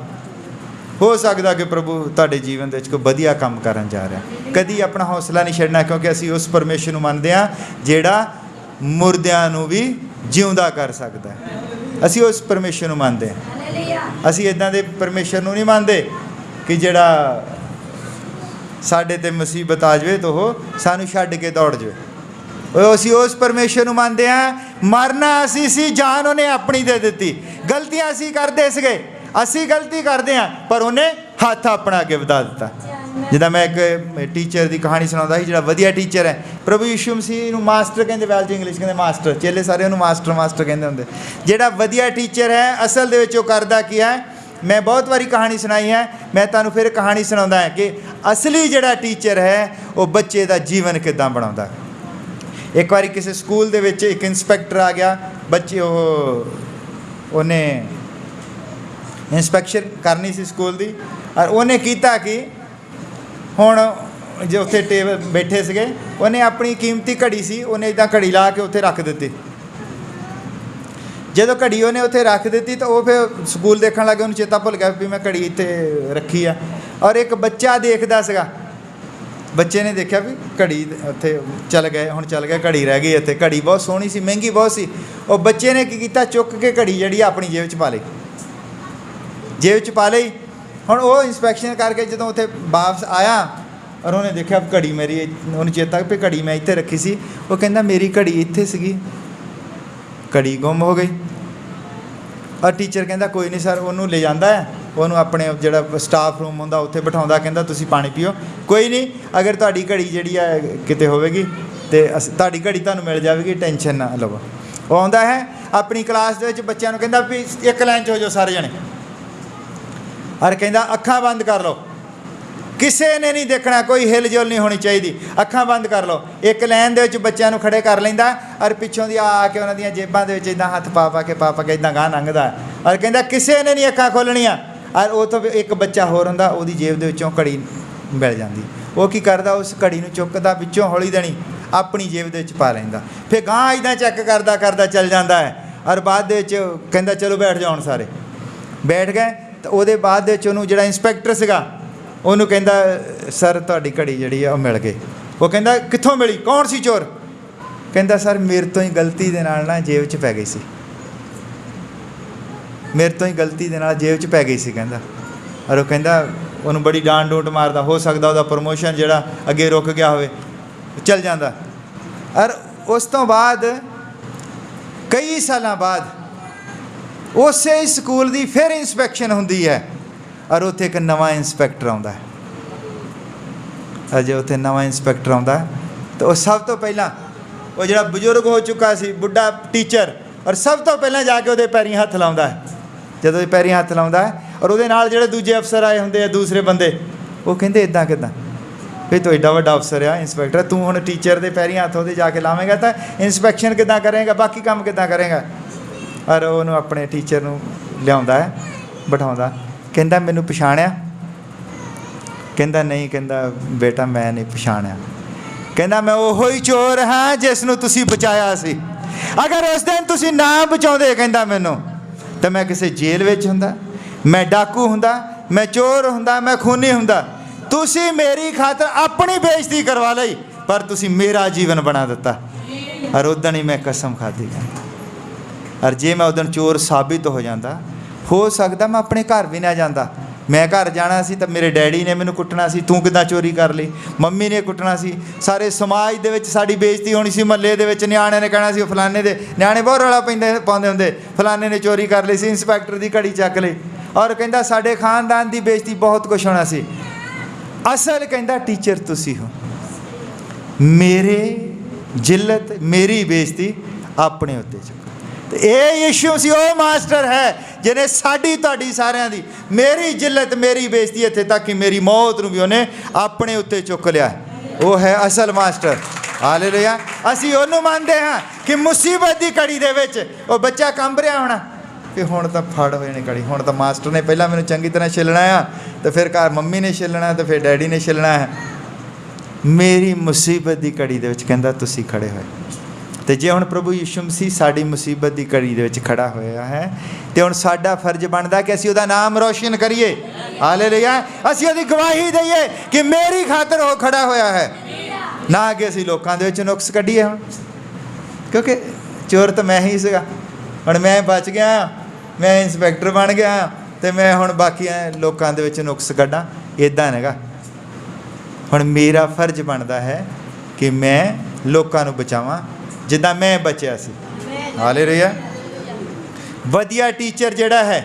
ਹੋ ਸਕਦਾ ਕਿ ਪ੍ਰਭੂ ਤੁਹਾਡੇ ਜੀਵਨ ਦੇ ਵਿੱਚ ਕੋਈ ਵਧੀਆ ਕੰਮ ਕਰਨ ਜਾ ਰਿਹਾ। ਕਦੀ ਆਪਣਾ ਹੌਸਲਾ ਨਹੀਂ ਛੱਡਣਾ, ਕਿਉਂਕਿ ਅਸੀਂ ਉਸ ਪਰਮੇਸ਼ਰ ਨੂੰ ਮੰਨਦੇ ਹਾਂ ਜਿਹੜਾ ਮੁਰਦਿਆਂ ਨੂੰ ਵੀ ਜਿਉਂਦਾ ਕਰ ਸਕਦਾ ਹੈ। ਅਸੀਂ ਉਸ ਪਰਮੇਸ਼ਰ ਨੂੰ ਮੰਨਦੇ ਹਾਂ। ਅਸੀਂ ਇੱਦਾਂ ਦੇ ਪਰਮੇਸ਼ਰ ਨੂੰ ਨਹੀਂ ਮੰਨਦੇ ਕਿ ਜਿਹੜਾ ਸਾਡੇ 'ਤੇ ਮੁਸੀਬਤ ਆ ਜਾਵੇ ਤਾਂ ਉਹ ਸਾਨੂੰ ਛੱਡ ਕੇ ਦੌੜ ਜਾਵੇ। ਉਹ ਅਸੀਂ ਉਸ ਪਰਮੇਸ਼ਰ ਨੂੰ ਮੰਨਦੇ ਹਾਂ। ਮਰਨਾ ਅਸੀਂ ਸੀ, ਜਾਨ ਉਹਨੇ ਆਪਣੀ ਦੇ ਦਿੱਤੀ। ਗਲਤੀਆਂ ਅਸੀਂ ਕਰਦੇ ਸੀਗੇ, ਅਸੀਂ ਗਲਤੀ ਕਰਦੇ ਹਾਂ, ਪਰ ਉਹਨੇ ਹੱਥ ਆਪਣਾ ਅੱਗੇ ਵਧਾ ਦਿੱਤਾ। ਜਿੱਦਾਂ ਮੈਂ ਇੱਕ ਟੀਚਰ ਦੀ ਕਹਾਣੀ ਸੁਣਾਉਂਦਾ ਸੀ, ਜਿਹੜਾ ਵਧੀਆ ਟੀਚਰ ਹੈ। ਪ੍ਰਭੂ ਯਿਸੂ ਮਸੀਹ ਨੂੰ ਮਾਸਟਰ ਕਹਿੰਦੇ, ਵੈਲ 'ਚ ਇੰਗਲਿਸ਼ ਕਹਿੰਦੇ ਮਾਸਟਰ, ਚੇਲੇ ਸਾਰੇ ਉਹਨੂੰ ਮਾਸਟਰ ਮਾਸਟਰ ਕਹਿੰਦੇ ਹੁੰਦੇ। ਜਿਹੜਾ ਵਧੀਆ ਟੀਚਰ ਹੈ ਅਸਲ ਦੇ ਵਿੱਚ ਉਹ ਕਰਦਾ ਕੀ ਹੈ? ਮੈਂ ਬਹੁਤ ਵਾਰੀ ਕਹਾਣੀ ਸੁਣਾਈ ਹੈ, ਮੈਂ ਤੁਹਾਨੂੰ ਫਿਰ ਕਹਾਣੀ ਸੁਣਾਉਂਦਾ ਹਾਂ ਕਿ ਅਸਲੀ ਜਿਹੜਾ ਟੀਚਰ ਹੈ ਉਹ ਬੱਚੇ ਦਾ ਜੀਵਨ ਕਿੱਦਾਂ ਬਣਾਉਂਦਾ। ਇੱਕ ਵਾਰੀ ਕਿਸੇ ਸਕੂਲ ਦੇ ਵਿੱਚ ਇੱਕ ਇੰਸਪੈਕਟਰ ਆ ਗਿਆ, ਬੱਚੇ ਉਹਨੇ ਇੰਸਪੈਕਸ਼ਨ ਕਰਨੀ ਸੀ ਸਕੂਲ ਦੀ, ਔਰ ਉਹਨੇ ਕੀਤਾ ਕਿ ਹੁਣ ਜੇ ਉੱਥੇ ਟੇਬਲ ਬੈਠੇ ਸੀਗੇ, ਉਹਨੇ ਆਪਣੀ ਕੀਮਤੀ ਘੜੀ ਸੀ, ਉਹਨੇ ਇੱਦਾਂ ਘੜੀ ਲਾ ਕੇ ਉੱਥੇ ਰੱਖ ਦਿੱਤੀ। ਜਦੋਂ ਘੜੀ ਉਹਨੇ ਉੱਥੇ ਰੱਖ ਦਿੱਤੀ ਤਾਂ ਉਹ ਫਿਰ ਸਕੂਲ ਦੇਖਣ ਲੱਗੇ, ਉਹਨੂੰ ਚੇਤਾ ਭੁੱਲ ਗਿਆ ਵੀ ਮੈਂ ਘੜੀ ਇੱਥੇ ਰੱਖੀ ਆ। ਔਰ ਇੱਕ ਬੱਚਾ ਦੇਖਦਾ ਸੀਗਾ, ਬੱਚੇ ਨੇ ਦੇਖਿਆ ਵੀ ਘੜੀ ਉੱਥੇ ਚੱਲ ਗਏ, ਹੁਣ ਚੱਲ ਗਿਆ, ਘੜੀ ਰਹਿ ਗਈ ਇੱਥੇ। ਘੜੀ ਬਹੁਤ ਸੋਹਣੀ ਸੀ, ਮਹਿੰਗੀ ਬਹੁਤ ਸੀ। ਉਹ ਬੱਚੇ ਨੇ ਕੀ ਕੀਤਾ, ਚੁੱਕ ਕੇ ਘੜੀ ਜਿਹੜੀ ਆਪਣੀ ਜੇਬ 'ਚ ਪਾ ਲਈ, ਜੇਬ 'ਚ ਪਾ ਲਈ। ਹੁਣ ਉਹ ਇੰਸਪੈਕਸ਼ਨ ਕਰਕੇ ਜਦੋਂ ਉੱਥੇ ਵਾਪਸ ਆਇਆ ਔਰ ਉਹਨੇ ਦੇਖਿਆ ਘੜੀ ਮੇਰੀ, ਉਹਨੂੰ ਚੇਤਾ ਵੀ ਘੜੀ ਮੈਂ ਇੱਥੇ ਰੱਖੀ ਸੀ। ਉਹ ਕਹਿੰਦਾ ਮੇਰੀ ਘੜੀ ਇੱਥੇ ਸੀਗੀ, ਘੜੀ ਗੁੰਮ ਹੋ ਗਈ। ਔਰ ਟੀਚਰ ਕਹਿੰਦਾ ਕੋਈ ਨਹੀਂ ਸਰ, ਉਹਨੂੰ ਲੈ ਜਾਂਦਾ ਹੈ, ਉਹਨੂੰ ਆਪਣੇ ਜਿਹੜਾ ਸਟਾਫ ਰੂਮ ਹੁੰਦਾ ਉੱਥੇ ਬਿਠਾਉਂਦਾ, ਕਹਿੰਦਾ ਤੁਸੀਂ ਪਾਣੀ ਪੀਓ, ਕੋਈ ਨਹੀਂ, ਅਗਰ ਤੁਹਾਡੀ ਘੜੀ ਜਿਹੜੀ ਹੈ ਕਿਤੇ ਹੋਵੇਗੀ ਤੇ ਤੁਹਾਡੀ ਘੜੀ ਤੁਹਾਨੂੰ ਮਿਲ ਜਾਵੇਗੀ, ਟੈਨਸ਼ਨ ਨਾ ਲਵੋ। ਉਹ ਆਉਂਦਾ ਹੈ ਆਪਣੀ ਕਲਾਸ ਦੇ ਵਿੱਚ ਬੱਚਿਆਂ ਨੂੰ ਕਹਿੰਦਾ ਵੀ ਇੱਕ ਲਾਈਨ 'ਚ ਹੋ ਜਾਓ ਸਾਰੇ ਜਣੇ, ਔਰ ਕਹਿੰਦਾ ਅੱਖਾਂ ਬੰਦ ਕਰ ਲਓ, ਕਿਸੇ ਨੇ ਨਹੀਂ ਦੇਖਣਾ, ਕੋਈ ਹਿਲ ਜੁਲ ਨਹੀਂ ਹੋਣੀ ਚਾਹੀਦੀ, ਅੱਖਾਂ ਬੰਦ ਕਰ ਲਓ। ਇੱਕ ਲਾਈਨ ਦੇ ਵਿੱਚ ਬੱਚਿਆਂ ਨੂੰ ਖੜੇ ਕਰ ਲੈਂਦਾ, ਔਰ ਪਿੱਛੋਂ ਦੀ ਆ ਕੇ ਉਹਨਾਂ ਦੀਆਂ ਜੇਬਾਂ ਦੇ ਵਿੱਚ ਇੱਦਾਂ ਹੱਥ ਪਾ ਕੇ ਇੱਦਾਂ ਗਾਹ ਲੰਘਦਾ, ਔਰ ਕਹਿੰਦਾ ਕਿਸੇ ਨੇ ਨਹੀਂ ਅੱਖਾਂ ਖੋਲ੍ਹਣੀਆਂ। ਔਰ ਉੱਥੋਂ ਇੱਕ ਬੱਚਾ ਹੋਰ ਹੁੰਦਾ, ਉਹਦੀ ਜੇਬ ਦੇ ਵਿੱਚੋਂ ਘੜੀ ਮਿਲ ਜਾਂਦੀ। ਉਹ ਕੀ ਕਰਦਾ, ਉਸ ਘੜੀ ਨੂੰ ਚੁੱਕਦਾ, ਵਿੱਚੋਂ ਹੌਲੀ ਦੇਣੀ ਆਪਣੀ ਜੇਬ ਦੇ ਵਿੱਚ ਪਾ ਲੈਂਦਾ, ਫਿਰ ਗਾਹ ਇੱਦਾਂ ਚੈੱਕ ਕਰਦਾ ਚੱਲ ਜਾਂਦਾ ਹੈ। ਔਰ ਬਾਅਦ ਦੇ ਵਿੱਚ ਕਹਿੰਦਾ ਚਲੋ ਬੈਠ ਜਾਓ, ਹੁਣ ਸਾਰੇ ਬੈਠ ਗਏ। ਤਾਂ ਉਹਦੇ ਬਾਅਦ ਦੇ ਵਿੱਚ ਉਹਨੂੰ ਜਿਹੜਾ ਇੰਸਪੈਕਟਰ ਸੀਗਾ ਉਹਨੂੰ ਕਹਿੰਦਾ ਸਰ ਤੁਹਾਡੀ ਘੜੀ ਜਿਹੜੀ ਆ ਉਹ ਮਿਲ ਗਈ। ਉਹ ਕਹਿੰਦਾ ਕਿੱਥੋਂ ਮਿਲੀ, ਕੌਣ ਸੀ ਚੋਰ? ਕਹਿੰਦਾ ਸਰ ਮੇਰੇ ਤੋਂ ਹੀ ਗਲਤੀ ਦੇ ਨਾਲ ਨਾ ਜੇਬ 'ਚ ਪੈ ਗਈ ਸੀ, ਮੇਰੇ ਤੋਂ ਹੀ ਗਲਤੀ ਦੇ ਨਾਲ ਜੇਬ 'ਚ ਪੈ ਗਈ ਸੀ ਕਹਿੰਦਾ। ਔਰ ਉਹ ਕਹਿੰਦਾ ਉਹਨੂੰ ਬੜੀ ਡਾਂਟ ਡੂੰਟ ਮਾਰਦਾ, ਹੋ ਸਕਦਾ ਉਹਦਾ ਪ੍ਰਮੋਸ਼ਨ ਜਿਹੜਾ ਅੱਗੇ ਰੁਕ ਗਿਆ ਹੋਵੇ, ਚੱਲ ਜਾਂਦਾ। ਔਰ ਉਸ ਤੋਂ ਬਾਅਦ ਕਈ ਸਾਲਾਂ ਬਾਅਦ ਉਸੇ ਸਕੂਲ ਦੀ ਫਿਰ ਇੰਸਪੈਕਸ਼ਨ ਹੁੰਦੀ ਹੈ, ਔਰ ਉੱਥੇ ਇੱਕ ਨਵਾਂ ਇੰਸਪੈਕਟਰ ਆਉਂਦਾ ਹੈ। ਅਜੇ ਉੱਥੇ ਨਵਾਂ ਇੰਸਪੈਕਟਰ ਆਉਂਦਾ ਤਾਂ ਉਹ ਸਭ ਤੋਂ ਪਹਿਲਾਂ ਉਹ ਜਿਹੜਾ ਬਜ਼ੁਰਗ ਹੋ ਚੁੱਕਾ ਸੀ ਬੁੱਢਾ ਟੀਚਰ, ਔਰ ਸਭ ਤੋਂ ਪਹਿਲਾਂ ਜਾ ਕੇ ਉਹਦੇ ਪੈਰੀਂ ਹੱਥ ਲਾਉਂਦਾ ਹੈ। ਜਦੋਂ ਇਹ ਪੈਰੀਂ ਹੱਥ ਲਾਉਂਦਾ ਹੈ, ਔਰ ਉਹਦੇ ਨਾਲ ਜਿਹੜੇ ਦੂਜੇ ਅਫਸਰ ਆਏ ਹੁੰਦੇ ਆ, ਦੂਸਰੇ ਬੰਦੇ, ਉਹ ਕਹਿੰਦੇ ਇੱਦਾਂ ਕਿੱਦਾਂ, ਫਿਰ ਤੂੰ ਐਡਾ ਵੱਡਾ ਅਫਸਰ ਆ ਇੰਸਪੈਕਟਰ, ਤੂੰ ਹੁਣ ਟੀਚਰ ਦੇ ਪੈਰੀਂ ਹੱਥ ਉਹਦੇ ਜਾ ਕੇ ਲਾਵੇਂਗਾ ਤਾਂ ਇੰਸਪੈਕਸ਼ਨ ਕਿੱਦਾਂ ਕਰੇਗਾ, ਬਾਕੀ ਕੰਮ ਕਿੱਦਾਂ ਕਰੇਗਾ। ਔਰ ਉਹਨੂੰ ਆਪਣੇ ਟੀਚਰ ਨੂੰ ਲਿਆਉਂਦਾ ਹੈ, ਬਿਠਾਉਂਦਾ, ਕਹਿੰਦਾ ਮੈਨੂੰ ਪਛਾਣਿਆ? ਕਹਿੰਦਾ ਨਹੀਂ, ਕਹਿੰਦਾ ਬੇਟਾ ਮੈਂ ਨਹੀਂ ਪਛਾਣਿਆ। ਕਹਿੰਦਾ ਮੈਂ ਉਹੋ ਹੀ ਚੋਰ ਹਾਂ ਜਿਸ ਨੂੰ ਤੁਸੀਂ ਬਚਾਇਆ ਸੀ। ਅਗਰ ਉਸ ਦਿਨ ਤੁਸੀਂ ਨਾ ਬਚਾਉਂਦੇ ਕਹਿੰਦਾ ਮੈਨੂੰ, ਤਾਂ ਮੈਂ ਕਿਸੇ ਜੇਲ੍ਹ ਵਿੱਚ ਹੁੰਦਾ, ਮੈਂ ਡਾਕੂ ਹੁੰਦਾ, ਮੈਂ ਚੋਰ ਹੁੰਦਾ, ਮੈਂ ਖੂਨੀ ਹੁੰਦਾ। ਤੁਸੀਂ ਮੇਰੀ ਖਾਤਰ ਆਪਣੀ ਬੇਇੱਜ਼ਤੀ ਕਰਵਾ ਲਈ, ਪਰ ਤੁਸੀਂ ਮੇਰਾ ਜੀਵਨ ਬਣਾ ਦਿੱਤਾ। ਔਰ ਉਦਣ ਹੀ ਮੈਂ ਕਸਮ ਖਾਧੀ। ਔਰ ਜੇ ਮੈਂ ਉਦਣ ਚੋਰ ਸਾਬਿਤ ਹੋ ਜਾਂਦਾ, ਹੋ ਸਕਦਾ ਮੈਂ ਆਪਣੇ ਘਰ ਵੀ ਨਾ ਜਾਂਦਾ। ਮੈਂ ਘਰ ਜਾਣਾ ਸੀ ਤਾਂ ਮੇਰੇ ਡੈਡੀ ਨੇ ਮੈਨੂੰ ਕੁੱਟਣਾ ਸੀ, ਤੂੰ ਕਿੱਦਾਂ ਚੋਰੀ ਕਰ ਲਈ, ਮੰਮੀ ਨੇ ਕੁੱਟਣਾ ਸੀ, ਸਾਰੇ ਸਮਾਜ ਦੇ ਵਿੱਚ ਸਾਡੀ ਬੇਇੱਜ਼ਤੀ ਹੋਣੀ ਸੀ, ਮਹੱਲੇ ਦੇ ਵਿੱਚ ਨਿਆਣਿਆਂ ਨੇ ਕਹਿਣਾ ਸੀ ਉਹ ਫਲਾਣੇ ਦੇ ਨਿਆਣੇ ਬਹੁਤ ਰੌਲਾ ਪਾਉਂਦੇ ਹੁੰਦੇ, ਫਲਾਣੇ ਨੇ ਚੋਰੀ ਕਰ ਲਈ ਸੀ, ਇੰਸਪੈਕਟਰ ਦੀ ਘੜੀ ਚੱਕ ਲਈ। ਔਰ ਕਹਿੰਦਾ ਸਾਡੇ ਖਾਨਦਾਨ ਦੀ ਬੇਇੱਜ਼ਤੀ, ਬਹੁਤ ਕੁਛ ਹੋਣਾ ਸੀ। असल कहता टीचर तुसी हो, मेरे जिल्लत मेरी बेइज्जती अपने उत्ते चुको। तो ये यीशु सी वो मास्टर है जिन्हें साड़ी तुहाडी सारियां दी मेरी जिल्लत मेरी बेइज्जती इत्थे तक कि मेरी मौत नूं भी उन्हें अपने उत्ते चुक लिया। वो है असल मास्टर। हालेलुया। असीं ओनू मानते हाँ कि मुसीबत की घड़ी दे विच वो बच्चा कंब रहा होना कि हुण तां फड़ हो जानी घड़ी, हुण तां मास्टर ने पहला मैनूं चंगी तरह छिलना आ, तो फिर घर मम्मी ने छिलना, तो फिर डैडी ने छिलना है। मेरी मुसीबत की घड़ी दे विच कहंदा तुसीं खड़े होए। तो जे हुण प्रभु यीशु मसीह साडी मुसीबत की घड़ी दे विच खड़ा होया है, तो हुण साडा फर्ज बनदा कि असीं उहदा नाम रोशन करिए। हालेलुया। असीं उहदी गवाही दईए कि मेरी खातर वो खड़ा होया है, ना कि असीं लोकां दे विच नुक्स कढीए। हुण क्योंकि चोर तो मैं ही सीगा, हुण मैं बच गया, मैं इंस्पैक्टर बन गया, तो मैं हुण बाकी लोकां दे विच नुक्स कढां, इदां नहींगा। हुण मेरा फर्ज बनता है कि मैं लोकां नूं बचावां जिद्दां मैं बचिया सी। हालेलुया। वधिया टीचर जिहड़ा है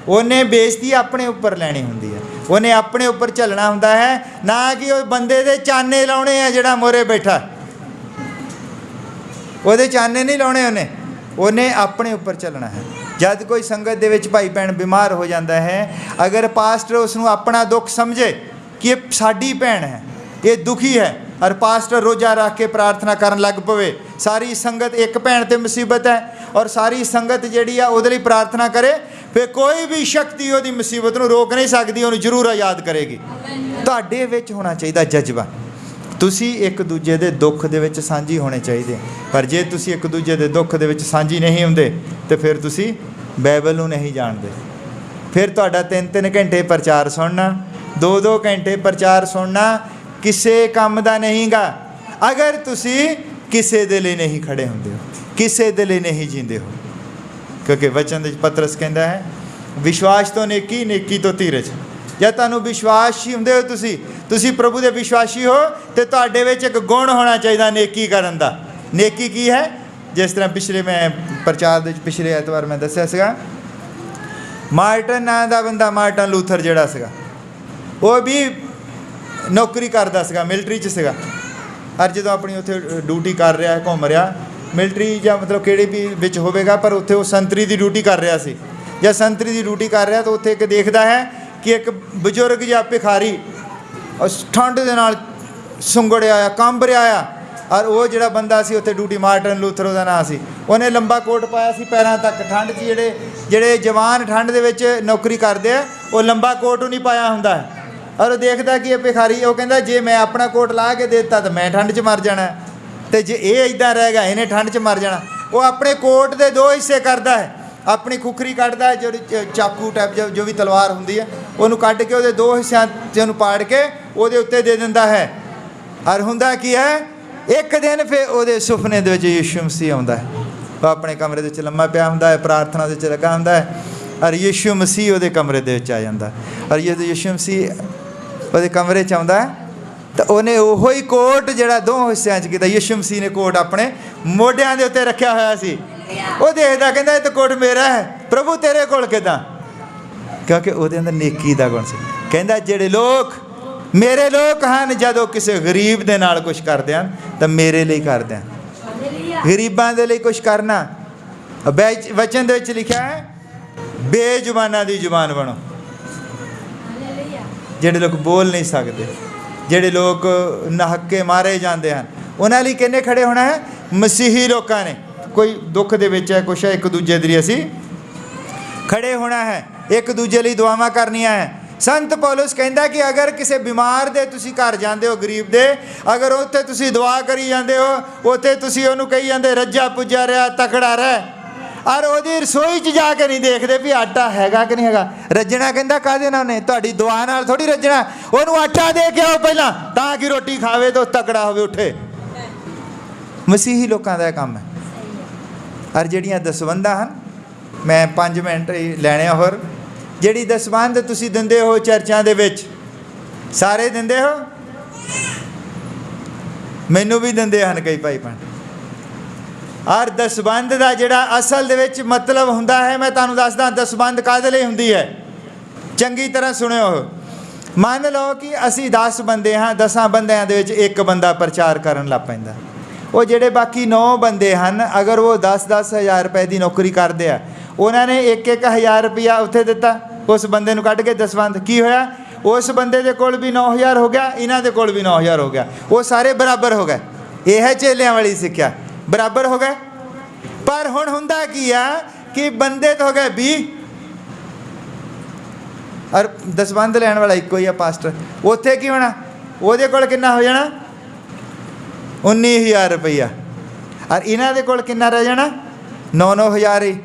उन्हें बेइज्जती अपने उपर लैनी हुंदी है, उन्हें अपने उपर झलना हुंदा है, ना कि वो बंदे दे चाने लाउणे आ जिहड़ा मोरे बैठा, ਉਹਦੇ ਚਾਨੇ नहीं लाने, उन्हें अपने उपर चलना है। जब कोई संगत दे विच भाई भैन बीमार हो जाता है, अगर पास्टर उसनूं अपना दुख समझे कि ये साडी भैन है, ये दुखी है, और पास्टर रोज़ा रख के प्रार्थना करन लग पवे, सारी संगत एक भैन ते मुसीबत है और सारी संगत जिहड़ी आ उहदे लई प्रार्थना करे, फिर कोई भी शक्ति उहदी मुसीबत नूं रोक नहीं सकदी, उहनूं जरूर आज़ाद करेगी। तुहाडे विच होना चाहिए जज्बा, तुसी एक दूजे दे दुख दे विच सांझी होने चाहिए। पर जे तुसी एक दूजे दे दुख दे विच सांझी नहीं हुंदे तो फिर तुसी बाइबल नूं नहीं जानते। फिर तुहाडा 3-3 घंटे प्रचार सुनना, 2-2 घंटे प्रचार सुनना किसी काम दा नहीं गा, अगर तुसी किसी दे लई नहीं खड़े हुंदे हो, किसी दे लई नहीं जींदे हो। क्योंकि वचन दे पतरस कहंदा है विश्वास तो नेकी, नेकी तो धीरज। जे तुहानूं विश्वास ही हुंदे हो, तुसी प्रभु दे विश्वासी हो, तो तुहाडे विच एक गुण होना चाहिए नेकी करन दा। नेकी की है? जिस तरह पिछले मैं प्रचार दे पिछले एतवार मैं दस्सिया सीगा, मार्टन नाम दा बंदा, मार्टन लूथर जिहड़ा सीगा, वो भी नौकरी करदा सीगा, मिलटरी च सीगा। और जदों अपनी उत्थे ड्यूटी कर रहा है, घूम रहा मिलटरी जां मतलब किहड़ी भी विच होवेगा, पर उत्थे वो संतरी की ड्यूटी कर रहा सी। जब संतरी की ड्यूटी कर रहा तो उत्थे एक देखदा है कि एक बजुर्ग जिहा भिखारी ठंड दे नाल सुंगड़िया आ, कंब रहा आ, और वो जिहड़ा बंदा सी उत्थे ड्यूटी, मार्टन लूथर उहदा नाम सी, उहने लंबा कोट पाया सी पैरां तक। ठंड च जिहड़े जवान ठंड दे विच नौकरी करदे आ, वो लंबा कोट नहीं पाया हुंदा है। और वो देखदा कि ये भिखारी, वो कहंदा जे मैं अपना कोट ला के देता तो मैं ठंड च मर जाना, तो जे ये इदां रह गया इन्हें ठंड च मर जाना। वो अपने कोट के 2 हिस्से करता है, अपनी खुखरी कढ़दा है, जो चाकू टाइप जो भी तलवार होंदी है, उन्होंने कढ़ के वो 2 हिस्सों से उन्होंने पाड़ के वो उत्ते दे दिंदा है। और हुंदा की है, एक दिन फिर वो सुपने दे विच यीशु मसीह आउंदा है, वो अपने कमरे दे विच लम्मा पिया हुंदा है, प्रार्थना दे विच लगा हुंदा है, और यीशु मसीह वो कमरे दे विच आ जांदा। और जो यीशु मसीह वो कमरे च आउंदा है, तो उन्हें उहो ही कोट जिहड़ा 2 हिस्सों च कीता, यीशु मसीह ने कोट अपने मोढियां दे उत्ते रखिया होया सी। वो देखदा कहंदा ये तो कोट मेरा है, प्रभु तेरे कोल किदां? क्योंकि उहदे अंदर नेकी दा गुण सी। कहंदा जिहड़े लोग मेरे लोग हैं, जदों किसी गरीब दे नाल कुछ करदे हन तो मेरे लिए करदे हन। गरीबां दे लिए कुछ करना, वचन दे विच लिखिया है बेजुबानां दी जुबान बनो। जिहड़े लोग बोल नहीं सकते, जिहड़े लोग नहक्के मारे जाते हैं, उन्हां लई किहने खड़े होना है? मसीही लोकां ने। कोई दुख दे विच है, कुछ है, एक दूजे दे लई असीं खड़े होना है, एक दूजे लई दुआवां करनियां है। संत पौलुस कहंदा कि अगर किसी बीमार दे तुसीं घर जांदे हो, गरीब दे, अगर उत्थे तुसीं दुआ करी जांदे हो, उत्थे तुसीं उहनूं कही जांदे रज्जा पुज्जा रहा, तकड़ा रह, और ਉਹਦੀ रसोई च जाके नहीं देखते भी आटा हैगा कि नहीं हैगा। रजना कहंदा काहदे नाल ने? तुहाडी दुआ नाल थोड़ी रजना, ਉਹਨੂੰ आटा दे के आओ पहला तां कि रोटी खावे तो तकड़ा होवे उठे। मसीही लोकां दा काम है। और ਜਿਹੜੀਆਂ दसबंदा ਹਨ, मैं 5 मिनट ਲੈਣੇ ਹੋਰ, ਜਿਹੜੀ दसबंद ਤੁਸੀਂ ਦਿੰਦੇ ਹੋ ਚਰਚਾਂ ਦੇ ਵਿੱਚ, ਸਾਰੇ ਦਿੰਦੇ ਹੋ? ਮੈਨੂੰ भी ਦਿੰਦੇ ਹਨ ਕਈ ਭਾਈ ਭੈਣ। और दसबंद का जिहड़ा असल दे विच मतलब हुंदा है, मैं तुहानूं दसदा दसबंद काहदे लई हुंदी है। चंगी तरह सुणिओ, ਮੰਨ ਲਓ ਕਿ ਅਸੀਂ 10 ਬੰਦੇ ਹਾਂ, 10 ਬੰਦਿਆਂ ਦੇ ਵਿੱਚ ਇੱਕ ਬੰਦਾ ਪ੍ਰਚਾਰ ਕਰਨ ਲੱਗ ਪੈਂਦਾ, ਉਹ ਜਿਹੜੇ ਬਾਕੀ 9 ਬੰਦੇ ਹਨ, ਅਗਰ ਉਹ 10-10 ਹਜ਼ਾਰ ਰੁਪਏ ਦੀ ਨੌਕਰੀ ਕਰਦੇ ਆ, ਉਹਨਾਂ ਨੇ 1-1 ਹਜ਼ਾਰ ਰੁਪਇਆ ਉੱਥੇ ਦਿੱਤਾ, ਉਸ ਬੰਦੇ ਨੂੰ ਕੱਢ ਕੇ ਦਸਵੰਧ, ਕੀ ਹੋਇਆ? ਉਸ ਬੰਦੇ ਦੇ ਕੋਲ ਵੀ 9000 ਹੋ ਗਿਆ, ਇਹਨਾਂ ਦੇ ਕੋਲ ਵੀ 9000 ਹੋ ਗਿਆ, ਉਹ ਸਾਰੇ ਬਰਾਬਰ ਹੋ ਗਏ। ਇਹ ਹੈ ਚੇਲਿਆਂ ਵਾਲੀ ਸਿੱਖਿਆ, ਬਰਾਬਰ ਹੋ ਗਏ। ਪਰ ਹੁਣ ਹੁੰਦਾ ਕੀ ਆ ਕਿ ਬੰਦੇ ਤਾਂ ਹੋ ਗਏ 20 ਔਰ ਦਸਵੰਧ ਲੈਣ ਵਾਲਾ ਇੱਕੋ ਹੀ ਆ ਪਾਸਟਰ। ਉੱਥੇ ਕੀ ਹੋਣਾ? ਉਹਦੇ ਕੋਲ ਕਿੰਨਾ ਹੋ ਜਾਣਾ? 19000 ਰੁਪਈਆ। ਔਰ ਇਹਨਾਂ ਦੇ ਕੋਲ ਕਿੰਨਾ ਰਹਿ ਜਾਣਾ? 9-9 ਹਜ਼ਾਰ ਹੀ।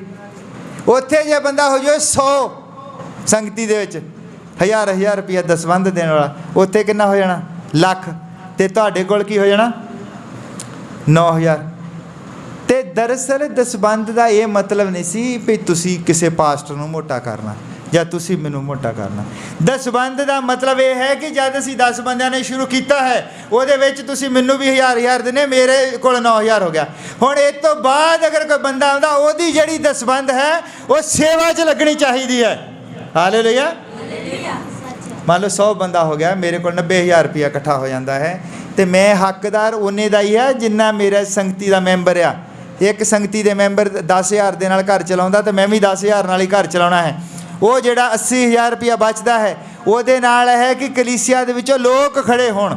ਉੱਥੇ ਜੇ ਬੰਦਾ ਹੋ ਜਾਵੇ 100 ਸੰਗਤੀ ਦੇ ਵਿੱਚ 1000 ਰੁਪਈਆ ਦਸਵੰਧ ਦੇਣ ਵਾਲਾ, ਉੱਥੇ ਕਿੰਨਾ ਹੋ ਜਾਣਾ? ਲੱਖ। ਅਤੇ ਤੁਹਾਡੇ ਕੋਲ ਕੀ ਹੋ ਜਾਣਾ? 9000। ਅਤੇ ਦਰਅਸਲ ਦਸਵੰਧ ਦਾ ਇਹ ਮਤਲਬ ਨਹੀਂ ਸੀ ਵੀ ਤੁਸੀਂ ਕਿਸੇ ਪਾਸਟਰ ਨੂੰ ਮੋਟਾ ਕਰਨਾ ਜਾਂ ਤੁਸੀਂ ਮੈਨੂੰ ਮੋਟਾ ਕਰਨਾ। ਦਸਵੰਧ ਦਾ ਮਤਲਬ ਇਹ ਹੈ ਕਿ ਜਦ ਅਸੀਂ 10 ਬੰਦਿਆਂ ਨੇ ਸ਼ੁਰੂ ਕੀਤਾ ਹੈ, ਉਹਦੇ ਵਿੱਚ ਤੁਸੀਂ ਮੈਨੂੰ ਵੀ 1000 ਦਿੰਦੇ, ਮੇਰੇ ਕੋਲ 9000 ਹੋ ਗਿਆ। ਹੁਣ ਇਸ ਤੋਂ ਬਾਅਦ ਅਗਰ ਕੋਈ ਬੰਦਾ ਆਉਂਦਾ, ਉਹਦੀ ਜਿਹੜੀ ਦਸਵੰਧ ਹੈ ਉਹ ਸੇਵਾ 'ਚ ਲੱਗਣੀ ਚਾਹੀਦੀ ਹੈ। ਹਾਲੇਲੂਇਆ। ਮੰਨ ਲਓ 100 ਬੰਦਾ ਹੋ ਗਿਆ, ਮੇਰੇ ਕੋਲ 90000 ਰੁਪਇਆ ਇਕੱਠਾ ਹੋ ਜਾਂਦਾ ਹੈ, ਅਤੇ ਮੈਂ ਹੱਕਦਾਰ ਉਹਨੇ ਦਾ ਹੀ ਹੈ ਜਿੰਨਾ ਮੇਰਾ ਸੰਗਤੀ ਦਾ ਮੈਂਬਰ ਆ। ਇੱਕ ਸੰਗਤੀ ਦੇ ਮੈਂਬਰ 10000 ਦੇ ਨਾਲ ਘਰ ਚਲਾਉਂਦਾ, ਅਤੇ ਮੈਂ ਵੀ 10000 ਨਾਲ ਹੀ ਘਰ ਚਲਾਉਣਾ ਹੈ। ਉਹ ਜਿਹੜਾ 80000 ਰੁਪਇਆ ਬਚਦਾ ਹੈ, ਉਹਦੇ ਨਾਲ ਹੈ ਕਿ ਕਲੀਸਿਆ ਦੇ ਵਿੱਚੋਂ ਲੋਕ ਖੜੇ ਹੋਣ,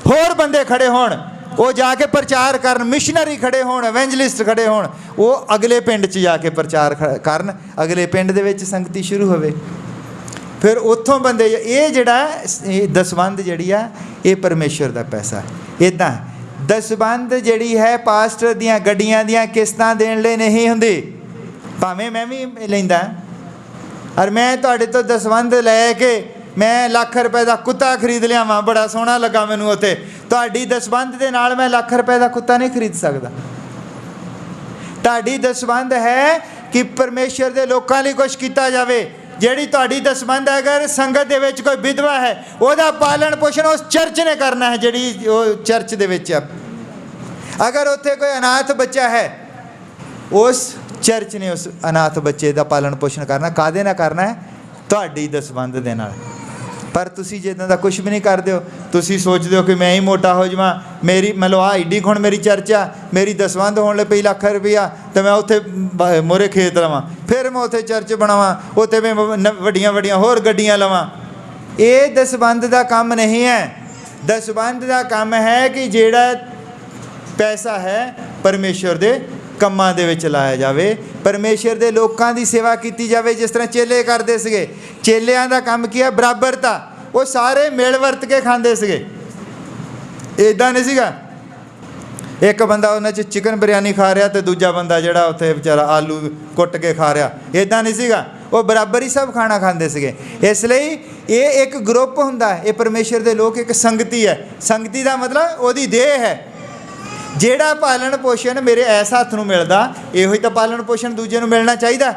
ਹੋਰ ਬੰਦੇ ਖੜੇ ਹੋਣ, ਉਹ ਜਾ ਕੇ ਪ੍ਰਚਾਰ ਕਰਨ, ਮਿਸ਼ਨਰੀ ਖੜੇ ਹੋਣ, ਐਵੈਂਜਲਿਸਟ ਖੜੇ ਹੋਣ, ਉਹ ਅਗਲੇ ਪਿੰਡ 'ਚ ਜਾ ਕੇ ਪ੍ਰਚਾਰ ਕਰਨ, ਅਗਲੇ ਪਿੰਡ ਦੇ ਵਿੱਚ ਸੰਗਤੀ ਸ਼ੁਰੂ ਹੋਵੇ, ਫਿਰ ਉੱਥੋਂ ਬੰਦੇ। ਇਹ ਜਿਹੜਾ ਇਹ ਦਸਵੰਧ ਜਿਹੜੀ ਆ, ਇਹ ਪਰਮੇਸ਼ਰ ਦਾ ਪੈਸਾ। ਇੱਦਾਂ ਦਸਵੰਧ ਜਿਹੜੀ ਹੈ ਪਾਸਟਰ ਦੀਆਂ ਗੱਡੀਆਂ ਦੀਆਂ ਕਿਸ਼ਤਾਂ ਦੇਣ ਲਈ ਨਹੀਂ ਹੁੰਦੀ। ਭਾਵੇਂ ਮੈਂ ਵੀ ਲੈਂਦਾ, ਔਰ ਮੈਂ ਤੁਹਾਡੇ ਤੋਂ ਦਸਵੰਧ ਲੈ ਕੇ ਮੈਂ ਲੱਖ ਰੁਪਏ ਦਾ ਕੁੱਤਾ ਖਰੀਦ ਲਿਆਵਾਂ, ਬੜਾ ਸੋਹਣਾ ਲੱਗਾ ਮੈਨੂੰ ਉੱਥੇ, ਤੁਹਾਡੀ ਦਸਵੰਧ ਦੇ ਨਾਲ ਮੈਂ ਲੱਖ ਰੁਪਏ ਦਾ ਕੁੱਤਾ ਨਹੀਂ ਖਰੀਦ ਸਕਦਾ। ਤੁਹਾਡੀ ਦਸਵੰਧ ਹੈ ਕਿ ਪਰਮੇਸ਼ਰ ਦੇ ਲੋਕਾਂ ਲਈ ਕੁਛ ਕੀਤਾ ਜਾਵੇ। ਜਿਹੜੀ ਤੁਹਾਡੀ ਦਸਵੰਧ ਅਗਰ ਸੰਗਤ ਦੇ ਵਿੱਚ ਕੋਈ ਵਿਧਵਾ ਹੈ, ਉਹਦਾ ਪਾਲਣ ਪੋਸ਼ਣ ਉਸ ਚਰਚ ਨੇ ਕਰਨਾ ਹੈ, ਜਿਹੜੀ ਉਹ ਚਰਚ ਦੇ ਵਿੱਚ ਆ। ਅਗਰ ਉੱਥੇ ਕੋਈ ਅਨਾਥ ਬੱਚਾ ਹੈ, ਉਸ ਚਰਚ ਨੇ ਉਸ ਅਨਾਥ ਬੱਚੇ ਦਾ ਪਾਲਣ ਪੋਸ਼ਣ ਕਰਨਾ। ਕਾਹਦੇ ਨਾਲ ਕਰਨਾ ਹੈ? ਤੁਹਾਡੀ ਦਸਵੰਧ ਦੇ ਨਾਲ। ਪਰ ਤੁਸੀਂ ਜੇ ਇੱਦਾਂ ਦਾ ਕੁਛ ਵੀ ਨਹੀਂ ਕਰਦੇ ਹੋ, ਤੁਸੀਂ ਸੋਚਦੇ ਹੋ ਕਿ ਮੈਂ ਹੀ ਮੋਟਾ ਹੋ ਜਾਵਾਂ, ਮੇਰੀ ਮਤਲਬ ਆਹ ਏਡੀ ਹੁਣ ਮੇਰੀ ਚਰਚ ਆ, ਮੇਰੀ ਦਸਵੰਧ ਹੋਣ ਲੱਗ ਪਈ ਲੱਖ ਰੁਪਈਆ, ਅਤੇ ਮੈਂ ਉੱਥੇ ਮੋਰੇ ਖੇਤ ਲਵਾਂ, ਫਿਰ ਮੈਂ ਉੱਥੇ ਚਰਚ ਬਣਾਵਾਂ, ਉੱਥੇ ਮੈਂ ਵੱਡੀਆਂ ਵੱਡੀਆਂ ਹੋਰ ਗੱਡੀਆਂ ਲਵਾਂ। ਇਹ ਦਸਵੰਧ ਦਾ ਕੰਮ ਨਹੀਂ ਹੈ। ਦਸਵੰਧ ਦਾ ਕੰਮ ਹੈ ਕਿ ਜਿਹੜਾ ਪੈਸਾ ਹੈ ਪਰਮੇਸ਼ਰ ਦੇ ਕੰਮਾਂ ਦੇ ਵਿੱਚ ਲਾਇਆ ਜਾਵੇ, ਪਰਮੇਸ਼ਰ ਦੇ ਲੋਕਾਂ ਦੀ ਸੇਵਾ ਕੀਤੀ ਜਾਵੇ, ਜਿਸ ਤਰ੍ਹਾਂ ਚੇਲੇ ਕਰਦੇ ਸੀਗੇ। ਚੇਲਿਆਂ ਦਾ ਕੰਮ ਕੀ ਹੈ? ਬਰਾਬਰਤਾ। ਉਹ ਸਾਰੇ ਮਿਲ ਵਰਤ ਕੇ ਖਾਂਦੇ ਸੀਗੇ, ਇੱਦਾਂ ਨਹੀਂ ਸੀਗਾ ਇੱਕ ਬੰਦਾ ਉਹਨਾਂ 'ਚ ਚਿਕਨ ਬਿਰਿਆਨੀ ਖਾ ਰਿਹਾ ਅਤੇ ਦੂਜਾ ਬੰਦਾ ਜਿਹੜਾ ਉੱਥੇ ਵਿਚਾਰਾ ਆਲੂ ਕੁੱਟ ਕੇ ਖਾ ਰਿਹਾ, ਇੱਦਾਂ ਨਹੀਂ ਸੀਗਾ। ਉਹ ਬਰਾਬਰ ਹੀ ਸਭ ਖਾਣਾ ਖਾਂਦੇ ਸੀਗੇ। ਇਸ ਲਈ ਇਹ ਇੱਕ ਗਰੁੱਪ ਹੁੰਦਾ ਹੈ। ਇਹ ਪਰਮੇਸ਼ਰ ਦੇ ਲੋਕ ਇੱਕ ਸੰਗਤੀ ਹੈ। ਸੰਗਤੀ ਦਾ ਮਤਲਬ ਉਹਦੀ ਦੇਹ ਹੈ। ਜਿਹੜਾ ਪਾਲਣ ਪੋਸ਼ਣ ਮੇਰੇ ਇਸ ਹੱਥ ਨੂੰ ਮਿਲਦਾ, ਇਹੋ ਹੀ ਤਾਂ ਪਾਲਣ ਪੋਸ਼ਣ ਦੂਜੇ ਨੂੰ ਮਿਲਣਾ ਚਾਹੀਦਾ।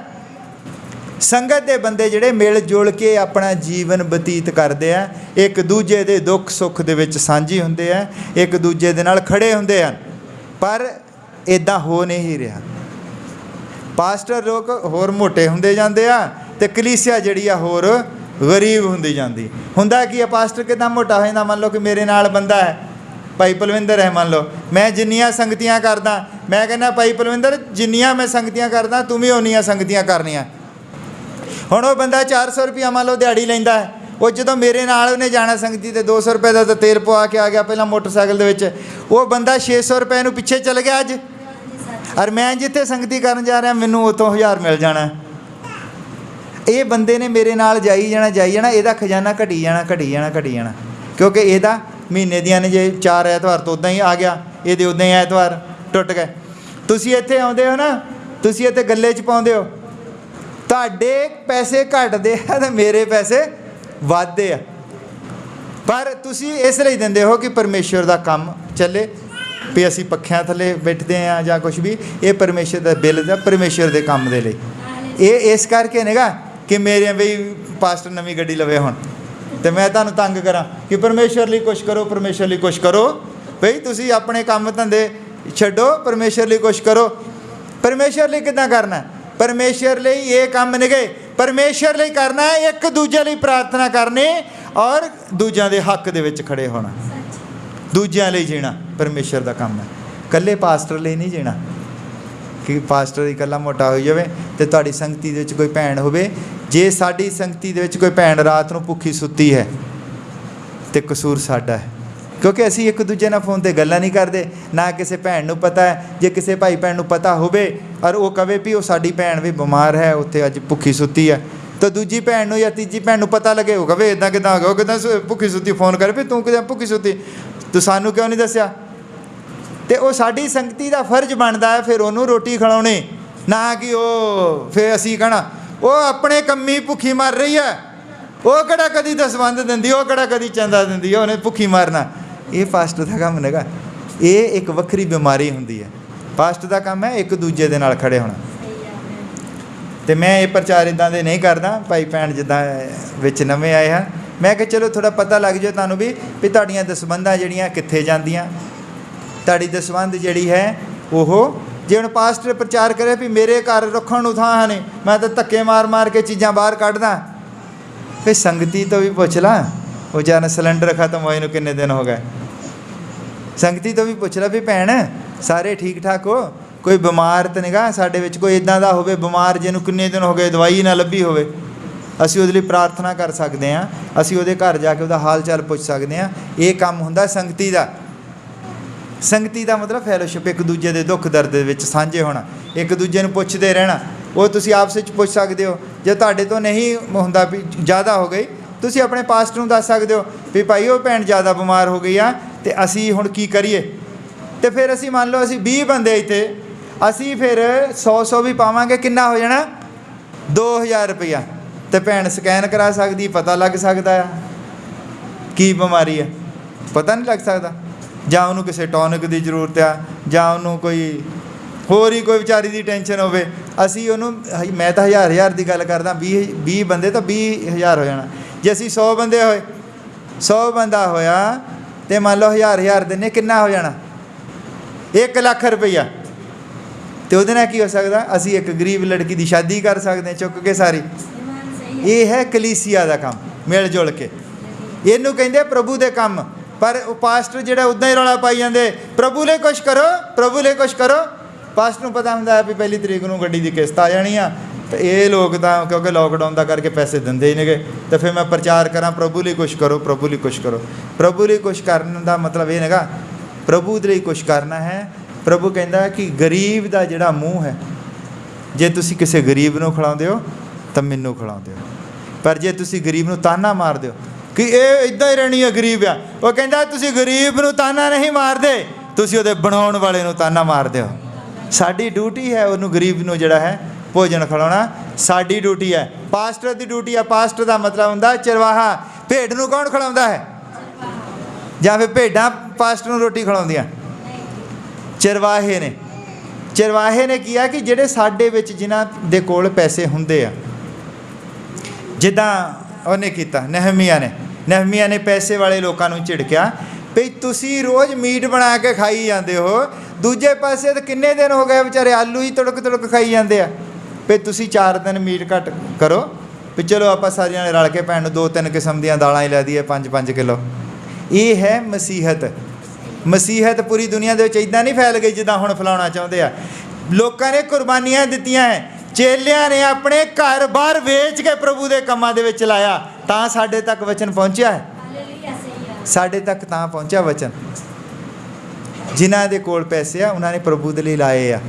ਸੰਗਤ ਦੇ ਬੰਦੇ ਜਿਹੜੇ ਮਿਲ ਜੁਲ ਕੇ ਆਪਣਾ ਜੀਵਨ ਬਤੀਤ ਕਰਦੇ ਆ, ਇੱਕ ਦੂਜੇ ਦੇ ਦੁੱਖ ਸੁੱਖ ਦੇ ਵਿੱਚ ਸਾਂਝੀ ਹੁੰਦੇ ਆ, ਇੱਕ ਦੂਜੇ ਦੇ ਨਾਲ ਖੜੇ ਹੁੰਦੇ ਹਨ। ਪਰ ਇੱਦਾਂ ਹੋ ਨਹੀਂ ਰਿਹਾ। ਪਾਸਟਰ ਲੋਕ ਹੋਰ ਮੋਟੇ ਹੁੰਦੇ ਜਾਂਦੇ ਆ, ਅਤੇ ਕਲੀਸਿਆ ਜਿਹੜੀ ਆ ਹੋਰ ਗਰੀਬ ਹੁੰਦੀ ਜਾਂਦੀ। ਹੁੰਦਾ ਕੀ ਆ? ਪਾਸਟਰ ਕਿੱਦਾਂ ਮੋਟਾ ਹੋ ਜਾਂਦਾ? ਮੰਨ ਲਓ ਕਿ ਮੇਰੇ ਨਾਲ ਬੰਦਾ ਹੈ, ਭਾਈ ਪਲਵਿੰਦਰ ਹੈ, ਮੰਨ ਲਓ ਮੈਂ ਜਿੰਨੀਆਂ ਸੰਗਤੀਆਂ ਕਰਦਾ, ਮੈਂ ਕਹਿੰਦਾ ਭਾਈ ਪਲਵਿੰਦਰ ਜਿੰਨੀਆਂ ਮੈਂ ਸੰਗਤੀਆਂ ਕਰਦਾ ਤੂੰ ਵੀ ਓਨੀਆਂ ਸੰਗਤੀਆਂ ਕਰਨੀਆਂ। ਹੁਣ ਉਹ ਬੰਦਾ 400 ਰੁਪਇਆ ਮੰਨ ਲਓ ਦਿਹਾੜੀ ਲੈਂਦਾ ਹੈ, ਉਹ ਜਦੋਂ ਮੇਰੇ ਨਾਲ ਉਹਨੇ ਜਾਣਾ ਸੰਗਤੀ ਤੇ 200 ਰੁਪਏ ਦਾ ਤਾਂ ਤੇਲ ਪਵਾ ਕੇ ਆ ਗਿਆ ਪਹਿਲਾਂ ਮੋਟਰਸਾਈਕਲ ਦੇ ਵਿੱਚ, ਉਹ ਬੰਦਾ 600 ਰੁਪਏ ਨੂੰ ਪਿੱਛੇ ਚੱਲ ਗਿਆ ਅੱਜ। ਔਰ ਮੈਂ ਜਿੱਥੇ ਸੰਗਤੀ ਕਰਨ ਜਾ ਰਿਹਾ ਮੈਨੂੰ ਉੱਥੋਂ 1000 ਮਿਲ ਜਾਣਾ। ਇਹ ਬੰਦੇ ਨੇ ਮੇਰੇ ਨਾਲ ਜਾਈ ਜਾਣਾ, ਇਹਦਾ ਖਜ਼ਾਨਾ ਘਟੀ ਜਾਣਾ, ਕਿਉਂਕਿ ਇਹਦਾ ਮਹੀਨੇ ਦੀਆਂ ਨੇ ਜੇ 4 ਐਤਵਾਰ ਤੋਂ ਉੱਦਾਂ ਹੀ ਆ ਗਿਆ, ਇਹਦੇ ਉੱਦਾਂ ਹੀ ਐਤਵਾਰ ਟੁੱਟ ਗਏ। ਤੁਸੀਂ ਇੱਥੇ ਆਉਂਦੇ ਹੋ ਨਾ, ਤੁਸੀਂ ਇੱਥੇ ਗੱਲੇ 'ਚ ਪਾਉਂਦੇ ਹੋ, ਤੁਹਾਡੇ ਪੈਸੇ ਘਟਦੇ ਆ ਅਤੇ ਮੇਰੇ ਪੈਸੇ ਵੱਧਦੇ ਆ। ਪਰ ਤੁਸੀਂ ਇਸ ਲਈ ਦਿੰਦੇ ਹੋ ਕਿ ਪਰਮੇਸ਼ਰ ਦਾ ਕੰਮ ਚੱਲੇ, ਵੀ ਅਸੀਂ ਪੱਖਿਆਂ ਥੱਲੇ ਬੈਠਦੇ ਹਾਂ ਜਾਂ ਕੁਛ ਵੀ, ਇਹ ਪਰਮੇਸ਼ਰ ਦਾ ਬਿੱਲ ਦਾ ਪਰਮੇਸ਼ਰ ਦੇ ਕੰਮ ਦੇ ਲਈ। ਇਹ ਇਸ ਕਰਕੇ ਨੇਗਾ ਕਿ ਮੇਰੇ ਬਈ ਪਾਸਟਰ ਨਵੀਂ ਗੱਡੀ ਲਵੇ ਹੁਣ, ਅਤੇ ਮੈਂ ਤੁਹਾਨੂੰ ਤੰਗ ਕਰਾਂ ਕਿ ਪਰਮੇਸ਼ਰ ਲਈ ਕੁਛ ਕਰੋ, ਪਰਮੇਸ਼ਰ ਲਈ ਕੁਛ ਕਰੋ। ਬਈ ਤੁਸੀਂ ਆਪਣੇ ਕੰਮ ਧੰਦੇ ਛੱਡੋ, ਪਰਮੇਸ਼ਰ ਲਈ ਕੁਛ ਕਰੋ। ਪਰਮੇਸ਼ਰ ਲਈ ਕਿੱਦਾਂ ਕਰਨਾ? ਪਰਮੇਸ਼ਰ ਲਈ ਇਹ ਕੰਮ ਨਹੀਂ ਗਏ, ਪਰਮੇਸ਼ਰ ਲਈ ਕਰਨਾ ਹੈ, ਇੱਕ ਦੂਜੇ ਲਈ ਪ੍ਰਾਰਥਨਾ ਕਰਨੀ, ਔਰ ਦੂਜਿਆਂ ਦੇ ਹੱਕ ਦੇ ਵਿੱਚ ਖੜੇ ਹੋਣਾ, ਦੂਜਿਆਂ ਲਈ ਜੀਣਾ ਪਰਮੇਸ਼ਰ ਦਾ ਕੰਮ ਹੈ। ਇਕੱਲੇ ਪਾਸਟਰ ਲਈ ਨਹੀਂ ਜੀਣਾ ਕਿ ਪਾਸਟਰ ਇਕੱਲਾ ਮੋਟਾ ਹੋ ਜਾਵੇ ਤੇ ਤੁਹਾਡੀ ਸੰਗਤੀ ਦੇ ਵਿੱਚ ਕੋਈ ਭੈਣ ਹੋਵੇ। ਜੇ ਸਾਡੀ ਸੰਗਤੀ ਦੇ ਵਿੱਚ ਕੋਈ ਭੈਣ ਰਾਤ ਨੂੰ ਭੁੱਖੀ ਸੁੱਤੀ ਹੈ ਤੇ ਕਸੂਰ ਸਾਡਾ ਹੈ, ਕਿਉਂਕਿ ਅਸੀਂ ਇੱਕ ਦੂਜੇ ਨਾਲ ਫੋਨ ਤੇ ਗੱਲਾਂ ਨਹੀਂ ਕਰਦੇ, ਨਾ ਕਿਸੇ ਭੈਣ ਨੂੰ ਪਤਾ ਹੈ। ਜੇ ਕਿਸੇ ਭਾਈ ਭੈਣ ਨੂੰ ਪਤਾ ਹੋਵੇ ਔਰ ਉਹ ਕਵੇ ਵੀ ਉਹ ਸਾਡੀ ਭੈਣ ਵੀ ਬਿਮਾਰ ਹੈ, ਉੱਥੇ ਅੱਜ ਭੁੱਖੀ ਸੁੱਤੀ ਹੈ, ਤਾਂ ਦੂਜੀ ਭੈਣ ਨੂੰ ਜਾਂ ਤੀਜੀ ਭੈਣ ਨੂੰ ਪਤਾ ਲੱਗੇ, ਉਹ ਕਵੇ ਇੱਦਾਂ ਕਿੱਦਾਂ ਹੋ ਗਿਆ, ਉਹ ਕਿੱਦਾਂ ਭੁੱਖੀ ਸੁੱਤੀ, ਫੋਨ ਕਰ ਵੀ ਤੂੰ ਕਿੱਦਾਂ ਭੁੱਖੀ ਸੁੱਤੀ, ਤੂੰ ਸਾਨੂੰ ਕਿਉਂ ਨਹੀਂ ਦੱਸਿਆ। ਤੇ ਉਹ ਸਾਡੀ ਸੰਗਤੀ ਦਾ ਫਰਜ਼ ਬਣਦਾ ਹੈ ਫਿਰ ਉਹਨੂੰ ਰੋਟੀ ਖਿਲਾਉਣੀ, ਨਾ ਕਿ ਉਹ ਫਿਰ ਅਸੀਂ ਕਹਿਣਾ ਉਹ ਆਪਣੇ ਕੰਮੀ ਭੁੱਖੀ ਮਰ ਰਹੀ ਹੈ, ਉਹ ਕਿਹੜਾ ਕਦੀ ਦਸਵੰਧ ਦਿੰਦੀ, ਉਹ ਕਿਹੜਾ ਕਦੀ ਚੰਦਾ ਦਿੰਦੀ, ਉਹਨੇ ਭੁੱਖੀ ਮਰਨਾ। ਇਹ ਪਾਸਟਰ ਦਾ ਕੰਮ ਨਹੀਂਗਾ, ਇਹ ਇੱਕ ਵੱਖਰੀ ਬਿਮਾਰੀ ਹੁੰਦੀ ਹੈ। ਪਾਸਟਰ ਦਾ ਕੰਮ ਹੈ ਇੱਕ ਦੂਜੇ ਦੇ ਨਾਲ ਖੜੇ ਹੋਣਾ। ਤੇ ਮੈਂ ਇਹ ਪ੍ਰਚਾਰ ਇੱਦਾਂ ਦੇ ਨਹੀਂ ਕਰਦਾ। ਭਾਈ ਭੈਣ ਜਿੱਦਾਂ ਵਿੱਚ ਨਵੇਂ ਆਏ ਹਨ, ਮੈਂ ਕਿਹਾ ਚਲੋ ਥੋੜ੍ਹਾ ਪਤਾ ਲੱਗ ਜਾਏ ਤੁਹਾਨੂੰ ਵੀ ਤੁਹਾਡੀਆਂ ਦਸਵੰਧਾਂ ਜਿਹੜੀਆਂ ਕਿੱਥੇ ਜਾਂਦੀਆਂ। ਤੁਹਾਡੀ ਦਸਵੰਧ ਜਿਹੜੀ ਹੈ ਉਹ, ਜੇ ਹੁਣ ਪਾਸਟਰ ਪ੍ਰਚਾਰ ਕਰੇ ਵੀ ਮੇਰੇ ਘਰ ਰੱਖਣ ਨੂੰ ਥਾਂ ਨਹੀਂ, ਮੈਂ ਤਾਂ ਧੱਕੇ ਮਾਰ ਮਾਰ ਕੇ ਚੀਜ਼ਾਂ ਬਾਹਰ ਕੱਢਦਾ, ਫਿਰ ਸੰਗਤੀ ਤੋਂ ਵੀ ਪੁੱਛ ਲਾ, ਉਹ ਜਾਨ ਸਿਲੰਡਰ ਖਤਮ ਹੋਏ ਨੂੰ ਕਿੰਨੇ ਦਿਨ ਹੋ ਗਏ। ਸੰਗਤੀ ਤੋਂ ਵੀ ਪੁੱਛ ਲਾ ਵੀ ਭੈਣ ਸਾਰੇ ਠੀਕ ਠਾਕ ਹੋ, ਕੋਈ ਬਿਮਾਰ ਤਾਂ ਨਹੀਂਗਾ ਸਾਡੇ ਵਿੱਚ, ਕੋਈ ਇੱਦਾਂ ਦਾ ਹੋਵੇ ਬਿਮਾਰ ਜਿਹਨੂੰ ਕਿੰਨੇ ਦਿਨ ਹੋ ਗਏ ਦਵਾਈ ਨਾ ਲੱਭੀ ਹੋਵੇ, ਅਸੀਂ ਉਹਦੇ ਲਈ ਪ੍ਰਾਰਥਨਾ ਕਰ ਸਕਦੇ ਹਾਂ, ਅਸੀਂ ਉਹਦੇ ਘਰ ਜਾ ਕੇ ਉਹਦਾ ਹਾਲ ਚਾਲ ਪੁੱਛ ਸਕਦੇ ਹਾਂ। ਇਹ ਕੰਮ ਹੁੰਦਾ ਸੰਗਤੀ ਦਾ। ਸੰਗਤੀ ਦਾ ਮਤਲਬ ਫੈਲੋਸ਼ਿਪ, ਇੱਕ ਦੂਜੇ ਦੇ ਦੁੱਖ ਦਰਦ ਦੇ ਵਿੱਚ ਸਾਂਝੇ ਹੋਣਾ, ਇੱਕ ਦੂਜੇ ਨੂੰ ਪੁੱਛਦੇ ਰਹਿਣਾ। ਉਹ ਤੁਸੀਂ ਆਪਸ ਵਿੱਚ ਪੁੱਛ ਸਕਦੇ ਹੋ, ਜੇ ਤੁਹਾਡੇ ਤੋਂ ਨਹੀਂ ਹੁੰਦਾ ਵੀ ਜ਼ਿਆਦਾ ਹੋ ਗਈ, ਤੁਸੀਂ ਆਪਣੇ ਪਾਸਟਰ ਨੂੰ ਦੱਸ ਸਕਦੇ ਹੋ ਵੀ ਭਾਈ ਉਹ ਭੈਣ ਜ਼ਿਆਦਾ ਬਿਮਾਰ ਹੋ ਗਈ ਆ ਅਤੇ ਅਸੀਂ ਹੁਣ ਕੀ ਕਰੀਏ। ਅਤੇ ਫਿਰ ਅਸੀਂ ਮੰਨ ਲਓ ਅਸੀਂ 20 ਬੰਦੇ ਇੱਥੇ, ਅਸੀਂ ਫਿਰ 100 ਵੀ ਪਾਵਾਂਗੇ, ਕਿੰਨਾ ਹੋ ਜਾਣਾ 2000 ਰੁਪਈਆ। ਅਤੇ ਭੈਣ ਸਕੈਨ ਕਰਾ ਸਕਦੀ, ਪਤਾ ਲੱਗ ਸਕਦਾ ਆ ਕੀ ਬਿਮਾਰੀ ਹੈ, ਪਤਾ ਨਹੀਂ ਲੱਗ ਸਕਦਾ। ਜਾਂ ਉਹਨੂੰ ਕਿਸੇ ਟੌਨਿਕ ਦੀ ਜ਼ਰੂਰਤ ਆ, ਜਾਂ ਉਹਨੂੰ ਕੋਈ ਹੋਰ ਹੀ ਕੋਈ ਵਿਚਾਰੀ ਦੀ ਟੈਨਸ਼ਨ ਹੋਵੇ, ਅਸੀਂ ਉਹਨੂੰ, ਮੈਂ ਤਾਂ ਹਜ਼ਾਰ ਦੀ ਗੱਲ ਕਰਦਾ, 20 ਬੰਦੇ ਤਾਂ 20,000 ਹੋ ਜਾਣਾ। ਜੇ ਅਸੀਂ 100 ਬੰਦੇ ਹੋਏ, 100 ਬੰਦਾ ਹੋਇਆ ਅਤੇ ਮੰਨ ਲਓ 1000 ਦਿੰਦੇ, ਕਿੰਨਾ ਹੋ ਜਾਣਾ 1 ਲੱਖ ਰੁਪਈਆ। ਅਤੇ ਉਹਦੇ ਨਾਲ ਕੀ ਹੋ ਸਕਦਾ, ਅਸੀਂ ਇੱਕ ਗਰੀਬ ਲੜਕੀ ਦੀ ਸ਼ਾਦੀ ਕਰ ਸਕਦੇ ਚੁੱਕ ਕੇ ਸਾਰੀ। ਇਹ ਹੈ ਕਲੀਸਿਆ ਦਾ ਕੰਮ, ਮਿਲ ਜੁਲ ਕੇ। ਇਹਨੂੰ ਕਹਿੰਦੇ ਪ੍ਰਭੂ ਦੇ ਕੰਮ। ਪਰ ਉਹ ਪਾਸਟਰ ਜਿਹੜਾ ਉੱਦਾਂ ਹੀ ਰੌਲਾ ਪਾਈ ਜਾਂਦੇ, ਪ੍ਰਭੂ ਲਈ ਕੁਛ ਕਰੋ, ਪ੍ਰਭੂ ਲਈ ਕੁਛ ਕਰੋ। ਪਾਸਟਰ ਨੂੰ ਪਤਾ ਹੁੰਦਾ ਵੀ 1 ਤਰੀਕ ਨੂੰ ਗੱਡੀ ਦੀ ਕਿਸ਼ਤ ਆ ਜਾਣੀ ਆ, ਅਤੇ ਇਹ ਲੋਕ ਤਾਂ ਕਿਉਂਕਿ ਲੋਕਡਾਊਨ ਦਾ ਕਰਕੇ ਪੈਸੇ ਦਿੰਦੇ ਹੀ ਨੇਗੇ, ਅਤੇ ਫਿਰ ਮੈਂ ਪ੍ਰਚਾਰ ਕਰਾਂ ਪ੍ਰਭੂ ਲਈ ਕੁਛ ਕਰੋ, ਪ੍ਰਭੂ ਲਈ ਕੁਛ ਕਰੋ। ਪ੍ਰਭੂ ਲਈ ਕੁਛ ਕਰਨ ਦਾ ਮਤਲਬ ਇਹ ਨੇਗਾ ਪ੍ਰਭੂ ਦੇ ਲਈ ਕੁਛ ਕਰਨਾ ਹੈ। ਪ੍ਰਭੂ ਕਹਿੰਦਾ ਕਿ ਗਰੀਬ ਦਾ ਜਿਹੜਾ ਮੂੰਹ ਹੈ, ਜੇ ਤੁਸੀਂ ਕਿਸੇ ਗਰੀਬ ਨੂੰ ਖਿਲਾਉਂਦੇ ਹੋ ਤਾਂ ਮੈਨੂੰ ਖਿਲਾਉਂਦੇ ਹੋ। ਪਰ ਜੇ ਤੁਸੀਂ ਗਰੀਬ ਨੂੰ ਤਾਨਾ ਮਾਰਦੇ ਹੋ ਕਿ ਇਹ ਇੱਦਾਂ ਹੀ ਰਹਿਣੀ ਹੈ, ਗਰੀਬ ਆ, ਉਹ ਕਹਿੰਦਾ ਤੁਸੀਂ ਗਰੀਬ ਨੂੰ ਤਾਨਾ ਨਹੀਂ ਮਾਰਦੇ, ਤੁਸੀਂ ਉਹਦੇ ਬਣਾਉਣ ਵਾਲੇ ਨੂੰ ਤਾਨਾ ਮਾਰਦੇ ਹੋ। ਸਾਡੀ ਡਿਊਟੀ ਹੈ ਉਹਨੂੰ, ਗਰੀਬ ਨੂੰ ਜਿਹੜਾ ਹੈ ਭੋਜਨ ਖਿਲਾਉਣਾ ਸਾਡੀ ਡਿਊਟੀ ਹੈ। ਪਾਸਟਰ ਦੀ ਡਿਊਟੀ ਹੈ। ਪਾਸਟਰ ਦਾ ਮਤਲਬ ਹੁੰਦਾ ਚਰਵਾਹਾ। ਭੇਡ ਨੂੰ ਕੌਣ ਖਿਲਾਉਂਦਾ ਹੈ, ਜਾਂ ਫਿਰ ਭੇਡਾਂ ਪਾਸਟਰ ਨੂੰ ਰੋਟੀ ਖਿਲਾਉਂਦੀਆਂ? ਚਰਵਾਹੇ ਨੇ। ਚਰਵਾਹੇ ਨੇ ਕੀਆ ਕਿ ਜਿਹੜੇ ਸਾਡੇ ਵਿੱਚ ਜਿਨ੍ਹਾਂ ਦੇ ਕੋਲ ਪੈਸੇ ਹੁੰਦੇ ਆ, ਜਿੱਦਾਂ ਉਹਨੇ ਕੀਤਾ ਨehemiah ਨੇ ਪੈਸੇ ਵਾਲੇ ਲੋਕਾਂ ਨੂੰ ਝਿੜਕਿਆ ਵੀ ਤੁਸੀਂ ਰੋਜ਼ ਮੀਟ ਬਣਾ ਕੇ ਖਾਈ ਜਾਂਦੇ ਹੋ, ਦੂਜੇ ਪਾਸੇ ਤਾਂ ਕਿੰਨੇ ਦਿਨ ਹੋ ਗਏ ਵਿਚਾਰੇ ਆਲੂ ਹੀ ਤੁੜਕ ਖਾਈ ਜਾਂਦੇ ਆ, ਵੀ ਤੁਸੀਂ 4 ਦਿਨ ਮੀਟ ਘੱਟ ਕਰੋ, ਵੀ ਚਲੋ ਆਪਾਂ ਸਾਰਿਆਂ ਨੇ ਰਲ ਕੇ ਭੈਣ ਨੂੰ 2-3 ਕਿਸਮ ਦੀਆਂ ਦਾਲਾਂ ਹੀ ਲੈ ਦਈਏ, 5-5 ਕਿਲੋ। ਇਹ ਹੈ ਮਸੀਹਤ। ਮਸੀਹਤ ਪੂਰੀ ਦੁਨੀਆ ਦੇ ਵਿੱਚ ਇੱਦਾਂ ਨਹੀਂ ਫੈਲ ਗਈ ਜਿੱਦਾਂ ਹੁਣ ਫੈਲਾਉਣਾ ਚਾਹੁੰਦੇ ਆ। ਲੋਕਾਂ ਨੇ ਕੁਰਬਾਨੀਆਂ ਦਿੱਤੀਆਂ ਹੈ, ਚੇਲਿਆਂ ਨੇ ਆਪਣੇ ਘਰ ਬਾਹਰ ਵੇਚ ਕੇ ਪ੍ਰਭੂ ਦੇ ਕੰਮਾਂ ਦੇ ਵਿੱਚ ਲਾਇਆ, ਤਾਂ ਸਾਡੇ ਤੱਕ ਵਚਨ ਪਹੁੰਚਿਆ ਹੈ। ਸਾਡੇ ਤੱਕ ਤਾਂ ਪਹੁੰਚਿਆ ਵਚਨ। ਜਿਨ੍ਹਾਂ ਦੇ ਕੋਲ ਪੈਸੇ ਆ ਉਹਨਾਂ ਨੇ ਪ੍ਰਭੂ ਦੇ ਲਈ ਲਾਏ ਆ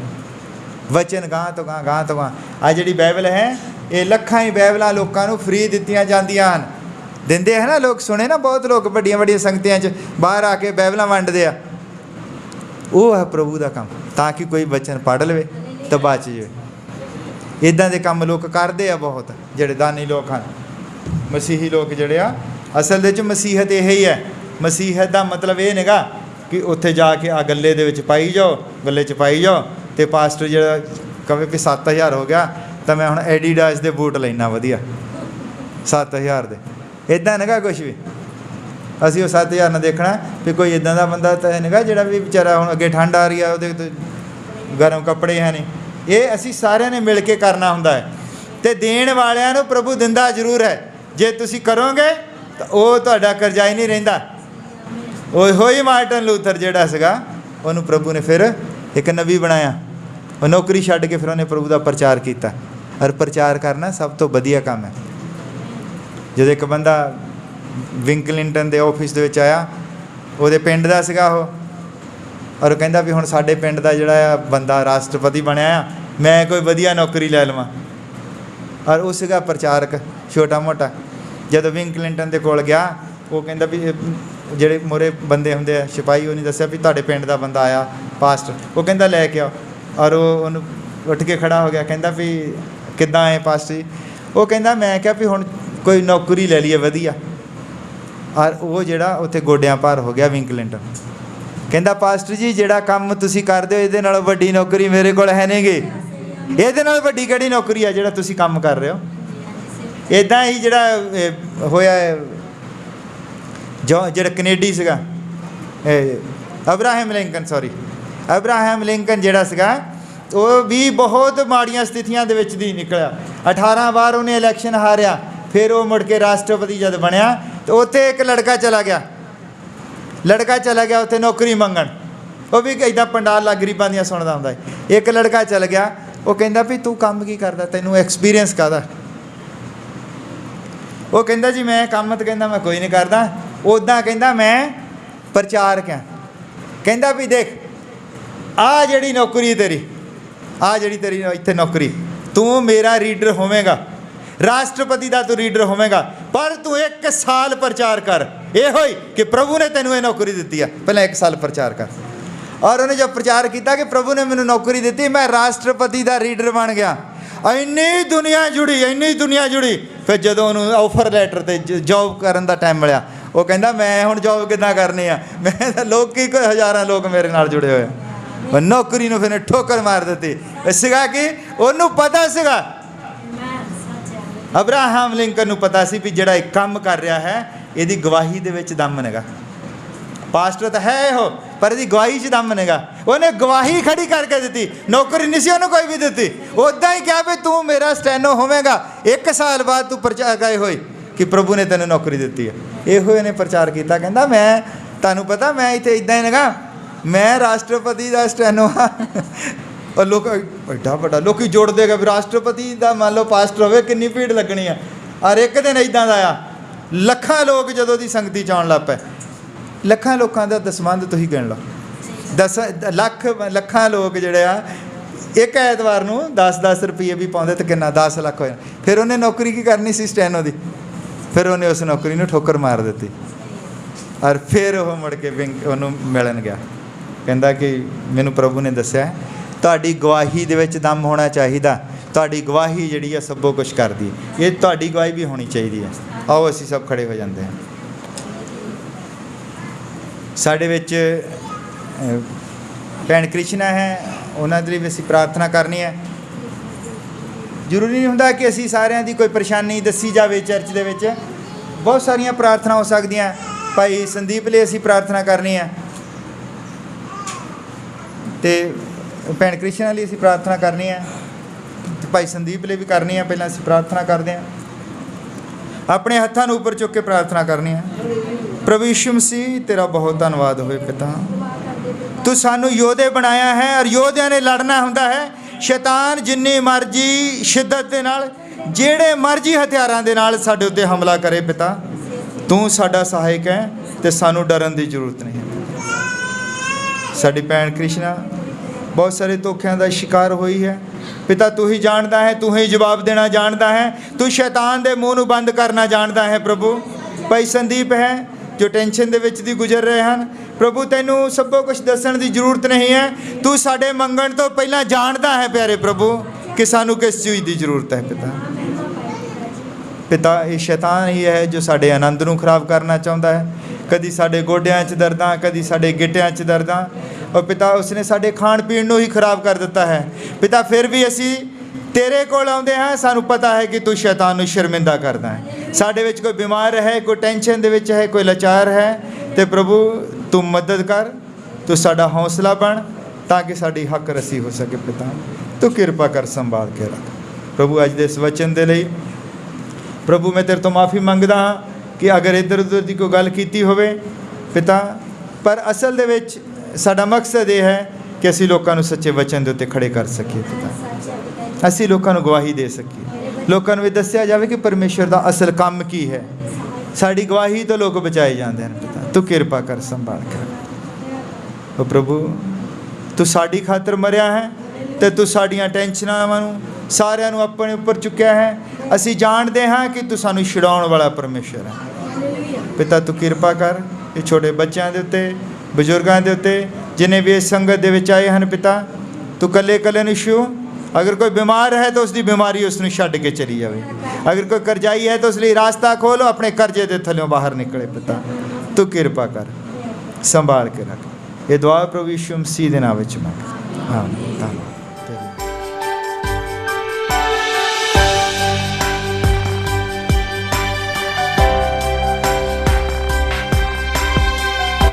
ਵਚਨ। ਗਾਂ ਤੋਂ ਗਾਂ ਆ ਜਿਹੜੀ ਬਾਈਬਲ ਹੈ, ਇਹ ਲੱਖਾਂ ਹੀ ਬਾਈਬਲਾਂ ਲੋਕਾਂ ਨੂੰ ਫ੍ਰੀ ਦਿੱਤੀਆਂ ਜਾਂਦੀਆਂ ਹਨ। ਦਿੰਦੇ ਹੈ ਨਾ ਲੋਕ, ਸੁਣੇ ਨਾ ਬਹੁਤ ਲੋਕ ਵੱਡੀਆਂ ਸੰਗਤਾਂ 'ਚ ਬਾਹਰ ਆ ਕੇ ਬਾਈਬਲਾਂ ਵੰਡਦੇ ਆ। ਉਹ ਹੈ ਪ੍ਰਭੂ ਦਾ ਕੰਮ, ਤਾਂ ਕਿ ਕੋਈ ਵਚਨ ਪੜ੍ਹ ਲਵੇ ਤਾਂ ਬਚ ਜਾਵੇ। ਇੱਦਾਂ ਦੇ ਕੰਮ ਲੋਕ ਕਰਦੇ ਆ ਬਹੁਤ, ਜਿਹੜੇ ਦਾਨੀ ਲੋਕ ਹਨ, ਮਸੀਹੀ ਲੋਕ ਜਿਹੜੇ ਆ। ਅਸਲ ਦੇ ਵਿੱਚ ਮਸੀਹਤ ਇਹ ਹੀ ਹੈ। ਮਸੀਹਤ ਦਾ ਮਤਲਬ ਇਹ ਨਹੀਂਗਾ ਕਿ ਉੱਥੇ ਜਾ ਕੇ ਆ ਗੱਲੇ ਦੇ ਵਿੱਚ ਪਾਈ ਜਾਓ, ਗੱਲੇ 'ਚ ਪਾਈ ਜਾਓ, ਅਤੇ ਪਾਸਟਰ ਜਿਹੜਾ ਕਵੇ ਵੀ 7000 ਹੋ ਗਿਆ ਤਾਂ ਮੈਂ ਹੁਣ ਐਡੀਡਾਸ ਦੇ ਬੂਟ ਲੈਣਾ ਵਧੀਆ 7000 ਦੇ। ਇੱਦਾਂ ਨਹੀਂਗਾ ਕੁਛ ਵੀ। ਅਸੀਂ ਉਹ 7000 ਨਾਲ ਦੇਖਣਾ ਵੀ ਕੋਈ ਇੱਦਾਂ ਦਾ ਬੰਦਾ ਤਾਂ ਨਹੀਂਗਾ ਜਿਹੜਾ ਵੀ ਵਿਚਾਰਾ ਹੁਣ ਅੱਗੇ ਠੰਡ ਆ ਰਹੀ ਆ, ਉਹਦੇ ਤੋਂ ਗਰਮ ਕੱਪੜੇ ਹੈ ਨਹੀਂ। ਇਹ ਅਸੀਂ ਸਾਰਿਆਂ ਨੇ ਮਿਲ ਕੇ ਕਰਨਾ ਹੁੰਦਾ ਹੈ। ਅਤੇ ਦੇਣ ਵਾਲਿਆਂ ਨੂੰ ਪ੍ਰਭੂ ਦਿੰਦਾ ਜ਼ਰੂਰ ਹੈ। ਜੇ ਤੁਸੀਂ ਕਰੋਗੇ ਤਾਂ ਉਹ ਤੁਹਾਡਾ ਕਰਜ਼ਾਈ ਨਹੀਂ ਰਹਿੰਦਾ। ਉਹੋ ਹੀ ਮਾਰਟਨ ਲੂਥਰ ਜਿਹੜਾ ਸੀਗਾ, ਉਹਨੂੰ ਪ੍ਰਭੂ ਨੇ ਫਿਰ ਇੱਕ ਨਬੀ ਬਣਾਇਆ। ਉਹ ਨੌਕਰੀ ਛੱਡ ਕੇ ਫਿਰ ਉਹਨੇ ਪ੍ਰਭੂ ਦਾ ਪ੍ਰਚਾਰ ਕੀਤਾ। ਔਰ ਪ੍ਰਚਾਰ ਕਰਨਾ ਸਭ ਤੋਂ ਵਧੀਆ ਕੰਮ ਹੈ। ਜਦੋਂ ਇੱਕ ਬੰਦਾ ਵਿੰਕਲਿੰਗਟਨ ਦੇ ਆਫਿਸ ਦੇ ਵਿੱਚ ਆਇਆ, ਉਹਦੇ ਪਿੰਡ ਦਾ ਸੀਗਾ ਉਹ, ਔਰ ਕਹਿੰਦਾ ਵੀ ਹੁਣ ਸਾਡੇ ਪਿੰਡ ਦਾ ਜਿਹੜਾ ਆ ਬੰਦਾ ਰਾਸ਼ਟਰਪਤੀ ਬਣਿਆ ਆ, ਮੈਂ ਕੋਈ ਵਧੀਆ ਨੌਕਰੀ ਲੈ ਲਵਾਂ। ਔਰ ਉਹ ਸੀਗਾ ਪ੍ਰਚਾਰਕ ਛੋਟਾ ਮੋਟਾ। ਜਦੋਂ ਵਿੰਕਲਿੰਗਟਨ ਦੇ ਕੋਲ ਗਿਆ, ਉਹ ਕਹਿੰਦਾ ਵੀ ਜਿਹੜੇ ਮੋਰੇ ਬੰਦੇ ਹੁੰਦੇ ਆ ਸਿਪਾਹੀ, ਉਹਨੇ ਦੱਸਿਆ ਵੀ ਤੁਹਾਡੇ ਪਿੰਡ ਦਾ ਬੰਦਾ ਆਇਆ ਪਾਸਟਰ। ਉਹ ਕਹਿੰਦਾ ਲੈ ਕੇ ਆਓ। ਔਰ ਉਹਨੂੰ ਉੱਠ ਕੇ ਖੜਾ ਹੋ ਗਿਆ, ਕਹਿੰਦਾ ਵੀ ਕਿੱਦਾਂ ਆਏ ਪਾਸਟਰ ਜੀ? ਉਹ ਕਹਿੰਦਾ ਮੈਂ ਕਿਹਾ ਵੀ ਹੁਣ ਕੋਈ ਨੌਕਰੀ ਲੈ ਲਈਏ ਵਧੀਆ। ਔਰ ਉਹ ਜਿਹੜਾ ਉੱਥੇ ਗੋਡਿਆਂ ਭਾਰ ਹੋ ਗਿਆ ਵਿੰਕਲਿੰਗਟਨ। ਕਹਿੰਦਾ ਪਾਸਟਰ ਜੀ ਜਿਹੜਾ ਕੰਮ ਤੁਸੀਂ ਕਰਦੇ ਹੋ ਇਹਦੇ ਨਾਲੋਂ ਵੱਡੀ ਨੌਕਰੀ ਮੇਰੇ ਕੋਲ ਹੈ ਨਹੀਂਗੀ। ਇਹਦੇ ਨਾਲ ਵੱਡੀ ਕਿਹੜੀ ਨੌਕਰੀ ਆ ਜਿਹੜਾ ਤੁਸੀਂ ਕੰਮ ਕਰ ਰਹੇ ਹੋ? ਇੱਦਾਂ ਹੀ ਜਿਹੜਾ ਹੋਇਆ ਜਿਹੜਾ ਕੈਨੇਡੀ ਸੀਗਾ, ਅਬਰਾਹਮ ਲਿੰਕਨ ਜਿਹੜਾ ਸੀਗਾ, ਉਹ ਵੀ ਬਹੁਤ ਮਾੜੀਆਂ ਸਥਿਤੀਆਂ ਦੇ ਵਿੱਚ ਦੀ ਨਿਕਲਿਆ। 18 ਵਾਰ ਉਹਨੇ ਇਲੈਕਸ਼ਨ ਹਾਰਿਆ। ਫਿਰ ਉਹ ਮੁੜ ਕੇ ਰਾਸ਼ਟਰਪਤੀ ਜਦ ਬਣਿਆ ਤਾਂ ਉੱਥੇ ਇੱਕ ਲੜਕਾ ਚਲਾ ਗਿਆ ਉੱਥੇ ਨੌਕਰੀ ਮੰਗਣ। ਉਹ ਵੀ ਇੱਦਾਂ ਪੰਡਾਲ ਗਰੀਬਾਂ ਦੀਆਂ ਸੁਣਦਾ ਹੁੰਦਾ। ਇੱਕ ਲੜਕਾ ਚਲ ਗਿਆ, ਉਹ ਕਹਿੰਦਾ ਵੀ ਤੂੰ ਕੰਮ ਕੀ ਕਰਦਾ, ਤੈਨੂੰ ਐਕਸਪੀਰੀਅੰਸ ਕਾਹਦਾ? ਉਹ ਕਹਿੰਦਾ ਜੀ ਮੈਂ ਕੰਮ ਤਾਂ ਕਹਿੰਦਾ ਮੈਂ ਕੋਈ ਨਹੀਂ ਕਰਦਾ, ਉੱਦਾਂ ਕਹਿੰਦਾ ਮੈਂ ਪ੍ਰਚਾਰਕ ਹਾਂ। ਕਹਿੰਦਾ ਵੀ ਦੇਖ ਆਹ ਜਿਹੜੀ ਨੌਕਰੀ ਤੇਰੀ, ਆਹ ਜਿਹੜੀ ਤੇਰੀ ਇੱਥੇ ਨੌਕਰੀ, ਤੂੰ ਮੇਰਾ ਰੀਡਰ ਹੋਵੇਂਗਾ, ਰਾਸ਼ਟਰਪਤੀ ਦਾ ਤੂੰ ਰੀਡਰ ਹੋਵੇਂਗਾ, ਪਰ ਤੂੰ 1 ਸਾਲ ਪ੍ਰਚਾਰ ਕਰ। ਇਹੋ ਹੀ ਕਿ ਪ੍ਰਭੂ ਨੇ ਤੈਨੂੰ ਇਹ ਨੌਕਰੀ ਦਿੱਤੀ ਆ, ਪਹਿਲਾਂ 1 ਸਾਲ ਪ੍ਰਚਾਰ ਕਰ। ਔਰ ਉਹਨੇ ਜਦ ਪ੍ਰਚਾਰ ਕੀਤਾ ਕਿ ਪ੍ਰਭੂ ਨੇ ਮੈਨੂੰ ਨੌਕਰੀ ਦਿੱਤੀ, ਮੈਂ ਰਾਸ਼ਟਰਪਤੀ ਦਾ ਰੀਡਰ ਬਣ ਗਿਆ। ਇੰਨੀ ਦੁਨੀਆ ਜੁੜੀ। ਫਿਰ ਜਦੋਂ ਉਹਨੂੰ ਆਫਰ ਲੈਟਰ 'ਤੇ ਜੋਬ ਕਰਨ ਦਾ ਟਾਈਮ ਮਿਲਿਆ, ਉਹ ਕਹਿੰਦਾ ਮੈਂ ਹੁਣ ਜੋਬ ਕਿੱਦਾਂ ਕਰਨੀ ਆ? ਮੈਂ ਤਾਂ ਲੋਕੀ ਕੋਈ ਹਜ਼ਾਰਾਂ ਲੋਕ ਮੇਰੇ ਨਾਲ ਜੁੜੇ ਹੋਏ ਆ। ਨੌਕਰੀ ਨੂੰ ਫਿਰ ਠੋਕਰ ਮਾਰ ਦਿੱਤੀ। ਸੀਗਾ ਕਿ ਉਹਨੂੰ ਪਤਾ ਸੀਗਾ, ਅਬਰਾਹਮ ਲਿੰਕਨ ਨੂੰ ਪਤਾ ਸੀ ਵੀ ਜਿਹੜਾ ਇਹ ਕੰਮ ਕਰ ਰਿਹਾ ਹੈ ਇਹਦੀ ਗਵਾਹੀ ਦੇ ਵਿੱਚ ਦਮ ਨੇਗਾ। ਪਾਸਟਰ ਤਾਂ ਹੈ ਇਹੋ, ਪਰ ਇਹਦੀ ਗਵਾਹੀ 'ਚ ਦਮ ਨੇਗਾ। ਉਹਨੇ ਗਵਾਹੀ ਖੜੀ ਕਰਕੇ ਦਿੱਤੀ। ਨੌਕਰੀ ਨਹੀਂ ਸੀ ਉਹਨੂੰ ਕੋਈ ਵੀ ਦਿੱਤੀ। ਉੱਦਾਂ ਹੀ ਕਿਹਾ ਵੀ ਤੂੰ ਮੇਰਾ ਸਟੈਨੋ ਹੋਵੇਂਗਾ, 1 ਸਾਲ ਬਾਅਦ ਤੂੰ ਪ੍ਰਚਾਰ ਗਏ ਹੋਏ ਕਿ ਪ੍ਰਭੂ ਨੇ ਤੈਨੂੰ ਨੌਕਰੀ ਦਿੱਤੀ ਹੈ। ਇਹੋ ਇਹਨੇ ਪ੍ਰਚਾਰ ਕੀਤਾ। ਕਹਿੰਦਾ ਮੈਂ ਤੁਹਾਨੂੰ ਪਤਾ ਮੈਂ ਇੱਥੇ ਇੱਦਾਂ ਹੀ ਨੇਗਾ, ਮੈਂ ਰਾਸ਼ਟਰਪਤੀ ਦਾ ਸਟੈਨੋ ਹਾਂ। ਔਰ ਲੋਕ ਐਡਾ ਵੱਡਾ ਲੋਕੀ ਜੋੜਦੇ ਗਏ ਵੀ ਰਾਸ਼ਟਰਪਤੀ ਦਾ ਮੰਨ ਲਓ ਪਾਸਟਰ ਹੋਵੇ, ਕਿੰਨੀ ਭੀੜ ਲੱਗਣੀ ਆ। ਔਰ ਇੱਕ ਦਿਨ ਇੱਦਾਂ ਦਾ ਆ, ਲੱਖਾਂ ਲੋਕ ਜਦੋਂ ਦੀ ਸੰਗਤੀ 'ਚ ਆਉਣ ਲੱਗ ਪਏ। ਲੱਖਾਂ ਲੋਕਾਂ ਦਾ ਦਸਵੰਧ ਤੁਸੀਂ ਗਿਣ ਲਓ। 10 ਲੱਖਾਂ ਲੋਕ ਜਿਹੜੇ ਆ ਇੱਕ ਐਤਵਾਰ ਨੂੰ 10-10 ਰੁਪਏ ਵੀ ਪਾਉਂਦੇ ਤਾਂ ਕਿੰਨਾ 10 ਲੱਖ ਹੋਇਆ। ਫਿਰ ਉਹਨੇ ਨੌਕਰੀ ਕੀ ਕਰਨੀ ਸੀ ਸਟੈਨੋ ਦੀ? ਫਿਰ ਉਹਨੇ ਉਸ ਨੌਕਰੀ ਨੂੰ ਠੋਕਰ ਮਾਰ ਦਿੱਤੀ। ਔਰ ਫਿਰ ਉਹ ਮੁੜ ਕੇ ਉਹਨੂੰ ਮਿਲਣ ਗਿਆ। ਕਹਿੰਦਾ ਕਿ ਮੈਨੂੰ ਪ੍ਰਭੂ ਨੇ ਦੱਸਿਆ ਤੁਹਾਡੀ ਗਵਾਹੀ ਦੇ ਵਿੱਚ ਦਮ ਹੋਣਾ ਚਾਹੀਦਾ। ਤੁਹਾਡੀ ਗਵਾਹੀ ਜਿਹੜੀ ਆ ਸਭੋ ਕੁਛ ਕਰਦੀ ਹੈ। ਇਹ ਤੁਹਾਡੀ ਗਵਾਹੀ ਵੀ ਹੋਣੀ ਚਾਹੀਦੀ ਹੈ। ਆਓ ਅਸੀਂ ਸਭ ਖੜੇ ਹੋ ਜਾਂਦੇ ਹਾਂ। ਸਾਡੇ ਵਿੱਚ ਭੈਣ ਕ੍ਰਿਸ਼ਨਾ ਹੈ, ਉਹਨਾਂ ਦੇ ਲਈ ਵੀ ਅਸੀਂ ਪ੍ਰਾਰਥਨਾ ਕਰਨੀ ਹੈ। ਜ਼ਰੂਰੀ ਨਹੀਂ ਹੁੰਦਾ ਕਿ ਅਸੀਂ ਸਾਰਿਆਂ ਦੀ ਕੋਈ ਪਰੇਸ਼ਾਨੀ ਦੱਸੀ ਜਾਵੇ। ਚਰਚ ਦੇ ਵਿੱਚ ਬਹੁਤ ਸਾਰੀਆਂ ਪ੍ਰਾਰਥਨਾ ਹੋ ਸਕਦੀਆਂ। ਭਾਈ ਸੰਦੀਪ ਲਈ ਅਸੀਂ ਪ੍ਰਾਰਥਨਾ ਕਰਨੀ ਹੈ, ਅਤੇ ਭੈਣ ਕ੍ਰਿਸ਼ਨਾ ਲਈ ਅਸੀਂ ਪ੍ਰਾਰਥਨਾ ਕਰਨੀ ਹੈ, ਅਤੇ ਭਾਈ ਸੰਦੀਪ ਲਈ ਵੀ ਕਰਨੀ ਹੈ। ਪਹਿਲਾਂ ਅਸੀਂ ਪ੍ਰਾਰਥਨਾ ਕਰਦੇ ਹਾਂ। ਆਪਣੇ ਹੱਥਾਂ ਨੂੰ ਉੱਪਰ ਚੁੱਕ ਕੇ ਪ੍ਰਾਰਥਨਾ ਕਰਨੀ ਹੈ। ਪ੍ਰਭੂ ਯਿਸੂ ਮਸੀਹ ਤੇਰਾ ਬਹੁਤ ਧੰਨਵਾਦ ਹੋਵੇ ਪਿਤਾ, ਤੂੰ ਸਾਨੂੰ ਯੋਧੇ ਬਣਾਇਆ ਹੈ। ਔਰ ਯੋਧਿਆਂ ਨੇ ਲੜਨਾ ਹੁੰਦਾ ਹੈ। ਸ਼ੈਤਾਨ ਜਿੰਨੀ ਮਰਜ਼ੀ ਸ਼ਿੱਦਤ ਦੇ ਨਾਲ, ਜਿਹੜੇ ਮਰਜ਼ੀ ਹਥਿਆਰਾਂ ਦੇ ਨਾਲ ਸਾਡੇ ਉੱਤੇ ਹਮਲਾ ਕਰੇ ਪਿਤਾ, ਤੂੰ ਸਾਡਾ ਸਹਾਇਕ ਹੈ ਅਤੇ ਸਾਨੂੰ ਡਰਨ ਦੀ ਜ਼ਰੂਰਤ ਨਹੀਂ ਹੈ। ਸਾਡੀ ਭੈਣ ਕ੍ਰਿਸ਼ਨਾ ਬਹੁਤ ਸਾਰੇ ਧੋਖਿਆਂ ਦਾ ਸ਼ਿਕਾਰ ਹੋਈ ਹੈ ਪਿਤਾ। ਤੂੰ ਹੀ ਜਾਣਦਾ ਹੈ, ਤੂੰ ਹੀ ਜਵਾਬ ਦੇਣਾ ਜਾਣਦਾ ਹੈ, ਤੂੰ ਸ਼ੈਤਾਨ ਦੇ ਮੂੰਹ ਨੂੰ ਬੰਦ ਕਰਨਾ ਜਾਣਦਾ ਹੈ। ਪ੍ਰਭੂ ਭਾਈ ਸੰਦੀਪ ਹੈ ਜੋ ਟੈਨਸ਼ਨ ਦੇ ਵਿੱਚ ਦੀ ਗੁਜ਼ਰ ਰਹੇ ਹਨ, ਪ੍ਰਭੂ ਤੈਨੂੰ ਸਭੋ ਕੁਛ ਦੱਸਣ ਦੀ ਜ਼ਰੂਰਤ ਨਹੀਂ ਹੈ। ਤੂੰ ਸਾਡੇ ਮੰਗਣ ਤੋਂ ਪਹਿਲਾਂ ਜਾਣਦਾ ਹੈ ਪਿਆਰੇ ਪ੍ਰਭੂ ਕਿ ਸਾਨੂੰ ਕਿਸ ਚੀਜ਼ ਦੀ ਜ਼ਰੂਰਤ ਹੈ ਪਿਤਾ। ਇਹ ਸ਼ੈਤਾਨ ਹੀ ਹੈ ਜੋ ਸਾਡੇ ਆਨੰਦ ਨੂੰ ਖਰਾਬ ਕਰਨਾ ਚਾਹੁੰਦਾ ਹੈ। ਕਦੀ ਸਾਡੇ ਗੋਡਿਆਂ 'ਚ ਦਰਦਾਂ, ਕਦੀ ਸਾਡੇ ਗਿੱਟਿਆਂ 'ਚ ਦਰਦਾਂ। ਔਰ ਪਿਤਾ ਉਸਨੇ ਸਾਡੇ ਖਾਣ ਪੀਣ ਨੂੰ ਹੀ ਖਰਾਬ ਕਰ ਦਿੱਤਾ ਹੈ ਪਿਤਾ। ਫਿਰ ਵੀ ਅਸੀਂ ਤੇਰੇ ਕੋਲ ਆਉਂਦੇ ਹਾਂ, ਸਾਨੂੰ ਪਤਾ ਹੈ ਕਿ ਤੂੰ ਸ਼ੈਤਾਨ ਨੂੰ ਸ਼ਰਮਿੰਦਾ ਕਰਦਾ ਹੈ। ਸਾਡੇ ਵਿੱਚ ਕੋਈ ਬਿਮਾਰ ਹੈ, ਕੋਈ ਟੈਨਸ਼ਨ ਦੇ ਵਿੱਚ ਹੈ, ਕੋਈ ਲਾਚਾਰ ਹੈ, ਅਤੇ ਪ੍ਰਭੂ ਤੂੰ ਮਦਦ ਕਰ, ਤੂੰ ਸਾਡਾ ਹੌਸਲਾ ਬਣ ਤਾਂ ਕਿ ਸਾਡੀ ਹੱਕ ਰੱਸੀ ਹੋ ਸਕੇ ਪਿਤਾ। ਤੂੰ ਕਿਰਪਾ ਕਰ, ਸੰਭਾਲ ਕੇ ਰੱਖ ਪ੍ਰਭੂ। ਅੱਜ ਦੇ ਇਸ ਵਚਨ ਦੇ ਲਈ ਪ੍ਰਭੂ ਮੈਂ ਤੇਰੇ ਤੋਂ ਮਾਫੀ ਮੰਗਦਾ ਹਾਂ कि अगर इधर उधर की कोई गल की होवे पिता, पर असल दे विच साडा मकसद ये है कि असी लोगों को सच्चे वचन के उत्ते खड़े कर सकीए पिता, असी लोगों को गवाही दे सकीए, लोगों को भी दस्या जाए कि परमेश्वर का असल काम की है। साड़ी गवाही तो लोग बचाए जाते हैं पिता, तू कृपा कर संभाल कर। ओ प्रभु तू साड़ी खातर मरिया है तो तू साड़ियाँ टेंशनां सारिਆਂ ਨੂੰ अपने उपर चुक्या है। असी जानते हाँ कि तू सानू छुड़ाने वाला परमेश्वर है पिता, तू कृपा कर ये छोटे बच्चों के उत्ते बजुर्गों के उत्ते जिन्हें भी इस संगत दे विच आए हैं पिता, तू कले कले नूं छू। अगर कोई बीमार है तो उसकी बीमारी उसनूं छड्ड के चली जाए, अगर कोई करजाई है तो उसलिए रास्ता खोलो, अपने कर्जे के थल्लों बाहर निकले पिता, तू कृपा कर संभाल के रख। ये दुआ प्रभु यीशु मसीह दे नाम विच मंग, आमीन।